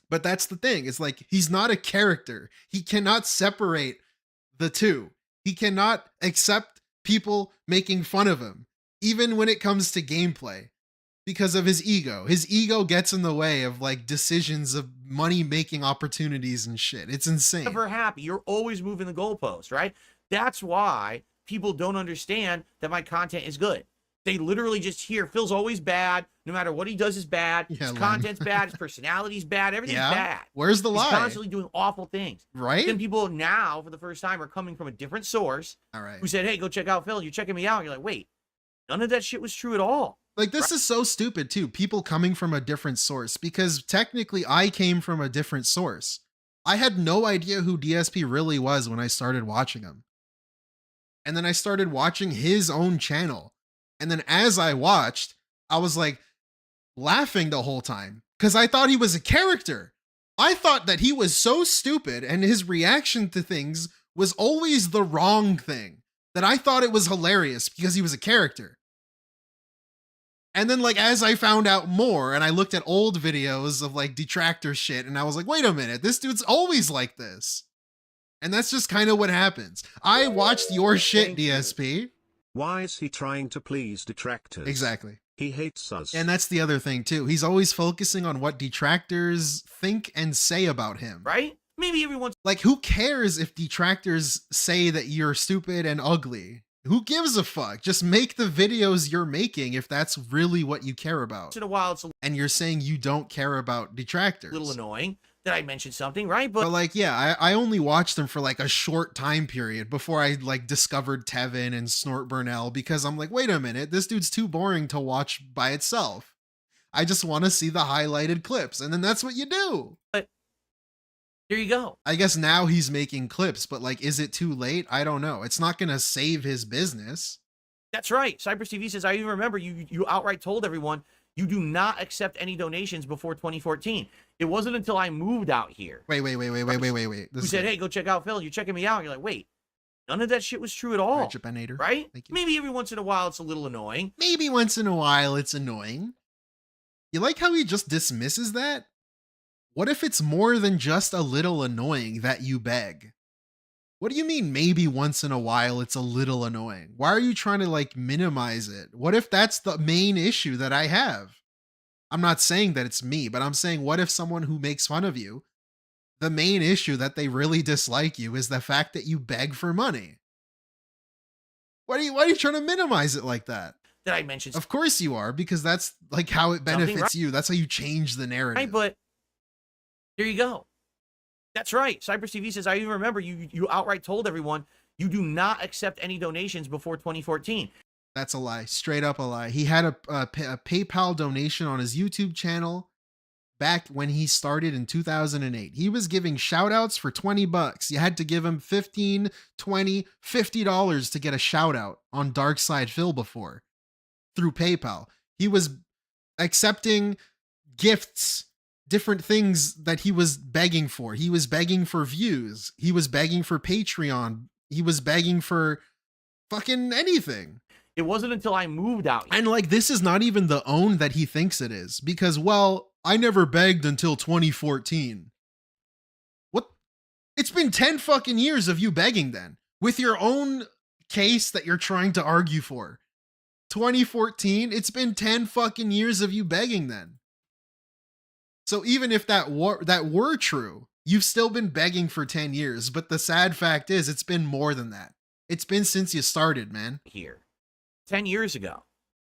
But that's the thing. It's like, he's not a character. He cannot separate the two. He cannot accept people making fun of him, even when it comes to gameplay, because of his ego. His ego gets in the way of like decisions of money-making opportunities and shit. It's insane. Never happy. You're always moving the goalpost, right? That's why people don't understand that my content is good. They literally just hear Phil's always bad. No matter what he does is bad. His content's bad. His personality's bad. Everything's bad. Where's the lie? He's constantly doing awful things. Right? Then people now, for the first time, are coming from a different source. All right. Who said, hey, go check out Phil. You're checking me out. And you're like, wait, none of that shit was true at all. Like, this is so stupid, too. People coming from a different source. Because technically, I came from a different source. I had no idea who DSP really was when I started watching him. And then I started watching his own channel. And then as I watched, I was like laughing the whole time because I thought he was a character. I thought that he was so stupid and his reaction to things was always the wrong thing, that I thought it was hilarious because he was a character. And then like as I found out more and I looked at old videos of like detractor shit and I was like, wait a minute, this dude's always like this. And that's just kind of what happens. I watched your shit, DSP. Why is he trying to please detractors? Exactly. He hates us. And that's the other thing too. He's always focusing on what detractors think and say about him. Right? Maybe everyone's like, who cares if detractors say that you're stupid and ugly? Who gives a fuck? Just make the videos you're making if that's really what you care about. once in a while it's a And you're saying you don't care about detractors. little annoying that I mentioned something, right? But like, yeah, I only watched them for like a short time period before I like discovered Tevin and Snort Burnell, because I'm like, wait a minute, this dude's too boring to watch by itself. I just want to see the highlighted clips. And then that's what you do. But here you go. I guess now he's making clips, but like, is it too late? I don't know. It's not going to save his business. That's right. Cypress TV says, I even remember you outright told everyone you do not accept any donations before 2014. It wasn't until I moved out here. Wait. Who said, hey, go check out Phil. You're checking me out. And you're like, wait, none of that shit was true at all. Right? Maybe every once in a while it's a little annoying. Maybe once in a while it's annoying. You like how he just dismisses that? What if it's more than just a little annoying that you beg? What do you mean maybe once in a while it's a little annoying? Why are you trying to like minimize it? What if that's the main issue that I have? I'm not saying that it's me, but I'm saying what if someone who makes fun of you, the main issue that they really dislike you is the fact that you beg for money? Why are you trying to minimize it like that? That I mentioned. Of course you are, because that's like how it benefits you. That's how you change the narrative. Right, but here you go. That's right. Cypress TV says, I even remember you outright told everyone you do not accept any donations before 2014. That's a lie. Straight up a lie. He had a PayPal donation on his YouTube channel back when he started in 2008. He was giving shout outs for $20. You had to give him $15, $20, $50 to get a shout out on Dark Side Phil before through PayPal. He was accepting gifts different things that he was begging for. He was begging for views. He was begging for Patreon. He was begging for fucking anything. It wasn't until I moved out. And like, this is not even the own that he thinks it is, because, well, I never begged until 2014. What? It's been 10 fucking years of you begging then, with your own case that you're trying to argue for. 2014, it's been 10 fucking years of you begging then. So even if that were true, you've still been begging for 10 years. But the sad fact is, it's been more than that. It's been since you started, man. Here, 10 years ago,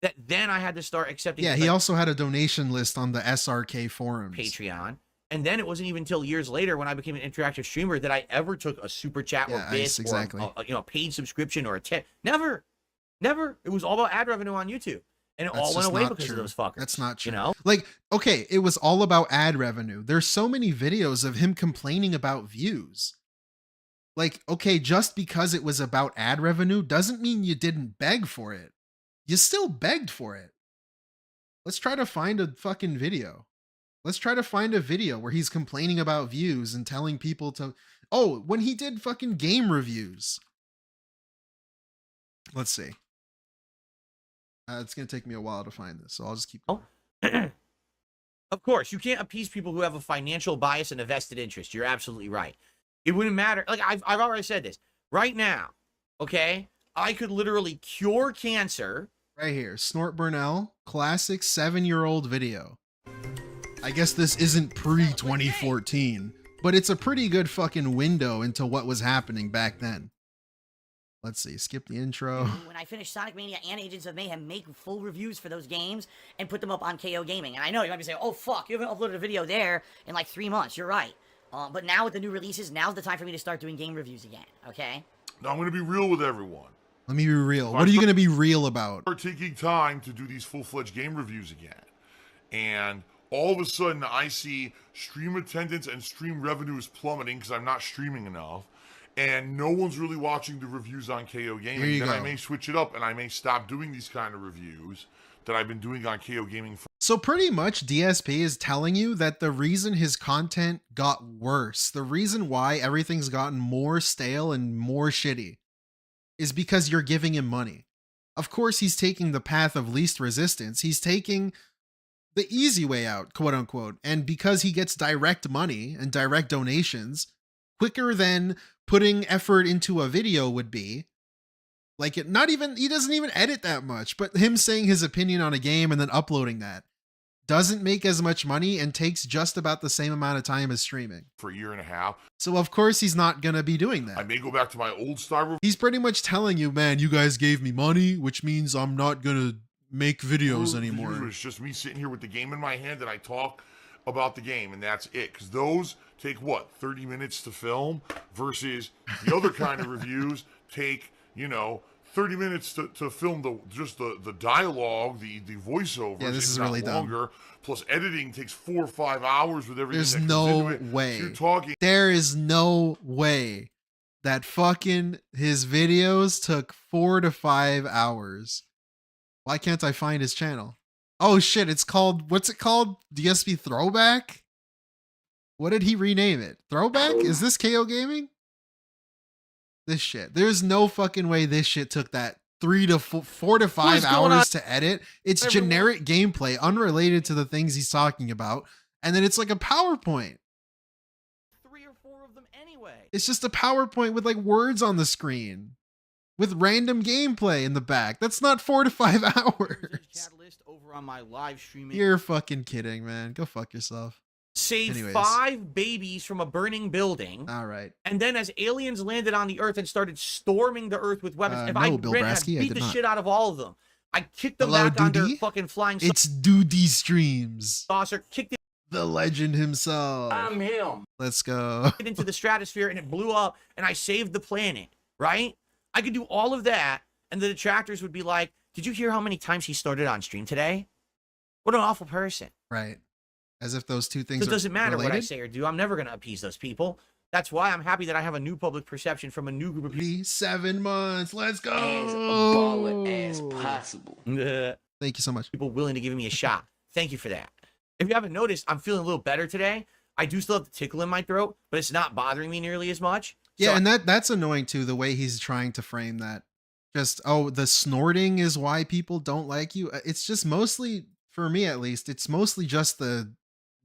that then I had to start accepting. Yeah, he also had a donation list on the SRK forums, Patreon, and then it wasn't even until years later when I became an interactive streamer that I ever took a super chat or bit or a paid subscription or a tip. Never. It was all about ad revenue on YouTube. And it all went away because of those fuckers. That's not true. You know? Like, okay, it was all about ad revenue. There's so many videos of him complaining about views. Like, okay, just because it was about ad revenue doesn't mean you didn't beg for it. You still begged for it. Let's try to find a fucking video. Let's try to find a video where he's complaining about views and telling people to... Oh, when he did fucking game reviews. Let's see. It's going to take me a while to find this, so I'll just keep going. Of course, you can't appease people who have a financial bias and a vested interest. You're absolutely right. It wouldn't matter. Like, I've already said this. Right now, okay, I could literally cure cancer. Right here, Snort Burnell, classic 7-year-old video. I guess this isn't pre-2014, but it's a pretty good fucking window into what was happening back then. Let's see, skip the intro. When I finish Sonic Mania and Agents of Mayhem, make full reviews for those games and put them up on KO Gaming. And I know you might be saying, oh fuck, you haven't uploaded a video there in like 3 months. You're right. But now with the new releases, now's the time for me to start doing game reviews again, okay? Now I'm going to be real with everyone. Let me be real. What are you going to be real about? Start taking time to do these full-fledged game reviews again. And all of a sudden I see stream attendance and stream revenue is plummeting because I'm not streaming enough. And no one's really watching the reviews on KO Gaming. Then I may switch it up and I may stop doing these kind of reviews that I've been doing on KO Gaming. So pretty much DSP is telling you that the reason his content got worse, the reason why everything's gotten more stale and more shitty, is because you're giving him money. Of course, he's taking the path of least resistance. He's taking the easy way out, quote unquote. And because he gets direct money and direct donations, quicker than putting effort into a video would be. Like, he doesn't even edit that much, but him saying his opinion on a game and then uploading that doesn't make as much money and takes just about the same amount of time as streaming. For a year and a half. So of course he's not going to be doing that. I may go back to my old style. He's pretty much telling you, man, you guys gave me money, which means I'm not going to make videos anymore. It's just me sitting here with the game in my hand and I talk about the game and that's it. Because those take, what, 30 minutes to film versus the other kind of reviews take, 30 minutes to film the dialogue, the voiceovers. Yeah, this is really longer. Dumb. Plus editing takes 4 or 5 hours with everything. There's no way. You're talking. There is no way that fucking his videos took 4 to 5 hours. Why can't I find his channel? Oh shit, it's called, what's it called? DSP Throwback? What did he rename it? Throwback? Is this KO Gaming? This shit. There's no fucking way this shit took that 4 to 5 hours to edit. It's generic gameplay, unrelated to the things he's talking about. And then it's like a PowerPoint. 3 or 4 of them anyway. It's just a PowerPoint with like words on the screen. With random gameplay in the back. That's not 4 to 5 hours. Over on my live streaming. You're fucking kidding, man. Go fuck yourself. Saved 5 babies from a burning building. All right. And then as aliens landed on the Earth and started storming the Earth with weapons, I beat the shit out of all of them. I kicked them back on their fucking flying saucer. It's Doody Streams. Kicked it. The legend himself. I'm him. Let's go. Into the stratosphere and it blew up and I saved the planet, right? I could do all of that and the detractors would be like, did you hear how many times he started on stream today? What an awful person. Right. As if those two things It doesn't matter related. what I say or do. I'm never going to appease those people. That's why I'm happy that I have a new public perception from a new group of people. 7 months. Let's go. As baller as possible. Thank you so much. People willing to give me a shot. Thank you for that. If you haven't noticed, I'm feeling a little better today. I do still have the tickle in my throat, but it's not bothering me nearly as much. Yeah, and that's annoying too, the way he's trying to frame that. Just, oh, the snorting is why people don't like you. It's just mostly, for me at least, it's mostly just the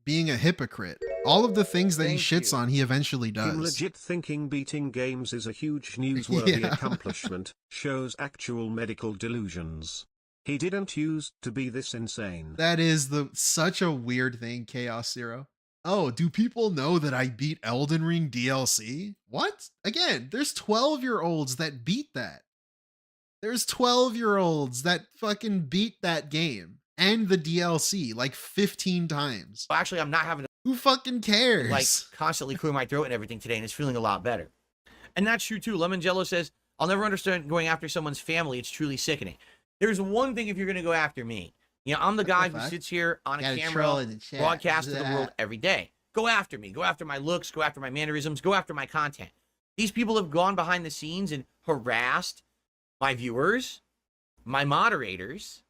being a hypocrite. All of the things that he shits on, he eventually does. Him legit thinking beating games is a huge newsworthy accomplishment, shows actual medical delusions. He didn't used to be this insane. That is such a weird thing, Chaos Zero. Oh, do people know that I beat Elden Ring DLC? What? Again, there's 12-year-olds that beat that. There's 12-year-olds that fucking beat that game and the DLC like 15 times. Well, actually, I'm not having to... Who fucking cares? Like, constantly clear my throat and everything today, and it's feeling a lot better. And that's true, too. Lemon Jello says, I'll never understand going after someone's family. It's truly sickening. There's one thing if you're going to go after me. You know, I'm the guy who sits here on a camera, broadcast to the world every day. Go after me. Go after my looks. Go after my mannerisms. Go after my content. These people have gone behind the scenes and harassed my viewers, my moderators,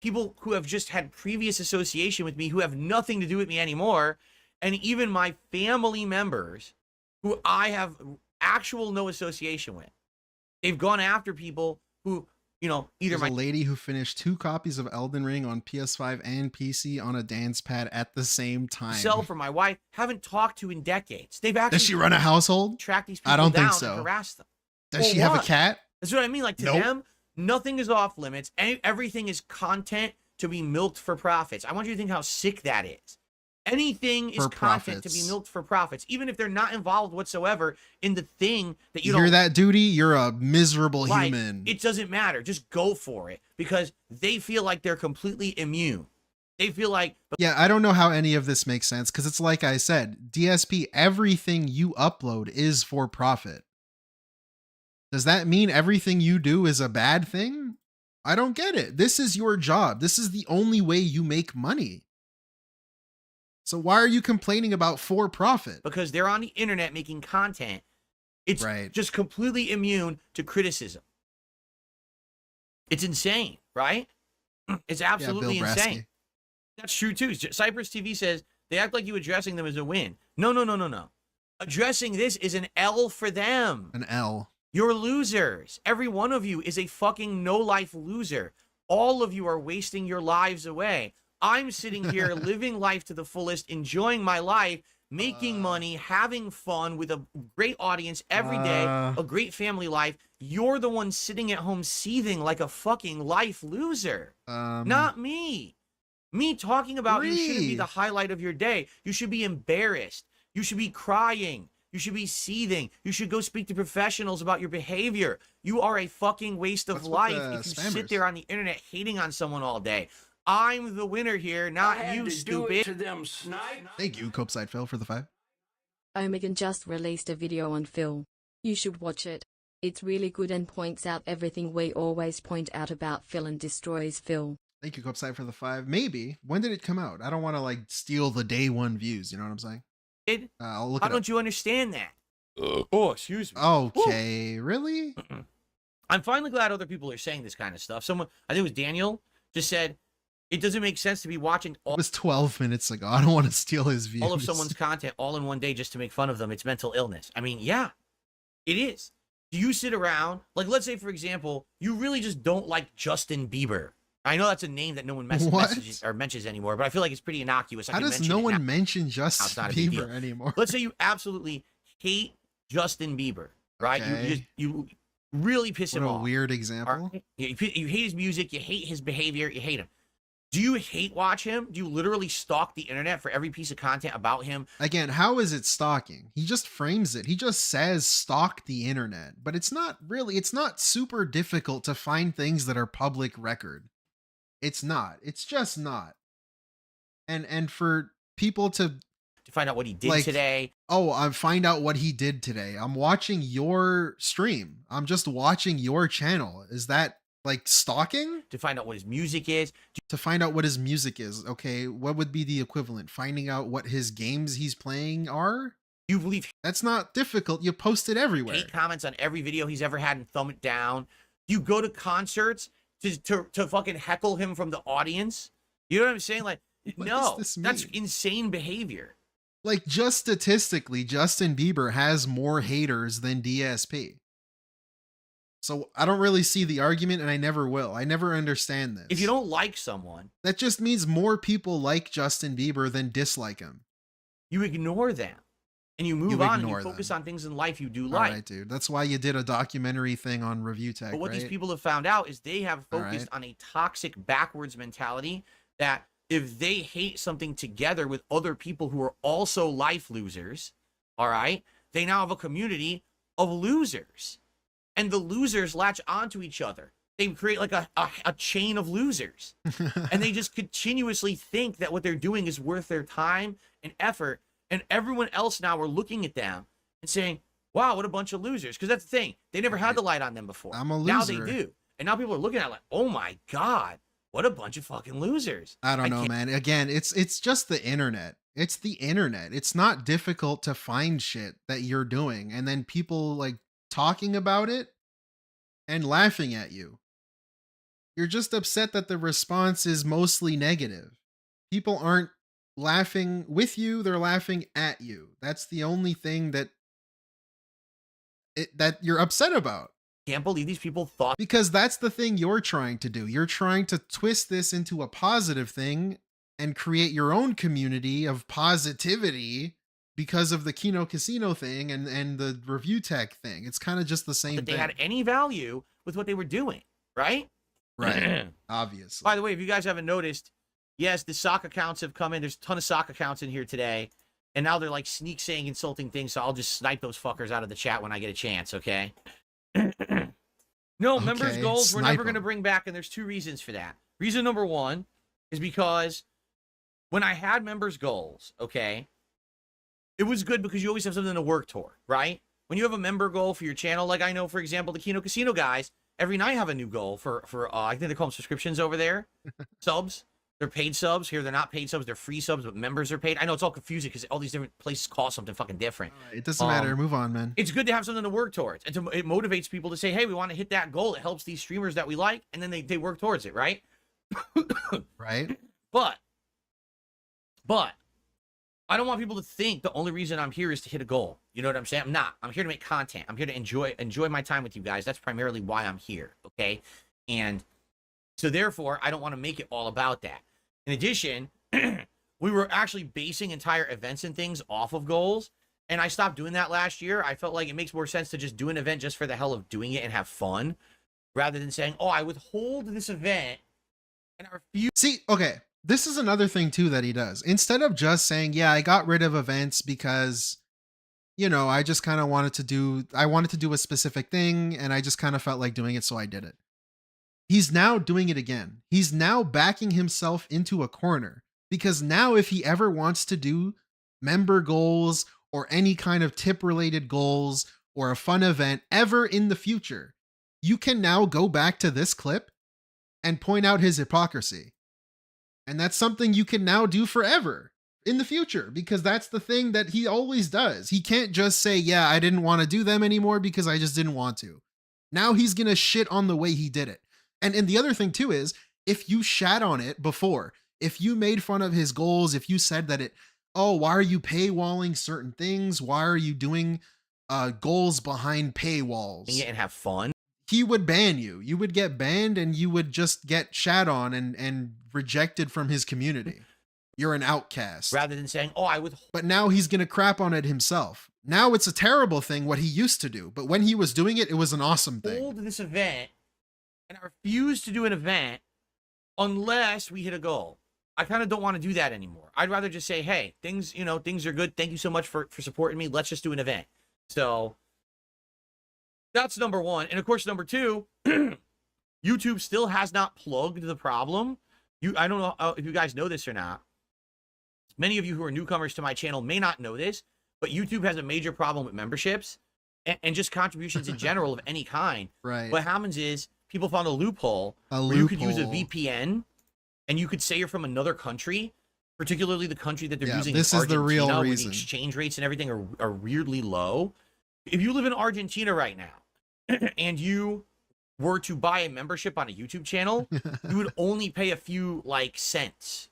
people who have just had previous association with me who have nothing to do with me anymore, and even my family members who I have actual no association with. They've gone after people who, you know, either There's a lady who finished 2 copies of Elden Ring on PS5 and PC on a dance pad at the same time. Myself or my wife haven't talked to in decades. They've actually... Does she run a household? Track these people I don't down think so. and harass them. Does she have a cat? That's what I mean. Like, to them, nothing is off limits. Everything is content to be milked for profits. I want you to think how sick that is. Anything is content to be milked for profits, even if they're not involved whatsoever in the thing that you don't... hear that, Duty? You're a miserable human. It doesn't matter. Just go for it, because they feel like they're completely immune. They feel like... Yeah, I don't know how any of this makes sense, because it's like I said, DSP, everything you upload is for profit. Does that mean everything you do is a bad thing? I don't get it. This is your job. This is the only way you make money. So why are you complaining about for profit? Because they're on the internet making content. It's just completely immune to criticism. It's insane, right? It's absolutely insane. That's true too. Cypress TV says they act like you addressing them is a win. No. Addressing this is an L for them. An L. You're losers. Every one of you is a fucking no-life loser. All of you are wasting your lives away. I'm sitting here living life to the fullest, enjoying my life, making money, having fun with a great audience every day, a great family life. You're the one sitting at home seething like a fucking life loser. Not me. Me talking about you shouldn't be the highlight of your day. You should be embarrassed. You should be crying. You should be seething. You should go speak to professionals about your behavior. You are a fucking waste of life if you sit there on the internet hating on someone all day. I'm the winner here, not you, stupid. Thank you, Copeside Phil, for the 5. Omegan just released a video on Phil. You should watch it. It's really good and points out everything we always point out about Phil and destroys Phil. Thank you, Copeside, for the 5. Maybe. When did it come out? I don't want to, like, steal the day one views. You know what I'm saying? I'll look How don't you understand that? Oh, excuse me. Okay, really? I'm finally glad other people are saying this kind of stuff. Someone, I think it was Daniel, just said, it doesn't make sense to be watching all... It was 12 minutes ago. I don't want to steal his views. All of someone's content all in one day just to make fun of them. It's mental illness. I mean, yeah, it is. Do you sit around, like, let's say, for example, you really just don't like Justin Bieber. I know that's a name that no one messages or mentions anymore, but I feel like it's pretty innocuous. How does no one mention Justin Bieber anymore? Let's say you absolutely hate Justin Bieber, right? Okay. You really piss him off. What a weird example. Right? You hate his music, you hate his behavior, you hate him. Do you hate watch him? Do you literally stalk the internet for every piece of content about him? Again, how is it stalking? He just frames it. He just says stalk the internet, but it's not really, it's not super difficult to find things that are public record. It's not. It's just not. And for people to find out what he did today. Oh, I find out what he did today. I'm watching your stream. I'm just watching your channel. Is that like stalking? To find out what his music is. To find out what his music is. Okay, what would be the equivalent? Finding out what his games he's playing are? You believe that's not difficult. You post it everywhere. Hate comments on every video he's ever had and thumb it down. You go to concerts to fucking heckle him from the audience. You know what I'm saying? Like, No, that's insane behavior. Like, just statistically, Justin Bieber has more haters than DSP. So I don't really see the argument, and I never will. I never understand this. If you don't like someone, that just means more people like Justin Bieber than dislike him. You ignore them, and you move on, and you focus on things in life you do like. All right, dude. That's why you did a documentary thing on Review Tech, But what right? these people have found out is they have focused on a toxic backwards mentality that if they hate something together with other people who are also life losers, all right, they now have a community of losers. And the losers latch onto each other. They create like a chain of losers. And they just continuously think that what they're doing is worth their time and effort. And everyone else now are looking at them and saying, wow, what a bunch of losers. Because that's the thing. They never had the light on them before. I'm a loser. Now they do. And now people are looking at it like, oh my God, what a bunch of fucking losers. I don't know, man. Again, it's just the internet. It's the internet. It's not difficult to find shit that you're doing. And then people like talking about it and laughing at you. You're just upset that the response is mostly negative. People aren't laughing with you, they're laughing at you. That's the only thing that you're upset about. Can't believe these people thought, because that's the thing you're trying to do. You're trying to twist this into a positive thing and create your own community of positivity because of the Kino Casino thing and the Review Tech thing. It's kind of just the same thing. They had any value with what they were doing, right? Right. Obviously. By the way, if you guys haven't noticed, yes, the sock accounts have come in. There's a ton of sock accounts in here today. And now they're like sneak saying insulting things, so I'll just snipe those fuckers out of the chat when I get a chance, okay? No, members goals we're never going to bring back, and there's two reasons for that. Reason number one is because when I had members goals, okay, it was good because you always have something to work toward, right? When you have a member goal for your channel, like I know, for example, the Kino Casino guys, every night have a new goal for I think they call them subscriptions over there. Subs. They're paid subs. Here, they're not paid subs. They're free subs, but members are paid. I know it's all confusing because all these different places call something fucking different. It doesn't matter. Move on, man. It's good to have something to work towards. And it motivates people to say, hey, we want to hit that goal. It helps these streamers that we like. And then they work towards it, right? Right. But I don't want people to think the only reason I'm here is to hit a goal. You know what I'm saying? I'm not. I'm here to make content. I'm here to enjoy my time with you guys. That's primarily why I'm here, okay? And so therefore, I don't want to make it all about that. In addition, we were actually basing entire events and things off of goals, and I stopped doing that last year. I felt like it makes more sense to just do an event just for the hell of doing it and have fun, rather than saying, oh, I withhold this event and I refuse. See, okay. This is another thing too that he does. Instead of just saying, yeah, I got rid of events because, you know, I just kind of wanted to do a specific thing and I just kind of felt like doing it, so I did it. He's now doing it again. He's now backing himself into a corner, because now if he ever wants to do member goals or any kind of tip related goals or a fun event ever in the future, you can now go back to this clip and point out his hypocrisy. And that's something you can now do forever in the future, because that's the thing that he always does. He can't just say, yeah, I didn't want to do them anymore because I just didn't want to. Now he's going to shit on the way he did it. And the other thing too is, if you shat on it before, if you made fun of his goals, if you said that why are you paywalling certain things? Why are you doing goals behind paywalls? And have fun. He would ban you. You would get banned and you would just get shat on and rejected from his community. You're an outcast. Rather than saying, oh, I would. But now he's going to crap on it himself. Now it's a terrible thing what he used to do. But when he was doing it, it was an awesome thing. Hold this event, and I refuse to do an event unless we hit a goal. I kind of don't want to do that anymore. I'd rather just say, hey, things are good. Thank you so much for supporting me. Let's just do an event. So that's number one. And of course, number two, YouTube still has not plugged the problem. I don't know if you guys know this or not. Many of you who are newcomers to my channel may not know this, but YouTube has a major problem with memberships and just contributions in general of any kind. Right. What happens is people found a loophole where you could use a VPN and you could say you're from another country, particularly the country that they're using. This in is the real where reason. The exchange rates and everything are weirdly low. If you live in Argentina right now and you were to buy a membership on a YouTube channel, you would only pay a few cents.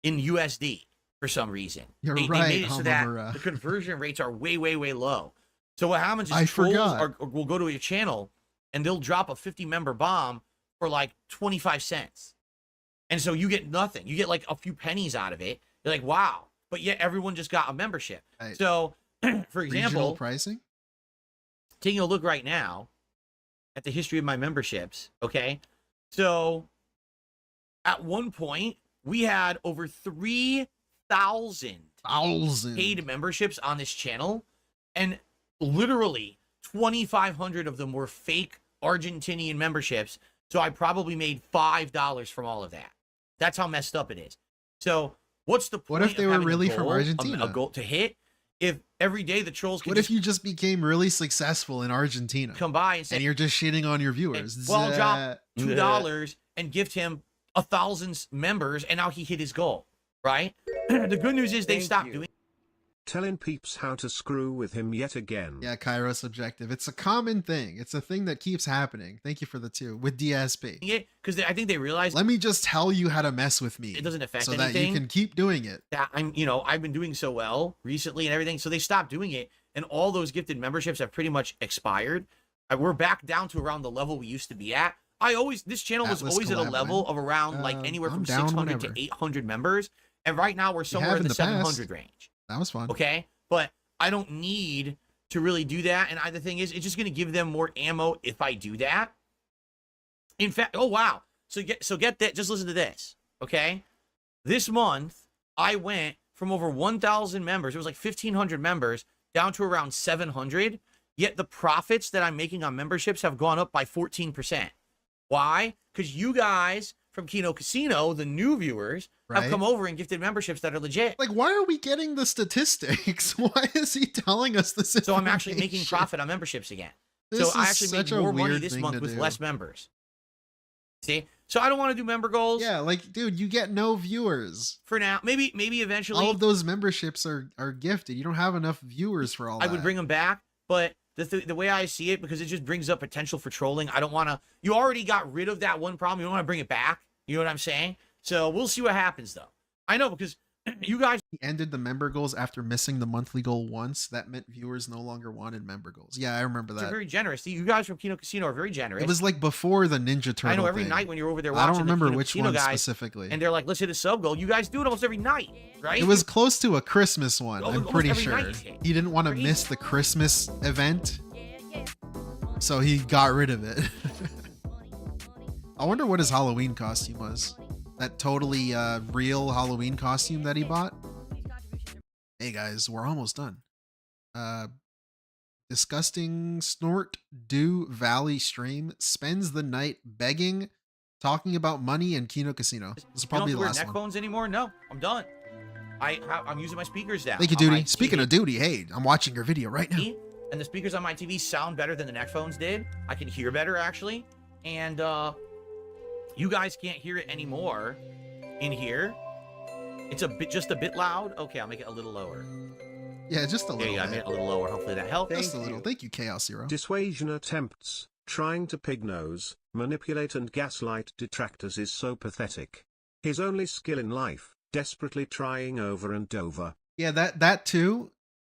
in USD for some reason. You're They right, made it so that Hamamura. the conversion rates are way, way, way low. So what happens is I trolls forgot. will go to your channel and they'll drop a 50-member bomb for like 25 cents. And so you get nothing. You get like a few pennies out of it. You're like, wow. But yet everyone just got a membership. Right. So, for example, Regional pricing? taking a look right now at the history of my memberships, okay? So, at one point, we had over 3,000 paid memberships on this channel, and literally 2,500 of them were fake Argentinian memberships, so I probably made $5 from all of that. That's how messed up it is. So, what's the point? What if they of were having really a from goal, Argentina? A goal to hit, if every day the trolls can What if you just became really successful in Argentina? come by and say, And you're just shitting on your viewers. well, I'll drop Zah. $2 and gift him 1,000 members, and now he hit his goal, right? The good news is they stopped doing. Telling peeps how to screw with him yet again. Yeah, Kairos objective. It's a common thing. It's a thing that keeps happening. Thank you for the 2 with DSP. it because I think they realized Let me just tell you how to mess with me. it doesn't affect so anything. that you can keep doing it. That I've been doing so well recently and everything, so they stopped doing it, and all those gifted memberships have pretty much expired. We're back down to around the level we used to be at. This channel was Atlas always at a collab, level man. of around like anywhere I'm from down 600 whenever. to 800 members, and right now we're somewhere have in in the the past. 700 range. That was fun. Okay, but I don't need to really do that. And the thing is, it's just going to give them more ammo if I do that. In fact, oh wow! So get that. Just listen to this. Okay, this month I went from over 1,000 members. It was like 1,500 members down to around 700. Yet the profits that I'm making on memberships have gone up by 14%. Why? Because you guys from Kino Casino, the new viewers, have Right. come over and gifted memberships that are legit. Like, why are we getting the statistics? Why is he telling us this? So I'm actually making information? profit on memberships again. This So I is actually such made a more money weird this thing month to with do. less members. See? So I don't want to do member goals. Yeah, like, dude, you get no viewers. For now. Maybe eventually All of those memberships are gifted. You don't have enough viewers for all I that. would bring them back, but the way I see it, because it just brings up potential for trolling, I don't want to. You already got rid of that one problem. You don't want to bring it back. You know what I'm saying? So we'll see what happens, though. I know, because you guys He ended the member goals after missing the monthly goal once. That meant viewers no longer wanted member goals. Yeah, I remember are that. very generous. See, you guys from Kino Casino are very generous. It was like before the Ninja Turtle I know every thing. night when you're over there I watching don't remember the Kino which Casino one guys, specifically. and they're like, let's hit a sub goal. You guys do it almost every night, right? It was close to a Christmas one, I'm Almost pretty every sure. night you hit. He didn't want to miss the Christmas event, so he got rid of it. I wonder what his Halloween costume was. That totally real Halloween costume that he bought. Hey guys, we're almost done. Disgusting Snort Dew Valley stream spends the night begging, talking about money and Kino Casino. This is probably you the don't last wear neck one. phones anymore? No, I'm done. I'm using my speakers now. Thank you, on my Duty. Speaking TV. of Duty, hey, I'm watching your video right now. And the speakers on my TV sound better than the neck phones did. I can hear better, actually. And you guys can't hear it anymore in here. It's just a bit loud. Okay, I'll make it a little lower. Yeah, just a little Yeah, I made it a little lower. Hopefully that helps. Just a little. Thank you, Chaos Zero. Dissuasion attempts, trying to pignose, manipulate and gaslight detractors is so pathetic. His only skill in life, desperately trying over and over. Yeah, that too.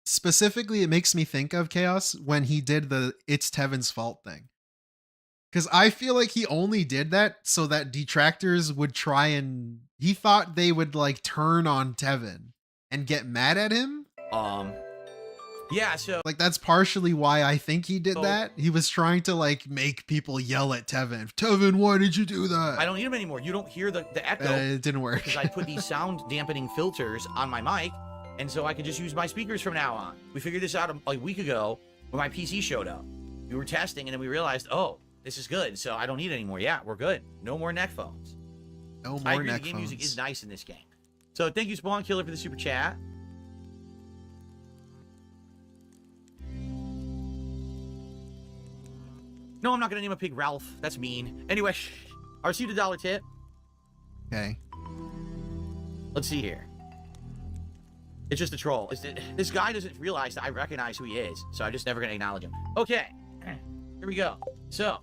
Specifically, it makes me think of Chaos when he did the "It's Tevin's fault" thing. Because I feel like he only did that so that detractors would try and he thought they would like turn on Tevin and get mad at him. Yeah, so like that's partially why I think he did So- that. He was trying to like make people yell at Tevin. Tevin, why did you do that? I don't need them anymore. You don't hear the echo. It didn't work. Because I put these sound dampening filters on my mic, and so I could just use my speakers from now on. We figured this out a week ago when my PC showed up. We were testing, and then we realized, oh, this is good, so I don't need it anymore. Yeah, we're good. No more neck phones. No I more agree, neck the game music phones. is nice in this game. So thank you, Spawn Killer, for the super chat. No, I'm not going to name a pig Ralph. That's mean. Anyway, I received a $1 tip. Okay. Let's see here. It's just a troll. This guy doesn't realize that I recognize who he is, so I'm just never going to acknowledge him. Okay, here we go. So,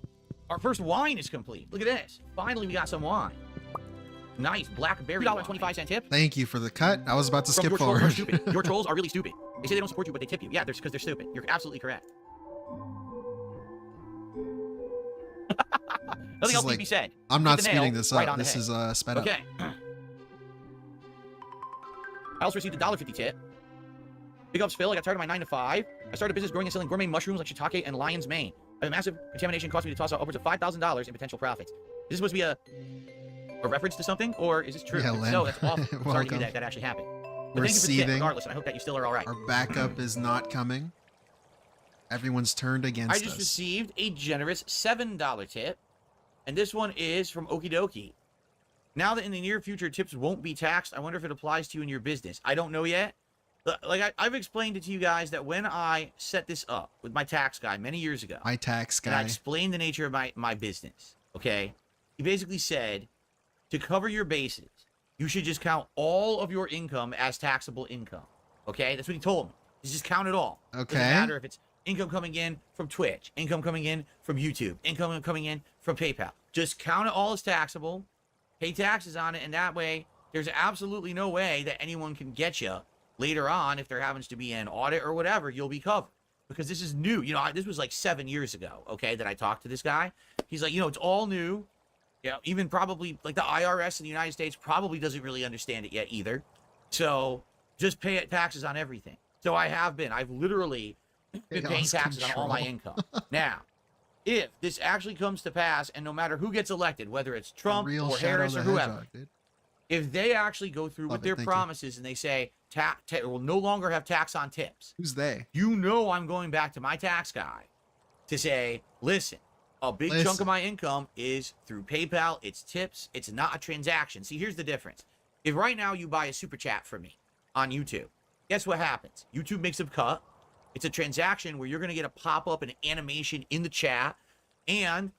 our first wine is complete. Look at this. Finally, we got some wine. Nice. Blackberry $3.25 tip. Thank you for the cut. I was about to skip Your forward. trolls are stupid. Your trolls are really stupid. They say they don't support you, but they tip you. Yeah, because they're stupid. You're absolutely correct. Nothing else needs to be said. I'm not Hit the nail speeding this right up. on the This head. is sped up. Okay. I also received a $1.50 tip. Big ups, Phil. I got tired of my 9 to 5. I started a business growing and selling gourmet mushrooms like shiitake and lion's mane. A massive contamination cost me to toss out upwards of $5,000 in potential profits. Is this supposed to be a reference to something, or is this true? Yeah, If Len. so, that's awful. I'm sorry to Welcome. hear that actually happened. But We're thank you for the tip, seething. regardless, and I hope that you still are all right. Our backup is not coming. Everyone's turned against I just us. received a generous $7 tip, and this one is from Okie Dokie. Now that in the near future tips won't be taxed, I wonder if it applies to you in your business. I don't know yet. Like I've explained it to you guys that when I set this up with my tax guy many years ago, My tax and I guy. explained the nature of my business, okay? He basically said, to cover your bases, you should just count all of your income as taxable income, okay? That's what he told me. Just count it all. Okay. Doesn't matter if it's income coming in from Twitch, income coming in from YouTube, income coming in from PayPal. Just count it all as taxable, pay taxes on it, and that way, there's absolutely no way that anyone can get you later on. If there happens to be an audit or whatever, you'll be covered. Because this is new. You know, this was like 7 years ago, okay, that I talked to this guy. He's like, you know, it's all new. Yeah, even probably, like, the IRS in the United States probably doesn't really understand it yet either. So, just pay taxes on everything. So I have been. I've literally been paying taxes on all my income. Now, if this actually comes to pass, and no matter who gets elected, whether it's Trump or Harris or whoever, if they actually go through with their promises and they say, we'll no longer have tax on tips. Who's they? You know I'm going back to my tax guy to say, listen, a big chunk of my income is through PayPal. It's tips. It's not a transaction. See, here's the difference. If right now you buy a super chat from me on YouTube, guess what happens? YouTube makes a cut. It's a transaction where you're going to get a pop-up, an animation in the chat, and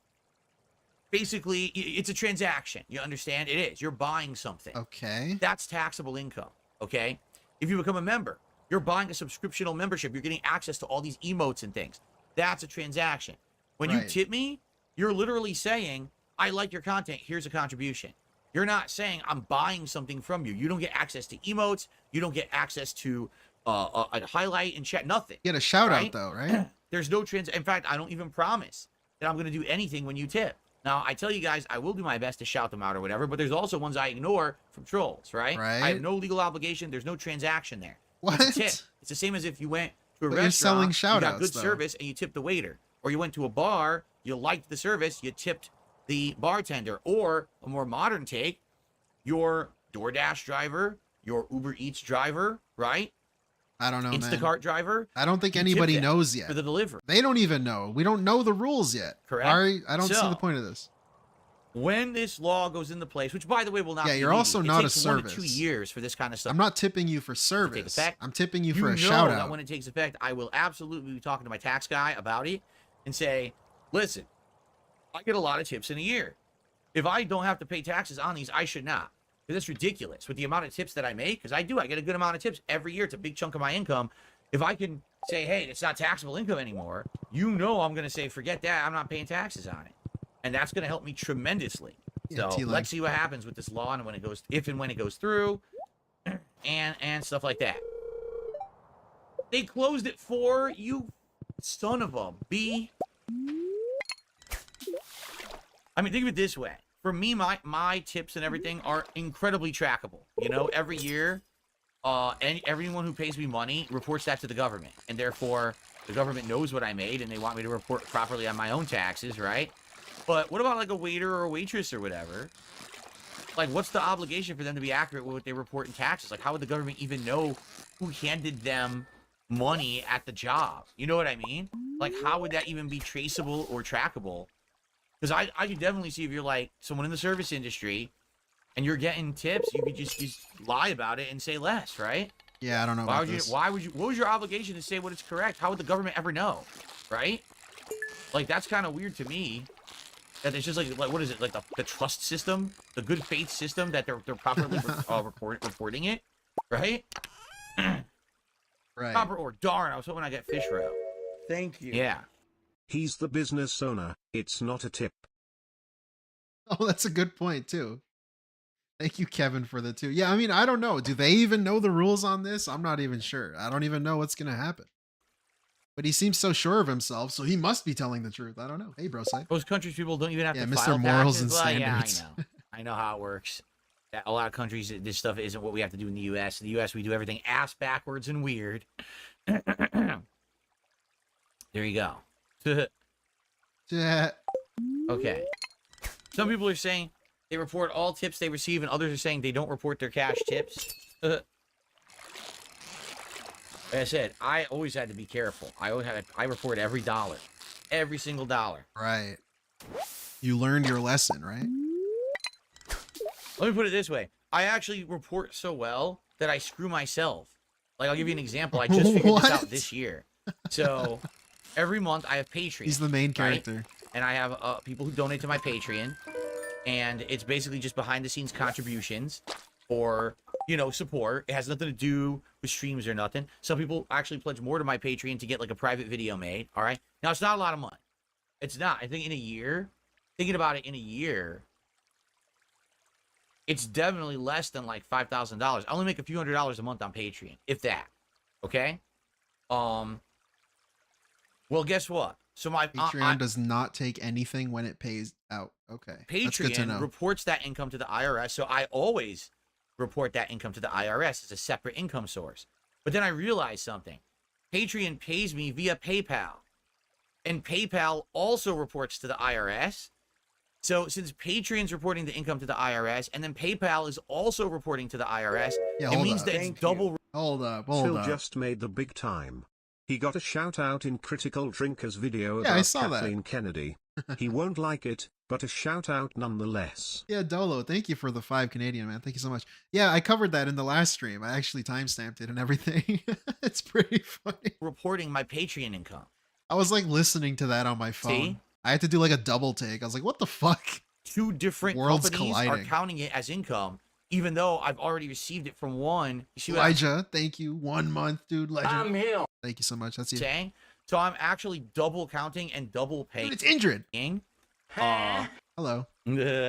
basically, it's a transaction. You understand? It is. You're buying something. Okay. That's taxable income, okay? If you become a member, you're buying a subscriptional membership. You're getting access to all these emotes and things. That's a transaction. When you tip me, you're literally saying, I like your content. Here's a contribution. You're not saying, I'm buying something from you. You don't get access to emotes. You don't get access to a highlight and chat. Nothing. Get a shout out, though, right? There's no in fact, I don't even promise that I'm going to do anything when you tip. Now, I tell you guys, I will do my best to shout them out or whatever, but there's also ones I ignore from trolls, right? I have no legal obligation. There's no transaction there. What? It's a tip. It's the same as if you went to a But restaurant, you're selling shout you got outs, good though. service, and you tipped the waiter. Or you went to a bar, you liked the service, you tipped the bartender. Or, a more modern take, your DoorDash driver, your Uber Eats driver, right? I don't know, Instacart driver. I don't think you anybody tip them knows yet. for the delivery. They don't even know. We don't know the rules yet. Correct. I don't see So, the point of this. When this law goes into place, which by the way will not Yeah, be you're immediate. also It not a takes 1 to service. 2 years for this kind of stuff. I'm not tipping you for to take service. effect. I'm tipping you for You a know shout that out. when it takes effect, I will absolutely be talking to my tax guy about it and say, listen, I get a lot of tips in a year. If I don't have to pay taxes on these, I should not. Because that's ridiculous with the amount of tips that I make. Because I get a good amount of tips every year. It's a big chunk of my income. If I can say, hey, it's not taxable income anymore, you know I'm going to say, forget that. I'm not paying taxes on it. And that's going to help me tremendously. Yeah, So let's see what happens with this law and when it goes, if and when it goes through, and stuff like that. They closed at 4. You son of a b. I mean, think of it this way. For me, my tips and everything are incredibly trackable. You know, every year, and everyone who pays me money reports that to the government, and therefore the government knows what I made, and they want me to report properly on my own taxes, right? But what about like a waiter or a waitress or whatever? Like, what's the obligation for them to be accurate with what they report in taxes? Like, how would the government even know who handed them money at the job? You know what I mean? Like, how would that even be traceable or trackable? Because I could definitely see if you're like someone in the service industry and you're getting tips, you could just lie about it and say less, right? Yeah, I don't know Why about would you? this. Why would you? What was your obligation to say what is correct? How would the government ever know, right? Like, that's kind of weird to me. That it's just like what is it, like the trust system, the good faith system that they're properly reporting it, right? Right. Proper or darn, I was hoping I get fish roe. Thank you. Yeah. He's the business owner. It's not a tip. Oh, that's a good point too. Thank you, Kevin, for the 2. Yeah, I mean, I don't know. Do they even know the rules on this? I'm not even sure. I don't even know what's gonna happen. But he seems so sure of himself, so he must be telling the truth. I don't know. Hey, bro, side. Most countries, people don't even have to Mr. file Morals taxes. and Well, Standards. yeah, I know. I know how it works. A lot of countries, this stuff isn't what we have to do in the U.S. In the U.S., we do everything ass backwards and weird. There you go. Yeah. Okay. Some people are saying they report all tips they receive, and others are saying they don't report their cash tips. Like I said, I always had to be careful. I report every dollar. Every single dollar. Right. You learned your lesson, right? Let me put it this way. I actually report so well that I screw myself. Like, I'll give you an example. I just figured this out this year. So, every month I have Patreon. He's the main character. Right? And I have people who donate to my Patreon. And it's basically just behind-the-scenes contributions for, you know, support. It has nothing to do with streams or nothing. Some people actually pledge more to my Patreon to get, like, a private video made, all right? Now, it's not a lot of money. It's not. I think in a year, thinking about it in a year, it's definitely less than, like, $5,000. I only make a few $100s a month on Patreon, if that, okay? Well, guess what? So my Patreon does not take anything when it pays out. Okay. That's good to know. Patreon reports that income to the IRS, so I always report that income to the IRS as a separate income source. But then I realized something. Patreon pays me via PayPal, and PayPal also reports to the IRS. So since Patreon's reporting the income to the IRS, and then PayPal is also reporting to the IRS, it means that it's double. Hold up. Phil just made the big time. He got a shout out in Critical Drinker's video Yeah, I about saw that. Kathleen Kennedy. He won't like it, but a shout out nonetheless. Yeah, Dolo, thank you for the 5 Canadian, man. Thank you so much. Yeah, I covered that in the last stream. I actually timestamped it and everything. It's pretty funny. Reporting my Patreon income. I was like listening to that on my phone. See? I had to do like a double take. I was like, what the fuck? 2 different Worlds companies colliding. are counting it as income, even though I've already received it from one. You see what Elijah, thank you. 1 month, dude. Legend. I'm him. Thank you so much. That's you. Saying? So I'm actually double counting and double paying. Dude, it's Indrid. Hello.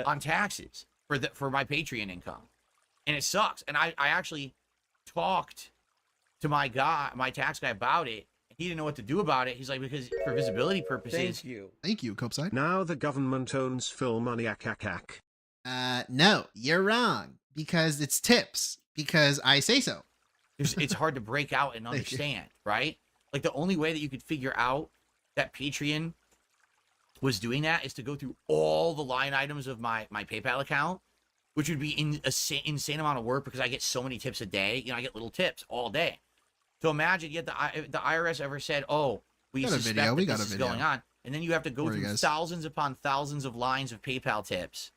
On taxes for my Patreon income. And it sucks. And I actually talked to my tax guy about it. He didn't know what to do about it. He's like, because for visibility purposes. Thank you, Copeside. Now the government owns Phil Maniac. No, you're wrong. Because it's tips. Because I say so. It's hard to break out and understand, right? Like, the only way that you could figure out that Patreon was doing that is to go through all the line items of my PayPal account, which would be an insane amount of work because I get so many tips a day. You know, I get little tips all day. So imagine yet the IRS ever said, oh, we suspect that this is going on. And then you have to go through thousands upon thousands of lines of PayPal tips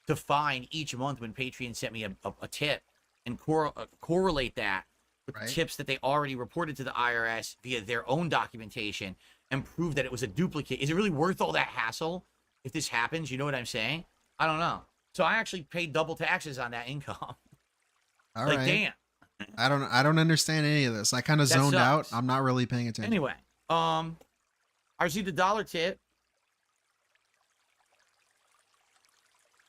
to find each month when Patreon sent me a tip and correlate that with the tips that they already reported to the IRS via their own documentation and prove that it was a duplicate. Is it really worth all that hassle if this happens? You know what I'm saying? I don't know. So I actually paid double taxes on that income. All like, right. damn. I don't understand any of this. I kind of zoned out. I'm not really paying attention. Anyway, I received a $1 tip.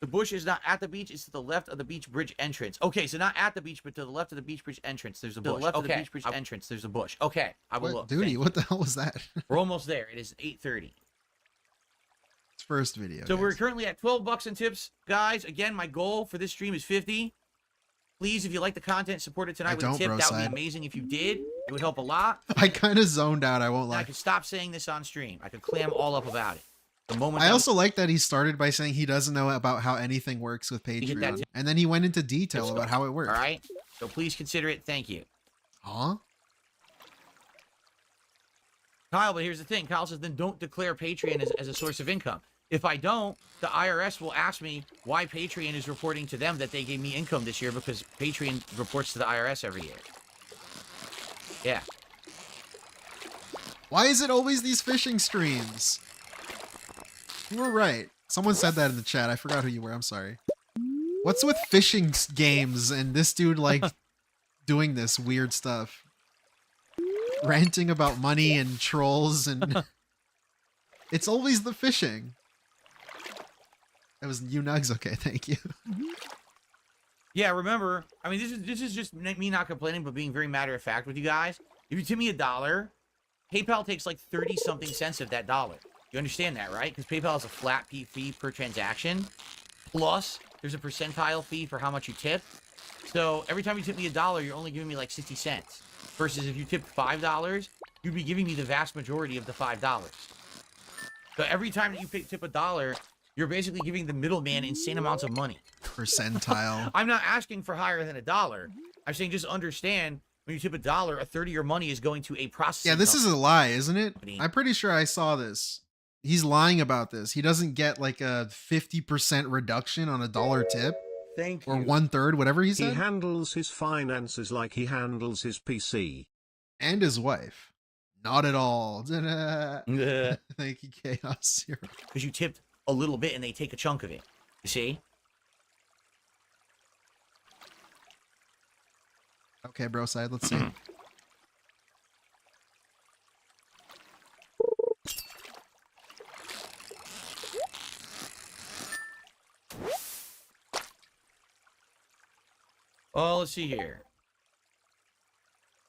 The bush is not at the beach. It's to the left of the beach bridge entrance. Okay, so not at the beach, but to the left of the beach bridge entrance. There's a bush. To the left of the beach bridge entrance. There's a bush. Okay, I will look. Duty, what the hell was that? We're almost there. It is 8:30. It's first video. So we're currently at $12 in tips, guys. Again, my goal for this stream is 50. Please, if you like the content, support it tonight with a tip. That would be amazing if you did. It would help a lot. I kind of zoned out. I won't lie. I could stop saying this on stream. I could clam all up about it. The moment I also like that he started by saying he doesn't know about how anything works with Patreon. And then he went into detail about how it works. All right. So please consider it. Thank you. Huh? Kyle, but here's the thing. Kyle says, then don't declare Patreon as a source of income. If I don't, the IRS will ask me why Patreon is reporting to them that they gave me income this year because Patreon reports to the IRS every year. Yeah. Why is it always these fishing streams? You were right. Someone said that in the chat. I forgot who you were. I'm sorry. What's with fishing games and this dude like doing this weird stuff? Ranting about money and trolls and it's always the fishing. It was you nugs. Okay, thank you. Yeah, remember, I mean, this is just me not complaining, but being very matter of fact with you guys. If you tip me $1, PayPal takes like 30-something cents of that dollar. You understand that, right? Because PayPal has a flat fee per transaction. Plus, there's a percentile fee for how much you tip. So every time you tip me $1, you're only giving me like 60 cents. Versus if you tipped $5, you'd be giving me the vast majority of the $5. So every time that you tip $1, you're basically giving the middleman insane amounts of money. Percentile. I'm not asking for higher than $1. I'm saying just understand when you tip $1, a third of your money is going to a processing. Yeah, this is a lie, isn't it? company. I'm pretty sure I saw this. He's lying about this. He doesn't get like a 50% reduction on $1 tip. Thank or you. 1/3, whatever he said. He handles his finances like he handles his PC. And his wife. Not at all. Thank you, Chaos Zero. Because you tipped a little bit and they take a chunk of it. You see? Okay, bro side, let's see. Oh, let's see here.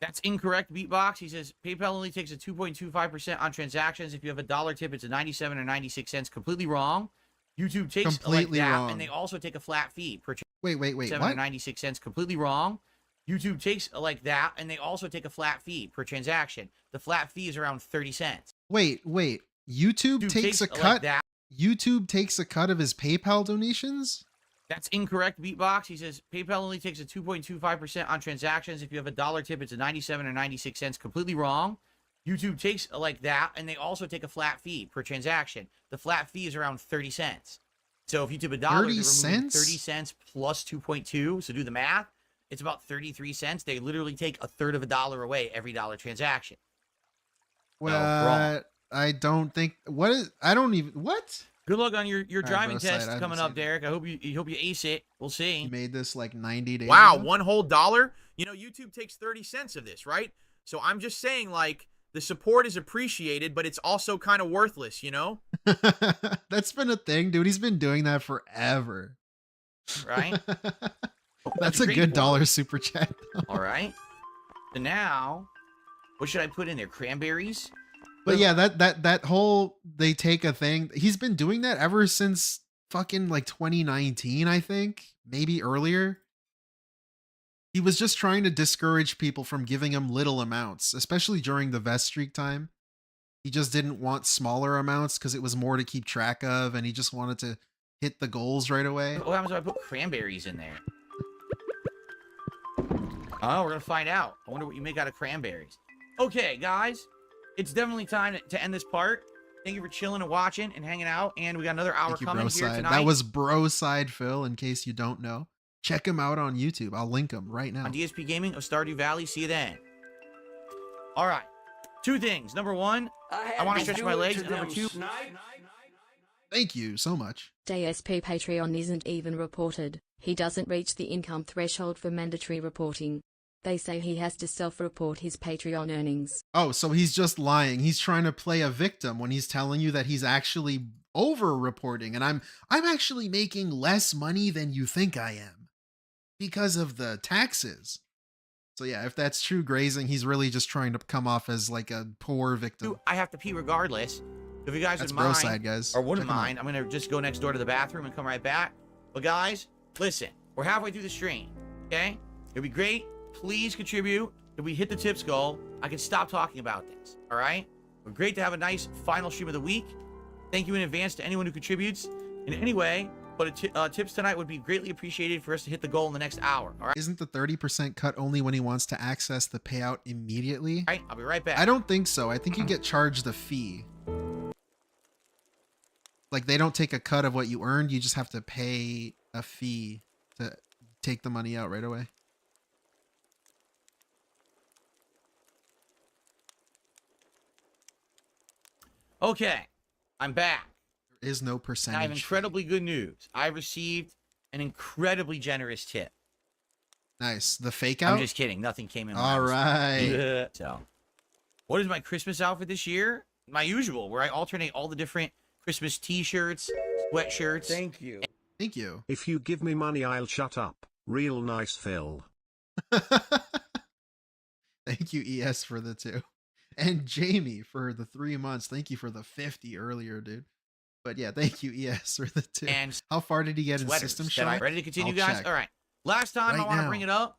That's incorrect, Beatbox. He says PayPal only takes a 2.25% on transactions. If you have $1 tip, it's a 97 or 96 cents. Completely wrong. YouTube takes Completely like that, wrong. and they also take a flat fee per Wait, 7 what? or 96 cents. Completely wrong. YouTube takes like that, and they also take a flat fee per transaction. The flat fee is around 30 cents. Wait. YouTube takes a like cut? that. YouTube takes a cut of his PayPal donations? That's incorrect, Beatbox. He says PayPal only takes a 2.25% on transactions. If you have $1 tip, it's a 97 or 96 cents. Completely wrong. YouTube takes like that, and they also take a flat fee per transaction. The flat fee is around 30 cents. So if you tip $1, 30 they're removing cents? 30 cents plus 2.2. So do the math. It's about 33 cents. They literally take a third of $1 away every dollar transaction. Well, I don't think. I don't even. What? Good luck on your right, driving bro, test side, I coming haven't up, Derek. I hope you ace it. We'll see. You made this like 90 days Wow, ago? one whole dollar? You know, YouTube takes 30 cents of this, right? So I'm just saying, like, the support is appreciated, but it's also kind of worthless, you know? That's been a thing, dude. He's been doing that forever. Right? That's a good dollar super chat. All right. So now, what should I put in there? Cranberries? But yeah, that whole they take a thing. He's been doing that ever since fucking like 2019, I think, maybe earlier. He was just trying to discourage people from giving him little amounts, especially during the vest streak time. He just didn't want smaller amounts because it was more to keep track of, and he just wanted to hit the goals right away. What happens if I put cranberries in there? Oh, we're gonna find out. I wonder what you make out of cranberries. Okay, guys, it's definitely time to end this part. Thank you for chilling and watching and hanging out. And we got another hour Thank you, coming bro here side. tonight. That was Bro Side Phil, in case you don't know. Check him out on YouTube. I'll link him right now. On DSP Gaming of Stardew Valley. See you then. All right. Two things. Number one, I want to stretch my legs. And number two, thank you so much. DSP Patreon isn't even reported. He doesn't reach the income threshold for mandatory reporting. They say he has to self-report his Patreon earnings. Oh, so he's just lying. He's trying to play a victim when he's telling you that he's actually over-reporting, and I'm actually making less money than you think I am because of the taxes. So yeah, if that's true grazing, he's really just trying to come off as like a poor victim. I have to pee regardless. If you guys That's would mind, bro side, guys. or wouldn't Check 'em out. mind, I'm gonna just go next door to the bathroom and come right back. But guys, listen, we're halfway through the stream. Okay, it'd be great. Please contribute. If we hit the tips goal, I can stop talking about this. All right? We're great to have a nice final stream of the week. Thank you in advance to anyone who contributes in any way. But tips tonight would be greatly appreciated for us to hit the goal in the next hour. All right? Isn't the 30% cut only when he wants to access the payout immediately? All right, I'll be right back. I don't think so. I think you get charged a fee. Like, they don't take a cut of what you earned. You just have to pay a fee to take the money out right away. Okay, I'm back. There is no And percentage. I have incredibly good news. I received an incredibly generous tip. Nice. The fake out? I'm just kidding. Nothing came in. All right. So, what is my Christmas outfit this year? My usual, where I alternate all the different Christmas t-shirts, sweatshirts. Thank you. Thank you. If you give me money, I'll shut up. Real nice, Phil. Thank you, ES, for the 2. And Jamie for the 3 months. Thank you for the 50 earlier, dude. But yeah, thank you, ES, for the 2. And how far did he get in System Shock? Ready to continue, guys? Check. All right. Last time Right I want to now. bring it up.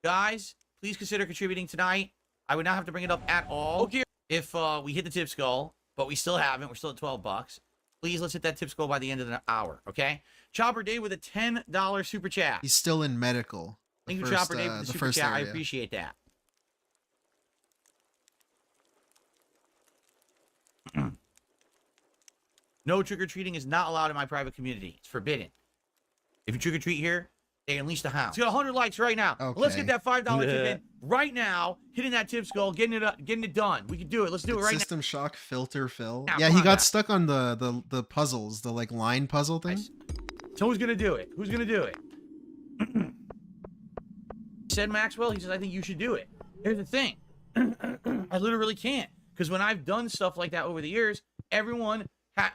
Guys, please consider contributing tonight. I would not have to bring it up at all. Okay. If we hit the tips goal, but we still haven't. We're still at $12. Please, let's hit that tips goal by the end of the hour, okay? Chopper Dave with a $10 super chat. He's still in medical. Thank you, Chopper Dave, for the super chat. Area. I appreciate that. No trick-or-treating is not allowed in my private community. It's forbidden. If you trick-or-treat here, they unleash the hound. Let's get 100 likes right now. Okay. Let's get that $5 tip in right now. Hitting that tips goal, getting it done. We can do it. Let's do it right now. System Shock filter Phil. Now, yeah, come he on, got guys. stuck on the puzzles, the like line puzzle thing. So who's gonna do it? Who's gonna do it? Said Maxwell. He says, I think you should do it. Here's the thing. I literally can't. Because when I've done stuff like that over the years, everyone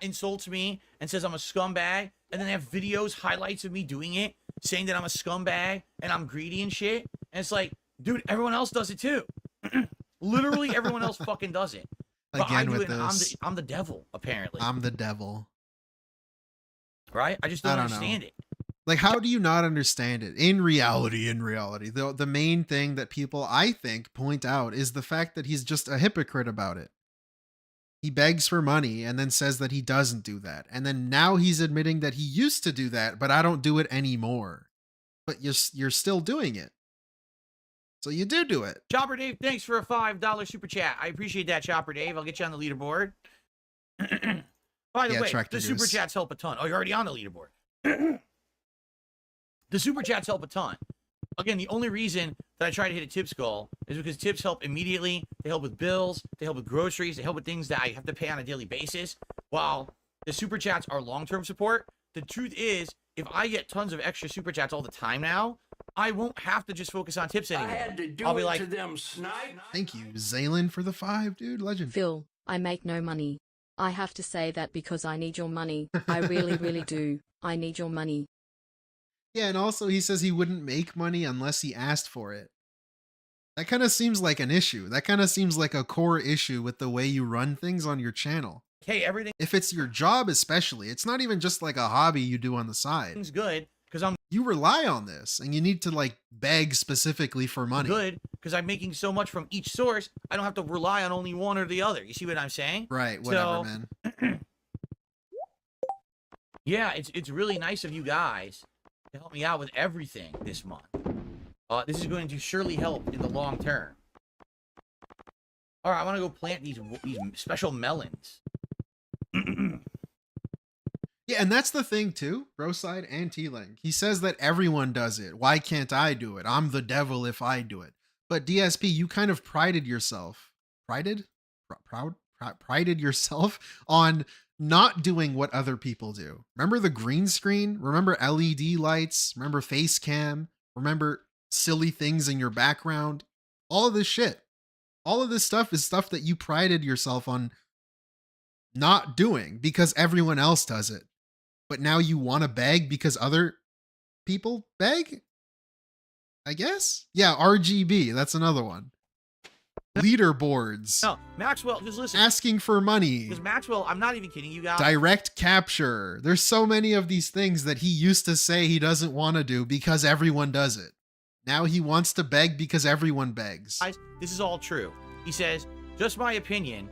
insults me and says I'm a scumbag. And then they have videos, highlights of me doing it, saying that I'm a scumbag and I'm greedy and shit. And it's like, dude, everyone else does it too. Literally everyone else fucking does it. But I Again do with it, and this. I'm the devil, apparently. I'm the devil. Right? I just don't know. understand it. Like, how do you not understand it? In reality, the main thing that people, I think, point out is the fact that he's just a hypocrite about it. He begs for money and then says that he doesn't do that. And then now he's admitting that he used to do that, but I don't do it anymore. But you're still doing it. So you do it. Chopper Dave, thanks for a $5 super chat. I appreciate that, Chopper Dave. I'll get you on the leaderboard. By the way, Tractor the super Goose. chats help a ton. Oh, you're already on the leaderboard. The super chats help a ton. Again, the only reason that I try to hit a tips goal is because tips help immediately. They help with bills. They help with groceries. They help with things that I have to pay on a daily basis. While the super chats are long-term support, the truth is, if I get tons of extra super chats all the time now, I won't have to just focus on tips anymore. I'll be like, to them, snipe. Thank you, Zaylin, for the 5, dude. Legend. Phil, I make no money. I have to say that because I need your money. I really, really do. I need your money. Yeah, and also he says he wouldn't make money unless he asked for it. That kind of seems like an issue. That kind of seems like a core issue with the way you run things on your channel. hey, everything If it's your job especially, it's not even just like a hobby you do on the side. is good because You rely on this, and you need to like beg specifically for money. good because I'm making so much from each source. I don't have to rely on only one or the other. You see what I'm saying? Right, whatever, So, man. Yeah, it's really nice of you guys to help me out with everything this month. This is going to surely help in the long term. All right, I want to go plant these special melons. Yeah, and that's the thing too, Broside and T-Link. He says that everyone does it. Why can't I do it? I'm the devil if I do it. But DSP, you kind of prided yourself on not doing what other people do. Remember the green screen? Remember LED lights? Remember face cam? Remember silly things in your background? All of this shit. All of this stuff is stuff that you prided yourself on not doing because everyone else does it. But now you want to beg because other people beg? I guess? Yeah, RGB. That's another one. Leaderboards. No, Maxwell, just listen. Asking for money. Because Maxwell, I'm not even kidding you guys. Direct capture. There's so many of these things that he used to say he doesn't want to do because everyone does it. Now he wants to beg because everyone begs. Guys, this is all true. He says, just my opinion.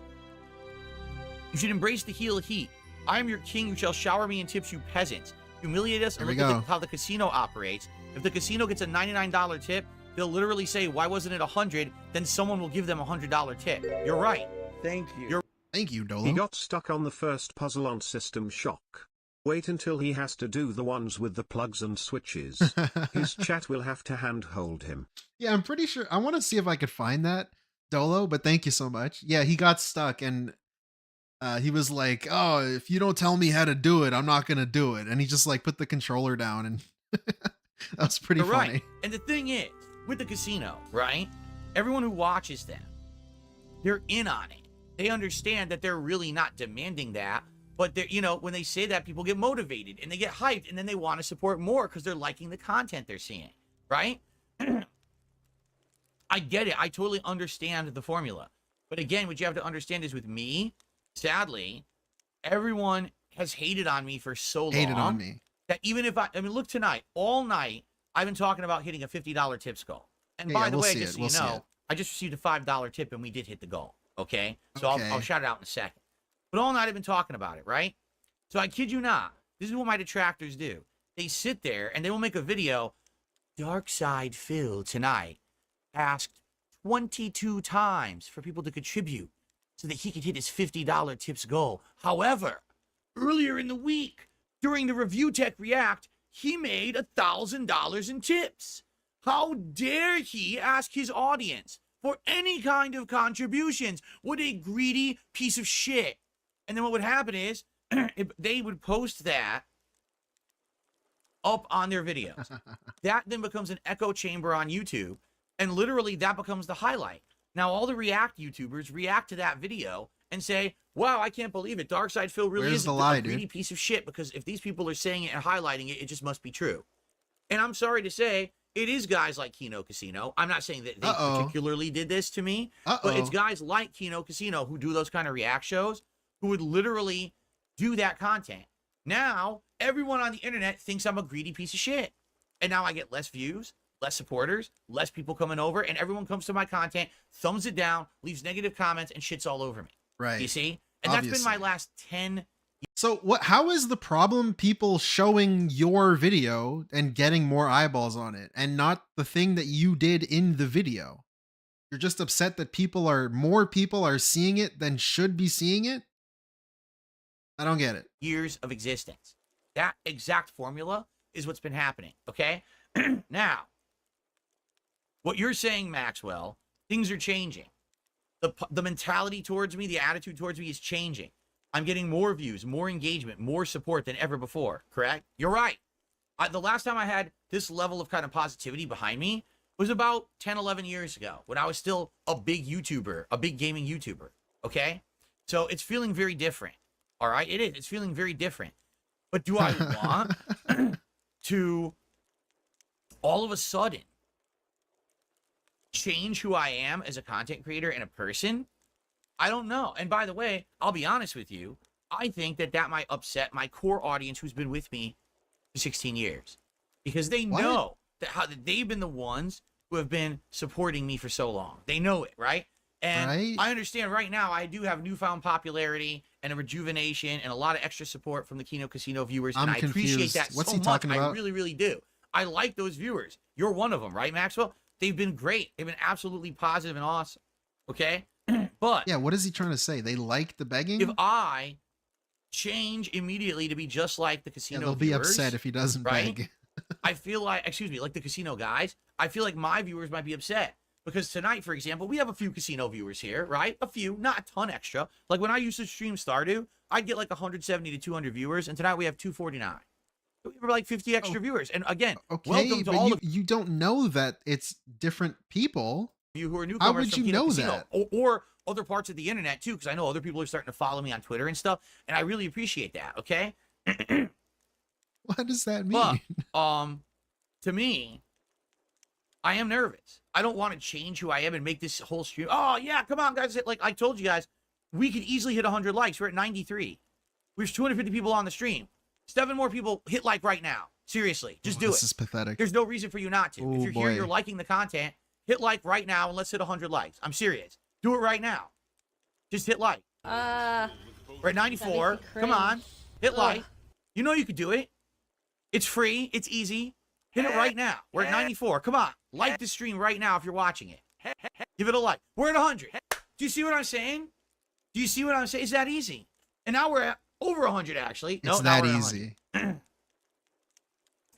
You should embrace the heel of heat. I am your king. You shall shower me in tips, you peasants. Humiliate us and There we look go. at how the casino operates. If the casino gets a $99 tip, they'll literally say, why wasn't it $100? Then someone will give them a $100 tip. You're right. Thank you. Thank you, Dolo. He got stuck on the first puzzle on System Shock. Wait until he has to do the ones with the plugs and switches. His chat will have to handhold him. Yeah, I'm pretty sure. I want to see if I could find that, Dolo, but thank you so much. Yeah, he got stuck and he was like, oh, if you don't tell me how to do it, I'm not going to do it. And he just like put the controller down and that was pretty You're funny. right. And the thing is, with the casino, right? Everyone who watches them, they're in on it. They understand that they're really not demanding that. But they're, you know, when they say that, people get motivated and they get hyped and then they want to support more because they're liking the content they're seeing. right? I get it. I totally understand the formula. But again, what you have to understand is with me, sadly, everyone has hated on me for so long. Hated on me. That even if I mean, look tonight, all night, I've been talking about hitting a $50 tips goal. And by the way, just so you know, I just received a $5 tip and we did hit the goal. Okay? So I'll shout it out in a second. But all night I've been talking about it, right? So I kid you not. This is what my detractors do. They sit there and they will make a video. Dark Side Phil tonight asked 22 times for people to contribute so that he could hit his $50 tips goal. However, earlier in the week, during the Review Tech React, he made $1,000 in tips. How dare he ask his audience for any kind of contributions? What a greedy piece of shit. And then what would happen is they would post that up on their videos. That then becomes an echo chamber on YouTube, and literally that becomes the highlight. Now all the React YouTubers react to that video and say, wow, I can't believe it. Darkside Phil really is a greedy piece of shit, because if these people are saying it and highlighting it, it just must be true. And I'm sorry to say, it is guys like Kino Casino. I'm not saying that they particularly did this to me, but it's guys like Kino Casino who do those kind of react shows who would literally do that content. Now, everyone on the internet thinks I'm a greedy piece of shit. And now I get less views, less supporters, less people coming over, and everyone comes to my content, thumbs it down, leaves negative comments, and shits all over me. Right. You see? And that's been my last 10. So how is the problem people showing your video and getting more eyeballs on it, and not the thing that you did in the video? You're just upset that more people are seeing it than should be seeing it? I don't get it. Years of existence. That exact formula is what's been happening, okay? Now, what you're saying, Maxwell, things are changing. The mentality towards me, the attitude towards me is changing. I'm getting more views, more engagement, more support than ever before, correct? You're right. The last time I had this level of kind of positivity behind me was about 10, 11 years ago, when I was still a big YouTuber, a big gaming YouTuber, okay? So it's feeling very different, all right? It is. It's feeling very different. But do I want to all of a sudden change who I am as a content creator and a person? I don't know. And by the way, I'll be honest with you. I think that might upset my core audience who's been with me for 16 years. Because they know that they've been the ones who have been supporting me for so long. They know it, right? And I understand right now I do have newfound popularity and a rejuvenation and a lot of extra support from the Kino Casino viewers. And I appreciate that so much. I really, really do. I like those viewers. You're one of them, right, Maxwell? They've been great. They've been absolutely positive and awesome. Okay? But yeah, what is he trying to say? They like the begging? If I change immediately to be just like the casino they'll viewers, be upset if he doesn't beg. I feel like, like the casino guys, I feel like my viewers might be upset. Because tonight, for example, we have a few casino viewers here, right? A few, not a ton extra. Like when I used to stream Stardew, I'd get like 170 to 200 viewers, and tonight we have 249. So we have like 50 extra viewers. And again, welcome to all you don't know that it's different people. You who are newcomers. How would you know Casino, that? Or other parts of the internet too, because I know other people are starting to follow me on Twitter and stuff, and I really appreciate that. Okay. What does that mean? But, to me, I am nervous. I don't want to change who I am and make this whole stream. Oh yeah, come on, guys! Like I told you guys, we could easily hit 100 likes. We're at 93. There's 250 people on the stream. 7 more people hit like right now. Seriously, just do it. This is pathetic. There's no reason for you not to. If you're here, you're liking the content. Hit like right now and let's hit 100 likes. I'm serious. Do it right now. Just hit like. We're at 94. Come on. Hit like. You know you could do it. It's free. It's easy. Hit it right now. We're at 94. Come on. Like the stream right now if you're watching it. Give it a like. We're at 100. Do you see what I'm saying? Do you see what I'm saying? It's that easy. And now we're at over 100 actually. It's that easy.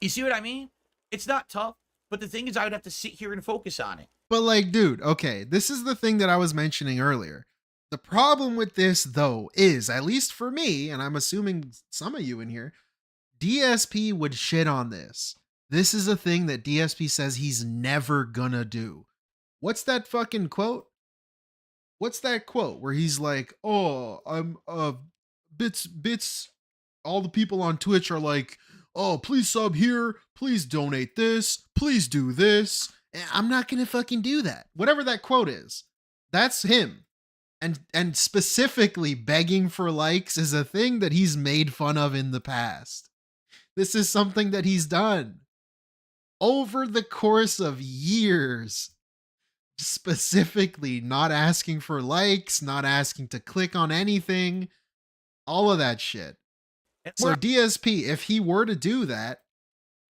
You see what I mean? It's not tough. But the thing is, I would have to sit here and focus on it. But like, dude, okay, this is the thing that I was mentioning earlier. The problem with this, though, is, at least for me, and I'm assuming some of you in here, DSP would shit on this. This is a thing that DSP says he's never gonna do. What's that fucking quote? What's that quote where he's like, oh, I'm bits, all the people on Twitch are like, oh, please sub here, please donate this, please do this. I'm not gonna fucking do that. Whatever that quote is, that's him. And specifically begging for likes is a thing that he's made fun of in the past. This is something that he's done over the course of years. Specifically not asking for likes, not asking to click on anything, all of that shit. So DSP, if he were to do that,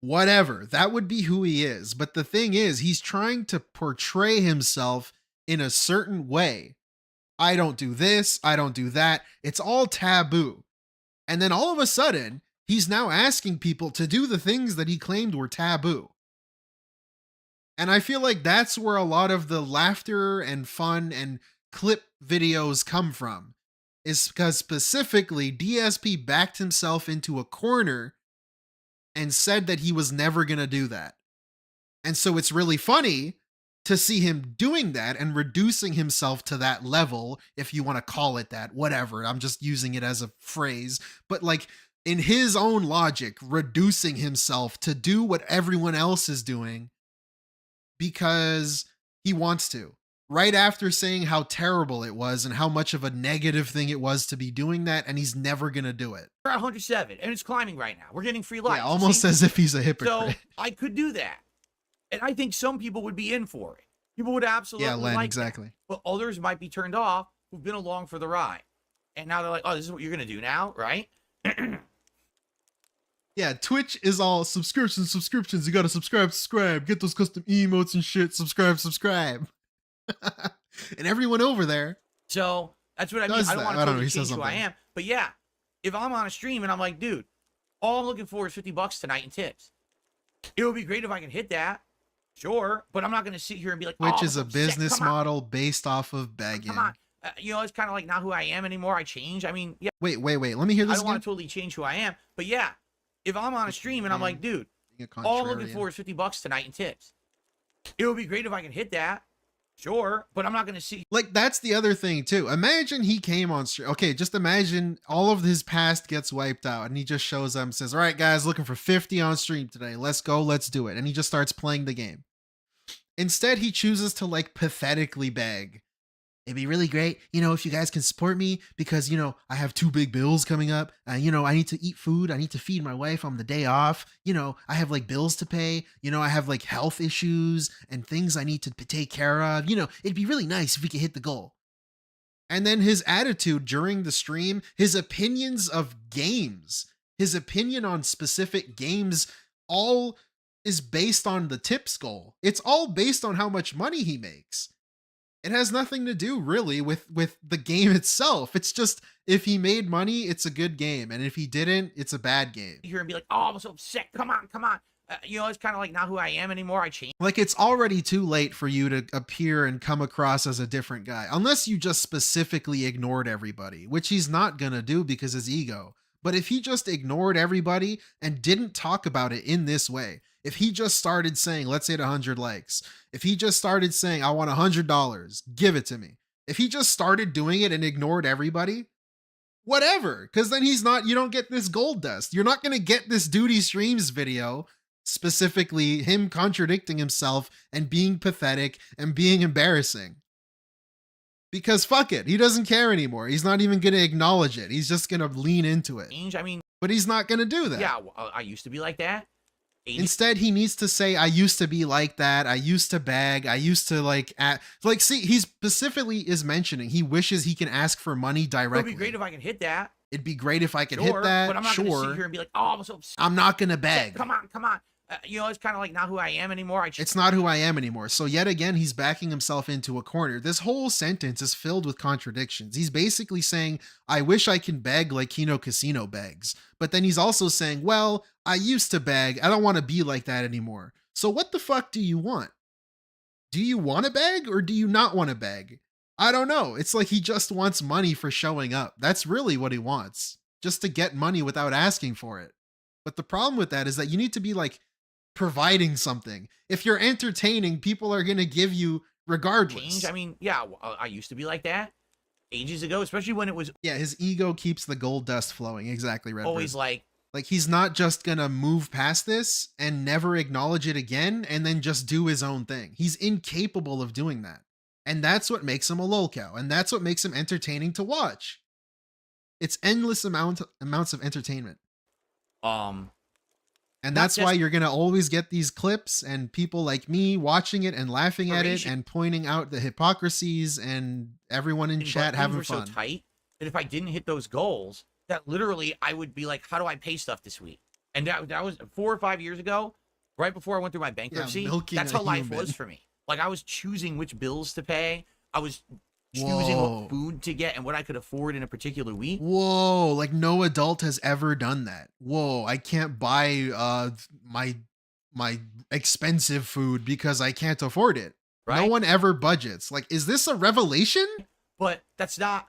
whatever, that would be who he is. But the thing is, he's trying to portray himself in a certain way. I don't do this, I don't do that. It's all taboo. And then all of a sudden, he's now asking people to do the things that he claimed were taboo. And I feel like that's where a lot of the laughter and fun and clip videos come from. Is because specifically DSP backed himself into a corner and said that he was never going to do that. And so it's really funny to see him doing that and reducing himself to that level, if you want to call it that, whatever. I'm just using it as a phrase. But like in his own logic, reducing himself to do what everyone else is doing because he wants to. Right after saying how terrible it was and how much of a negative thing it was to be doing that, and he's never going to do it. We're at 107, and it's climbing right now. We're getting free likes. Yeah, almost as if he's a hypocrite. So I could do that. And I think some people would be in for it. People would absolutely Len, like exactly. That. But others might be turned off who've been along for the ride. And now they're like, oh, this is what you're going to do now, right? Yeah, Twitch is all subscriptions. You got to subscribe. Get those custom emotes and shit. Subscribe. And everyone over there. So that's what I mean. I don't want to totally change who I something. am. But yeah, if I'm on a stream and I'm like, dude, all I'm looking for is $50 tonight in tips. It would be great if I can hit that. Sure. But I'm not going to sit here and be like, Which oh, is a business model based off of begging. Come on. It's kind of like not who I am anymore. I change. I mean, yeah. Wait. Let me hear this I don't want to totally change who I am. But yeah, if I'm on a stream and I'm like, dude, all I'm looking for is $50 tonight in tips. It would be great if I can hit that. Sure, but I'm not going to see. Like, that's the other thing, too. Imagine he came on stream. Okay, just imagine all of his past gets wiped out, and he just shows up and says, all right, guys, looking for 50 on stream today. Let's go. Let's do it. And he just starts playing the game. Instead, he chooses to, like, pathetically beg. It'd be really great, if you guys can support me because, I have 2 big bills coming up. I need to eat food. I need to feed my wife on the day off. I have like bills to pay. I have like health issues and things I need to take care of. It'd be really nice if we could hit the goal. And then his attitude during the stream, his opinions of games, his opinion on specific games, all is based on the tips goal. It's all based on how much money he makes. It has nothing to do really with the game itself. It's just if he made money, it's a good game. And if he didn't, it's a bad game. Here and be like, oh, I'm so upset. Come on. It's kind of like not who I am anymore. I changed. Like it's already too late for you to appear and come across as a different guy. Unless you just specifically ignored everybody, which he's not going to do because his ego. But if he just ignored everybody and didn't talk about it in this way, if he just started saying, let's hit 100 likes, if he just started saying, I want $100, give it to me. If he just started doing it and ignored everybody, whatever. Because then you don't get this gold dust. You're not going to get this Duty Streams video, specifically him contradicting himself and being pathetic and being embarrassing. Because fuck it, he doesn't care anymore. He's not even going to acknowledge it. He's just going to lean into it. But he's not going to do that. Yeah, I used to be like that. Instead, he needs to say, I used to be like that. I used to beg. I used to see, he specifically is mentioning he wishes he can ask for money directly. It'd be great if I can hit that. It'd be great if I could hit that. But I'm not going to sit here and be like, oh, I'm so upset. I'm not going to beg. Come on. It's kind of like not who I am anymore. It's not who I am anymore. So yet again, he's backing himself into a corner. This whole sentence is filled with contradictions. He's basically saying, I wish I can beg like Kino Casino begs. But then he's also saying, well, I used to beg. I don't want to be like that anymore. So what the fuck do you want? Do you want to beg or do you not want to beg? I don't know. It's like he just wants money for showing up. That's really what he wants. Just to get money without asking for it. But the problem with that is that you need to be like, providing something. If you're entertaining, people are going to give you regardless. I used to be like that ages ago, especially when it was. Yeah, his ego keeps the gold dust flowing. Exactly, Red. Always like, Like, he's not just gonna move past this and never acknowledge it again and then just do his own thing. He's incapable of doing that. And that's what makes him a lolcow. And that's what makes him entertaining to watch. It's endless amounts of entertainment. And that's why you're gonna always get these clips and people like me watching it and laughing at it and pointing out the hypocrisies and everyone in chat having fun. So tight that if I didn't hit those goals, that literally I would be like, how do I pay stuff this week? And that was 4 or 5 years ago, right before I went through my bankruptcy. That's how life was for me. Like, I was choosing which bills to pay. I was choosing what food to get and what I could afford in a particular week. Whoa, like no adult has ever done that. Whoa, I can't buy my expensive food because I can't afford it. Right? No one ever budgets. Like, is this a revelation? But that's not.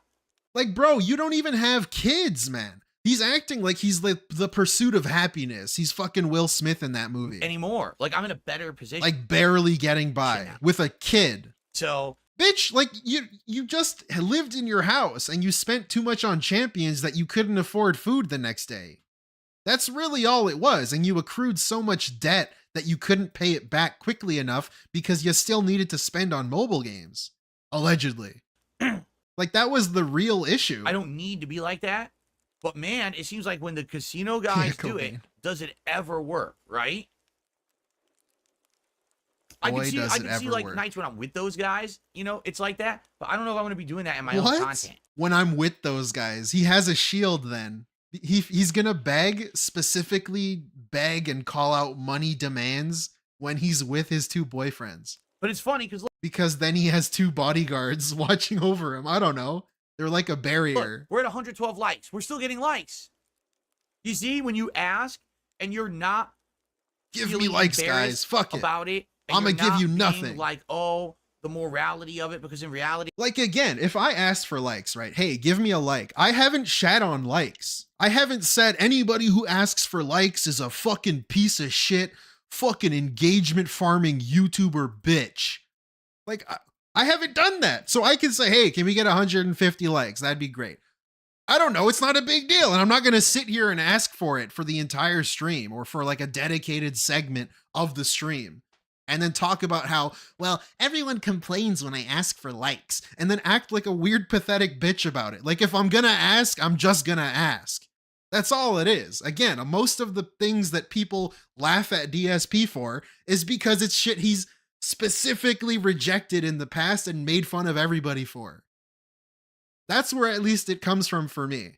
Like, bro, you don't even have kids, man. He's acting like he's the pursuit of happiness. He's fucking Will Smith in that movie. Anymore. Like, I'm in a better position. Like, barely getting by with a kid. So, bitch, like, you just lived in your house and you spent too much on champions that you couldn't afford food the next day. That's really all it was. And you accrued so much debt that you couldn't pay it back quickly enough because you still needed to spend on mobile games. Allegedly. Like, that was the real issue. I don't need to be like that. But man, it seems like when the casino guys do it, does it ever work, right? I can see like nights when I'm with those guys, you know, it's like that. But I don't know if I'm going to be doing that in my own content. When I'm with those guys, he has a shield then. He's going to specifically beg and call out money demands when he's with his 2 boyfriends. But it's funny because then he has 2 bodyguards watching over him. I don't know. They're like a barrier. Look, we're at 112 likes. We're still getting likes. You see, when you ask and you're not give me likes, guys. Fuck it. About it. I'm gonna give you nothing. Like, oh, the morality of it, because in reality, like, again, if I asked for likes, right? Hey, give me a like. I haven't shat on likes. I haven't said anybody who asks for likes is a fucking piece of shit, fucking engagement farming YouTuber bitch. Like, I haven't done that. So I can say, hey, can we get 150 likes? That'd be great. I don't know. It's not a big deal. And I'm not going to sit here and ask for it for the entire stream or for like a dedicated segment of the stream. And then talk about how, well, everyone complains when I ask for likes and then act like a weird, pathetic bitch about it. Like, if I'm going to ask, I'm just going to ask. That's all it is. Again, most of the things that people laugh at DSP for is because it's shit he's specifically rejected in the past and made fun of everybody for. That's where at least it comes from for me.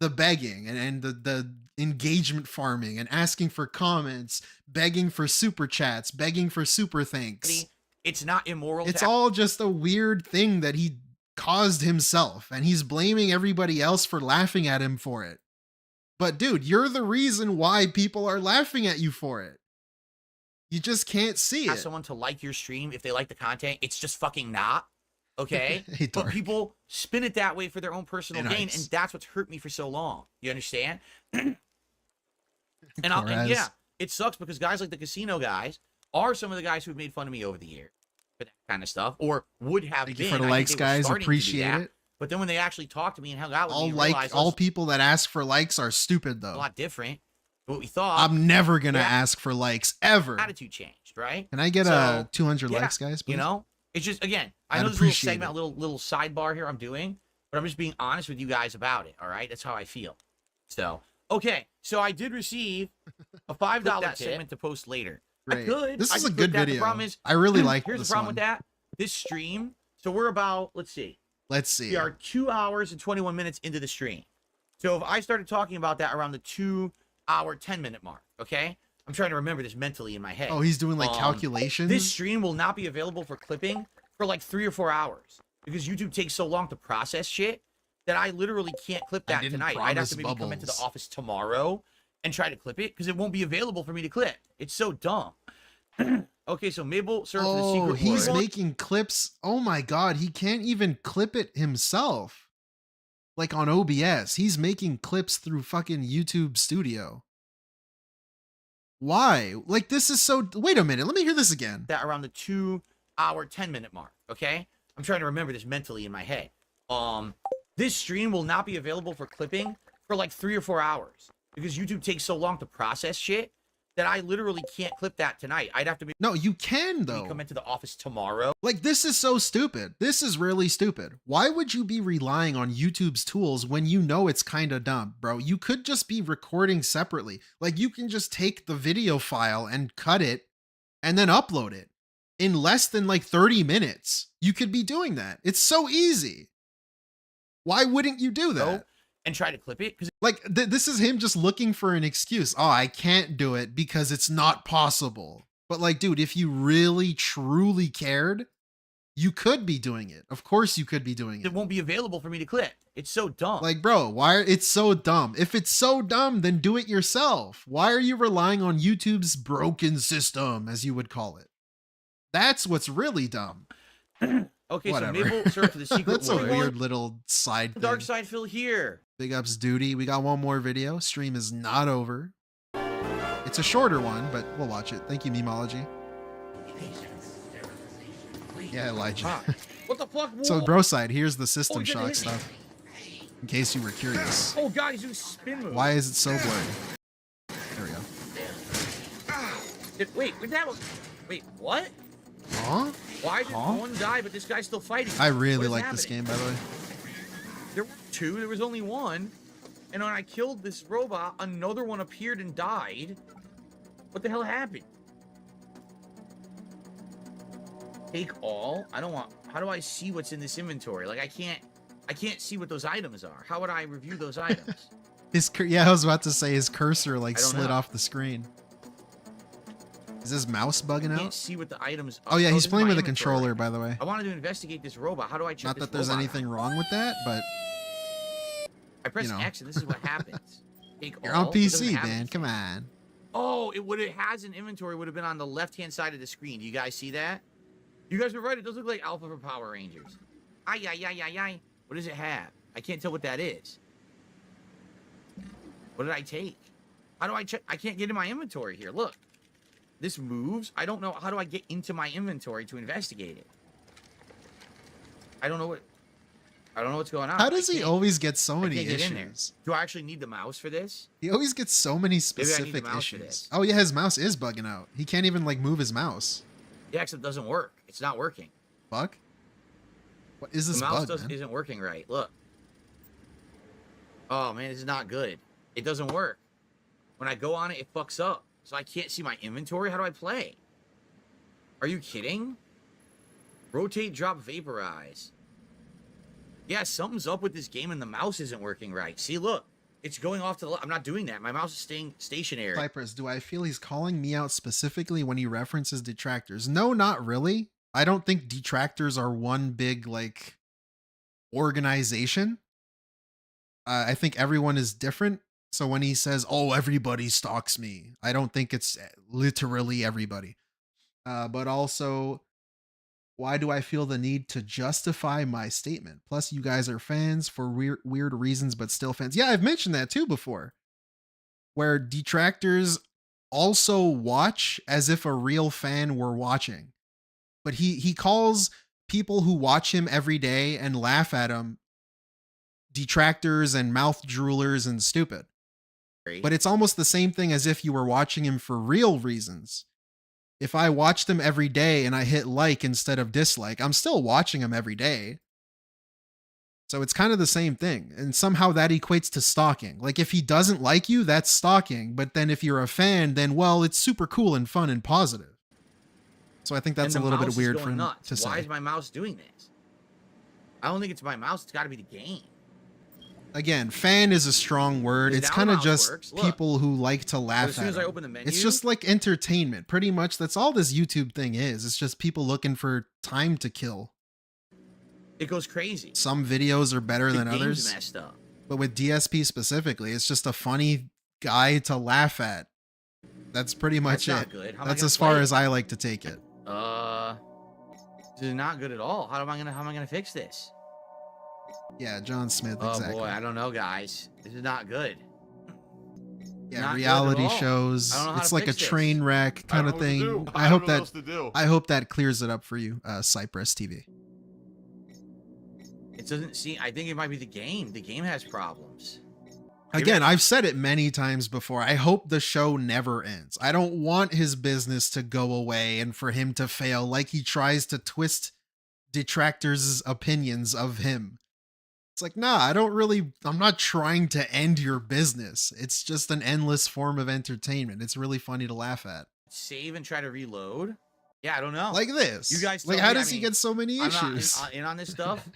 The begging and the engagement farming and asking for comments, begging for super chats, begging for super thanks. It's not immoral. It's all just a weird thing that he caused himself, and he's blaming everybody else for laughing at him for it. But dude, you're the reason why people are laughing at you for it. You just can't see it. Someone to like your stream if they like the content. It's just fucking not. Okay? Hey, but people spin it that way for their own personal gain, and that's what's hurt me for so long. You understand? and yeah, it sucks because guys like the casino guys are some of the guys who've made fun of me over the years for that kind of stuff, or would have Thank been. You for the likes, guys. Appreciate it. But then when they actually talk to me and hung out with me, all people that ask for likes are stupid, though. A lot different. What we thought. I'm never gonna ask for likes ever. Attitude changed, right? Can I get a 200 likes, guys? Please? You know, it's just, again, I know this little segment, little sidebar here I'm doing, but I'm just being honest with you guys about it. All right, that's how I feel. So okay, so I did receive a $5 segment to post later. Great. This is a good video. The problem is, I really like. Here's the problem with that. This stream. So we're about. Let's see. We are 2 hours and 21 minutes into the stream. So if I started talking about that around the 2 hour 10-minute mark, okay? I'm trying to remember this mentally in my head. Oh, he's doing like calculations? This stream will not be available for clipping for like 3 or 4 hours because YouTube takes so long to process shit that I literally can't clip that tonight. I'd have to maybe come into the office tomorrow and try to clip it because it won't be available for me to clip. It's so dumb. Okay, so Mabel serves the secret. He's making clips. Oh my God, he can't even clip it himself. Like on OBS, he's making clips through fucking YouTube Studio. Why? Like, this is so. Wait a minute, let me hear this again. That around the 2 hour 10-minute mark. Okay, I'm trying to remember this mentally in my head. This stream will not be available for clipping for like 3 or 4 hours because YouTube takes so long to process shit that I literally can't clip that tonight. I'd have to be. No, you can though. Come into the office tomorrow. Like, this is so stupid. This is really stupid. Why would you be relying on YouTube's tools when you know it's kind of dumb, bro? You could just be recording separately. Like, you can just take the video file and cut it and then upload it in less than like 30 minutes. You could be doing that. It's so easy. Why wouldn't you do that? No. And try to clip it? Like, this is him just looking for an excuse. Oh, I can't do it because it's not possible. But like, dude, if you really, truly cared, you could be doing it. Of course you could be doing it. It won't be available for me to clip. It's so dumb. Like, bro, it's so dumb. If it's so dumb, then do it yourself. Why are you relying on YouTube's broken system, as you would call it? That's what's really dumb. Okay, Whatever. so maybe we'll search for the secret That's a warrior. weird little side thing. Dark side Phil here. Big ups, Duty. We got one more video. Stream is not over. It's a shorter one, but we'll watch it. Thank you, Memology. Yeah, Elijah. What the fuck? So, bro side, here's the System Shock stuff. In case you were curious. Oh, God, he's doing spin moves. Why is it so blurry? There we go. Wait, what? Huh? Why did one die, but this guy's still fighting? I really like this game, by the way. There were two. There was only one. And when I killed this robot, another one appeared and died. What the hell happened? Take all? I don't want... How do I see what's in this inventory? Like, I can't see what those items are. How would I review those items? Yeah, I was about to say his cursor like I don't slid know. off the screen. Is his mouse bugging I can't out? see what the items are. Oh yeah, he's this is playing my with a inventory. controller, by the way. I wanted to investigate this robot. How do I check Not this that there's robot anything wrong with that, but I press you know. X and this is what happens. Take you're all, on it doesn't PC, have man. anything. Come on. Oh, it has an inventory. Would have been on the left-hand side of the screen. Do you guys see that? You guys were right. It does look like Alpha for Power Rangers. Ay. What does it have? I can't tell what that is. What did I take? How do I check? I can't get in my inventory here. Look. This moves. I don't know. How do I get into my inventory to investigate it? I don't know what's going on. How does he always get so many get in there. issues? Do I actually need the mouse for this? He always gets so many Maybe I need specific the mouse for issues. this. Oh yeah, his mouse is bugging out. He can't even like move his mouse. Yeah, except it doesn't work. It's not working. Fuck. What is this the mouse bug, man? isn't working right. Look. Oh man, this is not good. It doesn't work. When I go on it, it fucks up. So I can't see my inventory. How do I play? Are you kidding? Rotate, drop, vaporize. Yeah, something's up with this game and the mouse isn't working right. See, look. It's going off to the left. I'm not doing that. My mouse is staying stationary. Cypress, do I feel he's calling me out specifically when he references detractors? No, not really. I don't think detractors are one big, like, organization. I think everyone is different. So when he says, oh, everybody stalks me, I don't think it's literally everybody. But also, why do I feel the need to justify my statement? Plus, you guys are fans for weird reasons, but still fans. Yeah, I've mentioned that too before. Where detractors also watch as if a real fan were watching. But he calls people who watch him every day and laugh at him detractors and mouth droolers and stupid. But it's almost the same thing as if you were watching him for real reasons. If I watched him every day and I hit like instead of dislike, I'm still watching him every day. So it's kind of the same thing. And somehow that equates to stalking. Like if he doesn't like you, that's stalking. But then if you're a fan, then well, it's super cool and fun and positive. So I think that's a little bit weird for him to say. Why is my mouse doing this? I don't think it's my mouse. It's got to be the game. Again, fan is a strong word. It's kind of just people who like to laugh as soon at as I him. open the menu, It's just like entertainment. Pretty much that's all this YouTube thing is. It's just people looking for time to kill. It goes crazy. Some videos are better The than game's others. messed up. But with DSP specifically, it's just a funny guy to laugh at. That's pretty much That's it. not good. How am I That's gonna as far play as it? I like to take it. This is not good at all. How am I gonna fix this? Yeah, John Smith, Oh exactly. boy, I don't know, guys. This is not good. Yeah, Not good reality at all. shows. I don't know how It's to like a fix this. train wreck kind of thing. I hope that clears it up for you, Cypress TV. It doesn't seem. I think it might be the game. The game has problems. Again, I've said it many times before. I hope the show never ends. I don't want his business to go away and for him to fail like he tries to twist detractors' opinions of him. It's like, nah, I'm not trying to end your business. It's just an endless form of entertainment. It's really funny to laugh at. Save and try to reload? Yeah, I don't know. Like this. You guys like, how does he get so many issues? I'm not in on this stuff.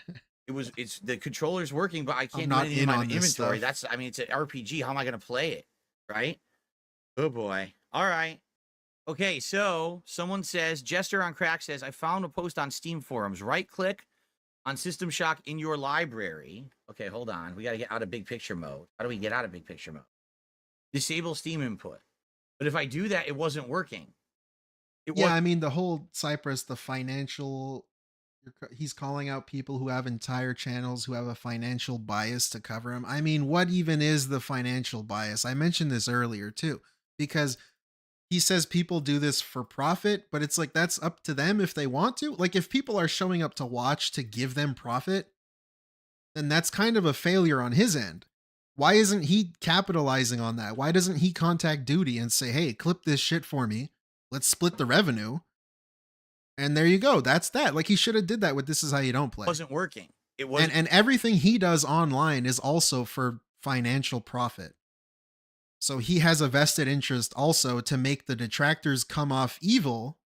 It's the controller's working, but I can't do anything in my inventory. It's an RPG. How am I going to play it? Right? Oh boy. All right. Okay, so someone says, Jester on Crack says, I found a post on Steam forums. Right click on System Shock in your library. Okay, hold on. We got to get out of big picture mode. How do we get out of big picture mode? Disable Steam input. But if I do that, it wasn't working. I mean, the whole Cypress, the financial, he's calling out people who have entire channels who have a financial bias to cover him. I mean, what even is the financial bias? I mentioned this earlier too, because he says people do this for profit, but it's like, that's up to them if they want to. Like, if people are showing up to watch to give them profit, then that's kind of a failure on his end. Why isn't he capitalizing on that? Why doesn't he contact Duty and say, hey, clip this shit for me. Let's split the revenue. And there you go. That's that. Like, he should have did that with This Is How You Don't Play. It wasn't working. It wasn't. And everything he does online is also for financial profit. So he has a vested interest also to make the detractors come off evil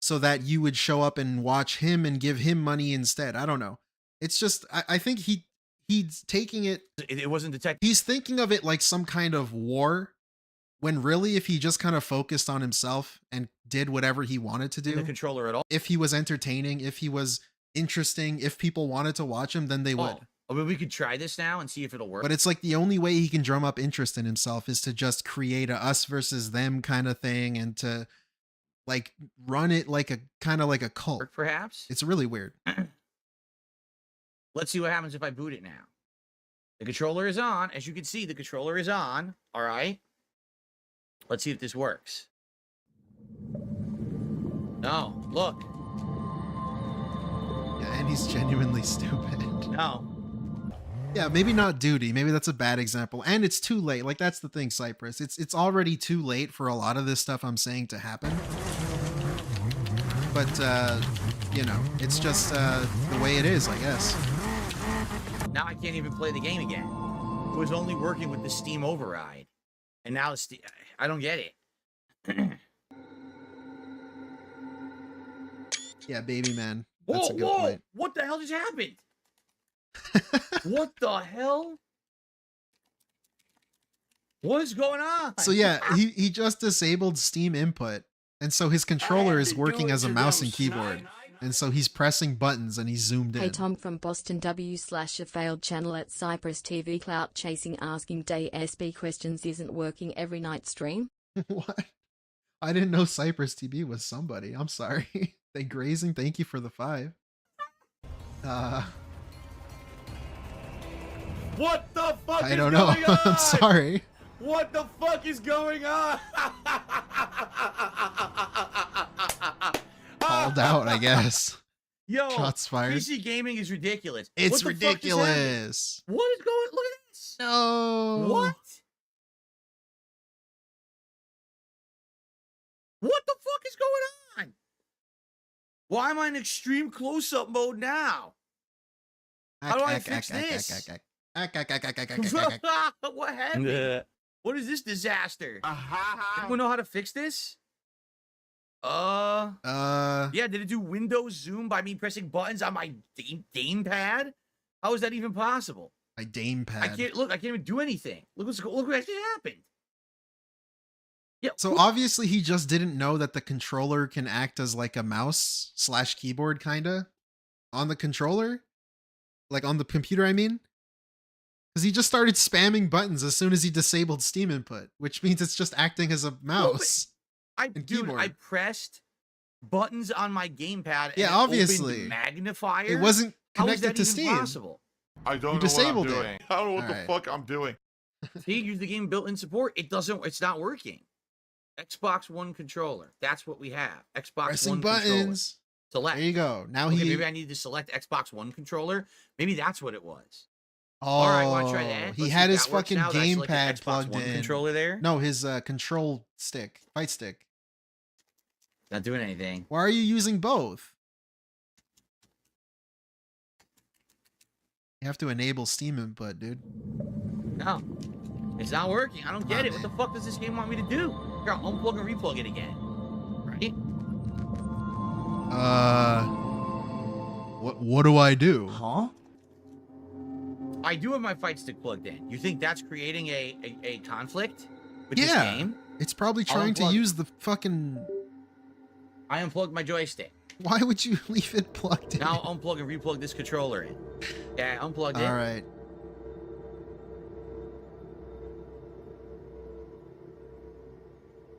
so that you would show up and watch him and give him money instead. I don't know. It's just, I think he's taking it. It wasn't detected. He's thinking of it like some kind of war, when really, if he just kind of focused on himself and did whatever he wanted to do, the controller at all. If he was entertaining, if he was interesting, if people wanted to watch him, then they would. I mean, we could try this now and see if it'll work. But it's like the only way he can drum up interest in himself is to just create a us versus them kind of thing and to like run it like a kind of like a cult. Perhaps. It's really weird. Let's see what happens if I boot it now. The controller is on. As you can see, the controller is on. All right. Let's see if this works. No, look. Yeah, and he's genuinely stupid. No. Yeah, maybe not Duty. Maybe that's a bad example. And it's too late. Like, that's the thing, Cypress. It's already too late for a lot of this stuff I'm saying to happen. But, you know, it's just the way it is, I guess. Now I can't even play the game again. It was only working with the Steam override. And now it's I don't get it. Yeah, baby man. That's a good point. What the hell just happened? What the hell? What is going on? So yeah, he just disabled Steam input. And so his controller is working as a mouse and keyboard. And so he's pressing buttons and he's zoomed in. Hey Tom from Boston W/a failed channel at Cypress TV clout chasing asking DSP questions isn't working every night stream. What? I didn't know Cypress TV was somebody. I'm sorry. They grazing, thank you for the 5. What the fuck I don't know. I'm sorry. What the fuck is going on? Called out, I guess. Yo, shots fired. PC gaming is ridiculous. It's ridiculous. What is going? Look at this. No. What? What the fuck is going on? Why am I in extreme close-up mode now? How do I fix this? What happened? What is this disaster? Anyone know how to fix this? Yeah, did it do Windows Zoom by me pressing buttons on my Dame pad? How is that even possible? My Dame pad. I can't even do anything. Look what actually happened. Yeah. So obviously he just didn't know that the controller can act as like a mouse / keyboard kinda on the controller. Like on the computer, I mean. Because he just started spamming buttons as soon as he disabled Steam input, which means it's just acting as a mouse. I pressed buttons on my gamepad. Yeah, and obviously. Magnifier. It wasn't How is connected that to even Steam. Possible? I don't You know what I'm disabled doing. it. I don't know what All the right. fuck I'm doing. See, use the game built-in support. It's not working. Xbox One controller. That's what we have. Xbox Pressing One buttons. controller. Select. There you go. Now Okay, he maybe I need to select Xbox One controller. Maybe that's what it was. Oh, all right, want to try that? he Let's had see if his that works fucking now. Did I select the gamepad Xbox plugged One in. controller there. No, his control stick, fight stick. Not doing anything. Why are you using both? You have to enable Steam input, dude. No, it's not working. I don't get it. What the fuck does this game want me to do? Here, I'll unplug and replug it again. Right? What do I do? Huh? I do have my fight stick plugged in. You think that's creating a conflict with this game? It's probably I'll trying to unplug- use the fucking... I unplugged my joystick. Why would you leave it plugged in? Now I'll unplug and replug this controller in. Yeah, I unplugged it. All right.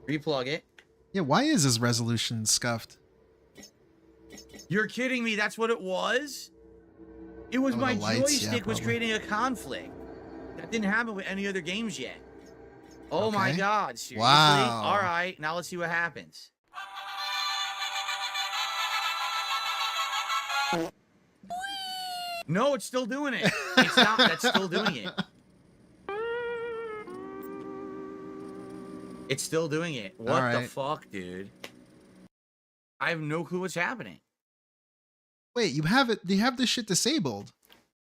Replug it. Yeah, why is his resolution scuffed? You're kidding me. That's what it was? It was Oh, my the lights, yeah, joystick was probably. creating a conflict. That didn't happen with any other games yet. Oh my Okay. god, seriously? Wow. All right, now let's see what happens. No, it's still doing it. It's not. That's still doing it. It's still doing it. What the right. fuck, dude? I have no clue what's happening. Wait, you have it? You have this shit disabled.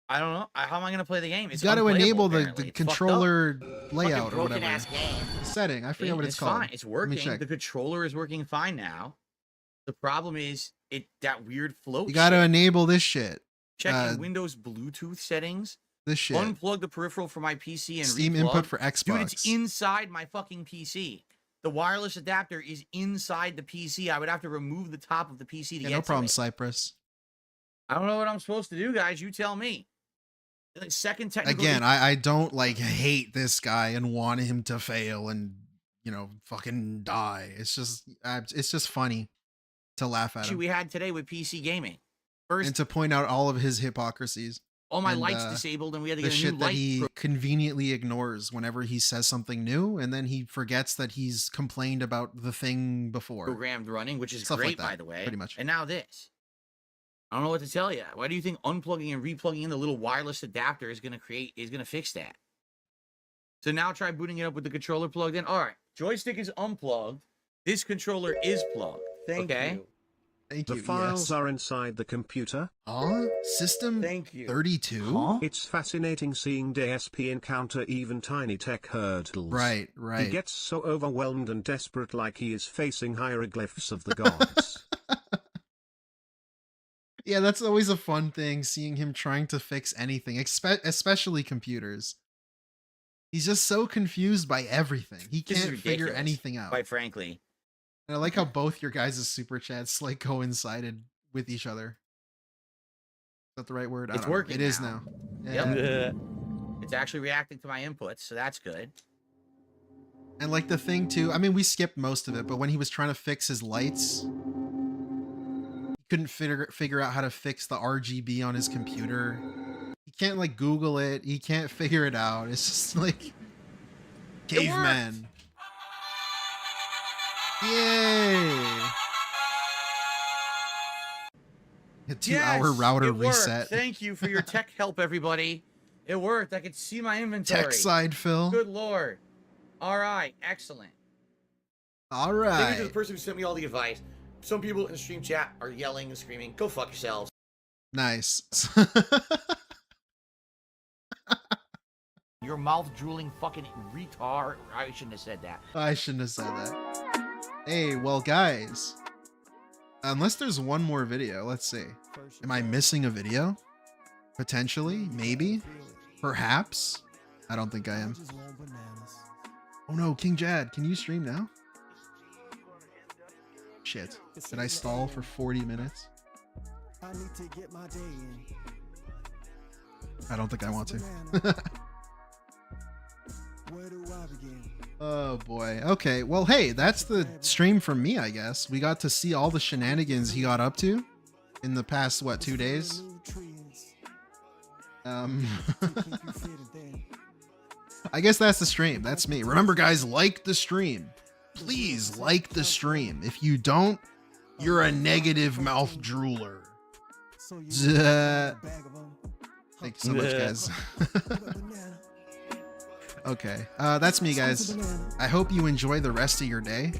I don't know. How am I gonna play the game? It's You got to unplayable, enable the apparently. It's fucked up. controller layout or Fucking whatever. broken-ass game. Setting. I forget what it's called. Fine. It's Let me working. check. The controller is working fine now. The problem is that weird float. You got to shit. enable this shit. Check Windows Bluetooth settings. This shit. Unplug the peripheral from my PC and Steam replug. input for Dude, Xbox. it's inside my fucking PC. The wireless adapter is inside the PC. I would have to remove the top of the PC to Yeah, get no to problem, it. Cypress. I don't know what I'm supposed to do, guys. You tell me. Like, second technical. Again, I don't like hate this guy and want him to fail and, you know, fucking die. It's just funny to laugh at issue him we had today with PC gaming. First, and to point out all of his hypocrisies. all my and, lights disabled, and we had to the get a new shit that light. he conveniently ignores whenever he says something new, and then he forgets that he's complained about the thing before. Programmed running, which is Stuff great, like that, by the way. pretty much. And now this. I don't know what to tell you. Why do you think unplugging and replugging in the little wireless adapter is gonna fix that? So now try booting it up with the controller plugged in. All right, joystick is unplugged. This controller is plugged. Thank okay? you. Thank The you. files yes. are inside the computer. System Thank you. 32? It's fascinating seeing DSP encounter even tiny tech hurdles. Right. He gets so overwhelmed and desperate, like he is facing hieroglyphs of the gods. Yeah, that's always a fun thing, seeing him trying to fix anything, especially computers. He's just so confused by everything. He This is can't figure ridiculous, anything out. Quite frankly. And I like how both your guys' super chats like coincided with each other. Is that the right word? I It's don't know. working It is now. now. Yep. Yeah. It's actually reacting to my inputs, so that's good. And like the thing too, I mean, we skipped most of it, but when he was trying to fix his lights, he couldn't figure out how to fix the RGB on his computer. He can't like Google it. He can't figure it out. It's just like caveman. Yay! A 2-hour router it worked. reset. Thank you for your tech help, everybody. It worked. I could see my inventory. Tech side, Phil. Good lord. All right. Excellent. All Thank you right. to the person who sent me all the advice. Some people in the stream chat are yelling and screaming, "Go fuck yourselves." Nice. Your mouth drooling fucking retard. I shouldn't have said that. I shouldn't have said that. Hey, well, guys, unless there's one more video, let's see. Am I missing a video? Potentially, maybe, perhaps. I don't think I am. Oh no, King Jad, can you stream now? Shit. Did I stall for 40 minutes? I don't think I want to. Oh boy. Okay, well, hey, that's the stream from me, I guess. We got to see all the shenanigans he got up to in the past, what, 2 days? I guess that's the stream. That's me. Remember, guys, like the stream. Please like the stream. If you don't, you're a negative mouth drooler. Thank you so much, guys. Okay, that's me, guys. I hope you enjoy the rest of your day.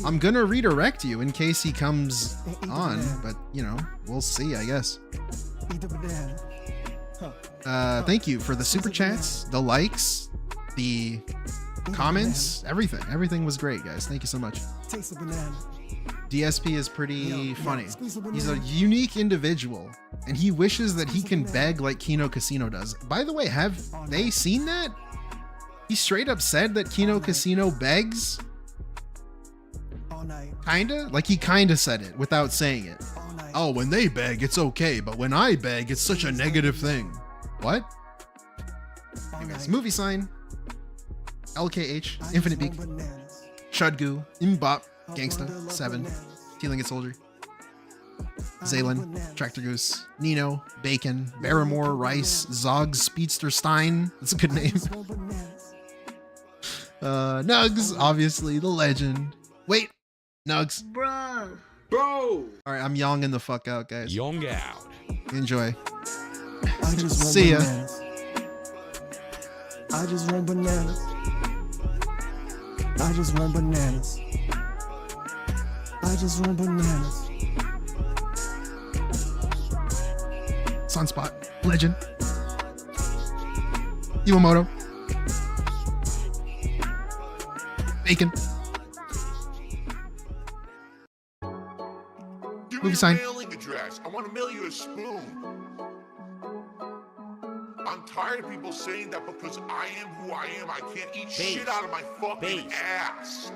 I'm gonna redirect you in case he comes on, but you know, we'll see, I guess. Thank you for the super chats, the likes, the comments, everything. Everything was great, guys. Thank you so much. DSP is pretty funny. He's a unique individual, and he wishes that he can beg like Kino Casino does. By the way, have they seen that? He straight up said that Kino Casino begs. Kinda? Like he kinda said it without saying it. Oh, when they beg, it's okay, but when I beg, it's such a negative thing. What? Anyways, movie sign. LKH, Infinite Beak, Shudgu, Mbop, Gangsta, 7, Tealing It Soldier, Zaylin, Tractor Goose, Nino, Bacon, Barrymore, Rice, Zog, Speedster Stein. That's a good name. Nugs, obviously, the legend. Wait, Nugs. Bro. Alright, I'm yonging the fuck out, guys. Yong out. Enjoy. I just want See ya. bananas. I just want bananas. I just want bananas. I just want bananas. Sunspot, Legend, Iwamoto, Bacon, movie sign. Mailing address. I want to mail you a spoon. I'm tired of people saying that because I am who I am, I can't eat shit out of my fucking ass.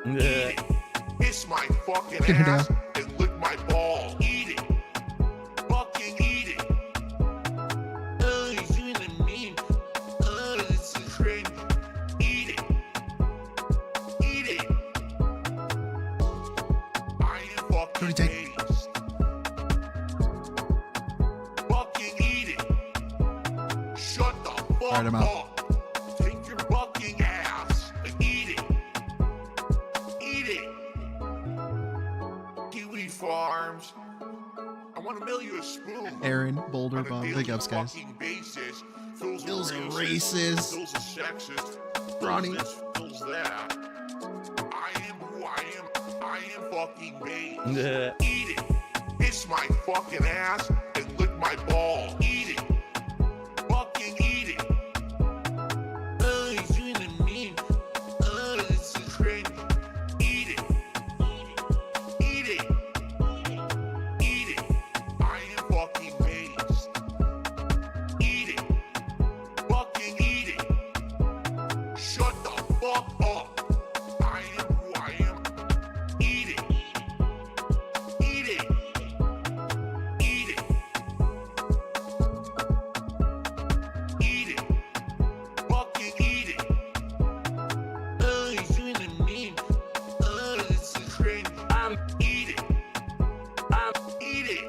Eat it. Kiss my fucking ass and lick my ball. Eat it. Fucking eat it. Oh, he's doing the mean. Oh, this is cringe. Eat it. Eat it. I am fucking based. Fucking eat it. Shut the fuck Alright, I'm out. up. Take your fucking ass and eat it. Eat it. Kiwi Farms. I want to mail you a spoon. Aaron, Boulder Bomb, big ups, guys. Basis. Phil's Phil's a a racist. racist. Phil's a sexist. Ronnie. Phil's this, Phil's that. I am who I am. I am fucking based. Eat it. Kiss my fucking ass and lick my ball. Eat it. Fucking eat it. Oh, he's doing the mean. Oh, this is cringe. Eat it. Eat it. Eat it. I am fucking based. Eat it. Fucking eat it. Shut the fuck up. I am who I am. Eat it. Eat it. Eat it. Eat it. Fucking eat it. Oh, he's doing the mean. Oh, this is cringe. Eat it. Eat it.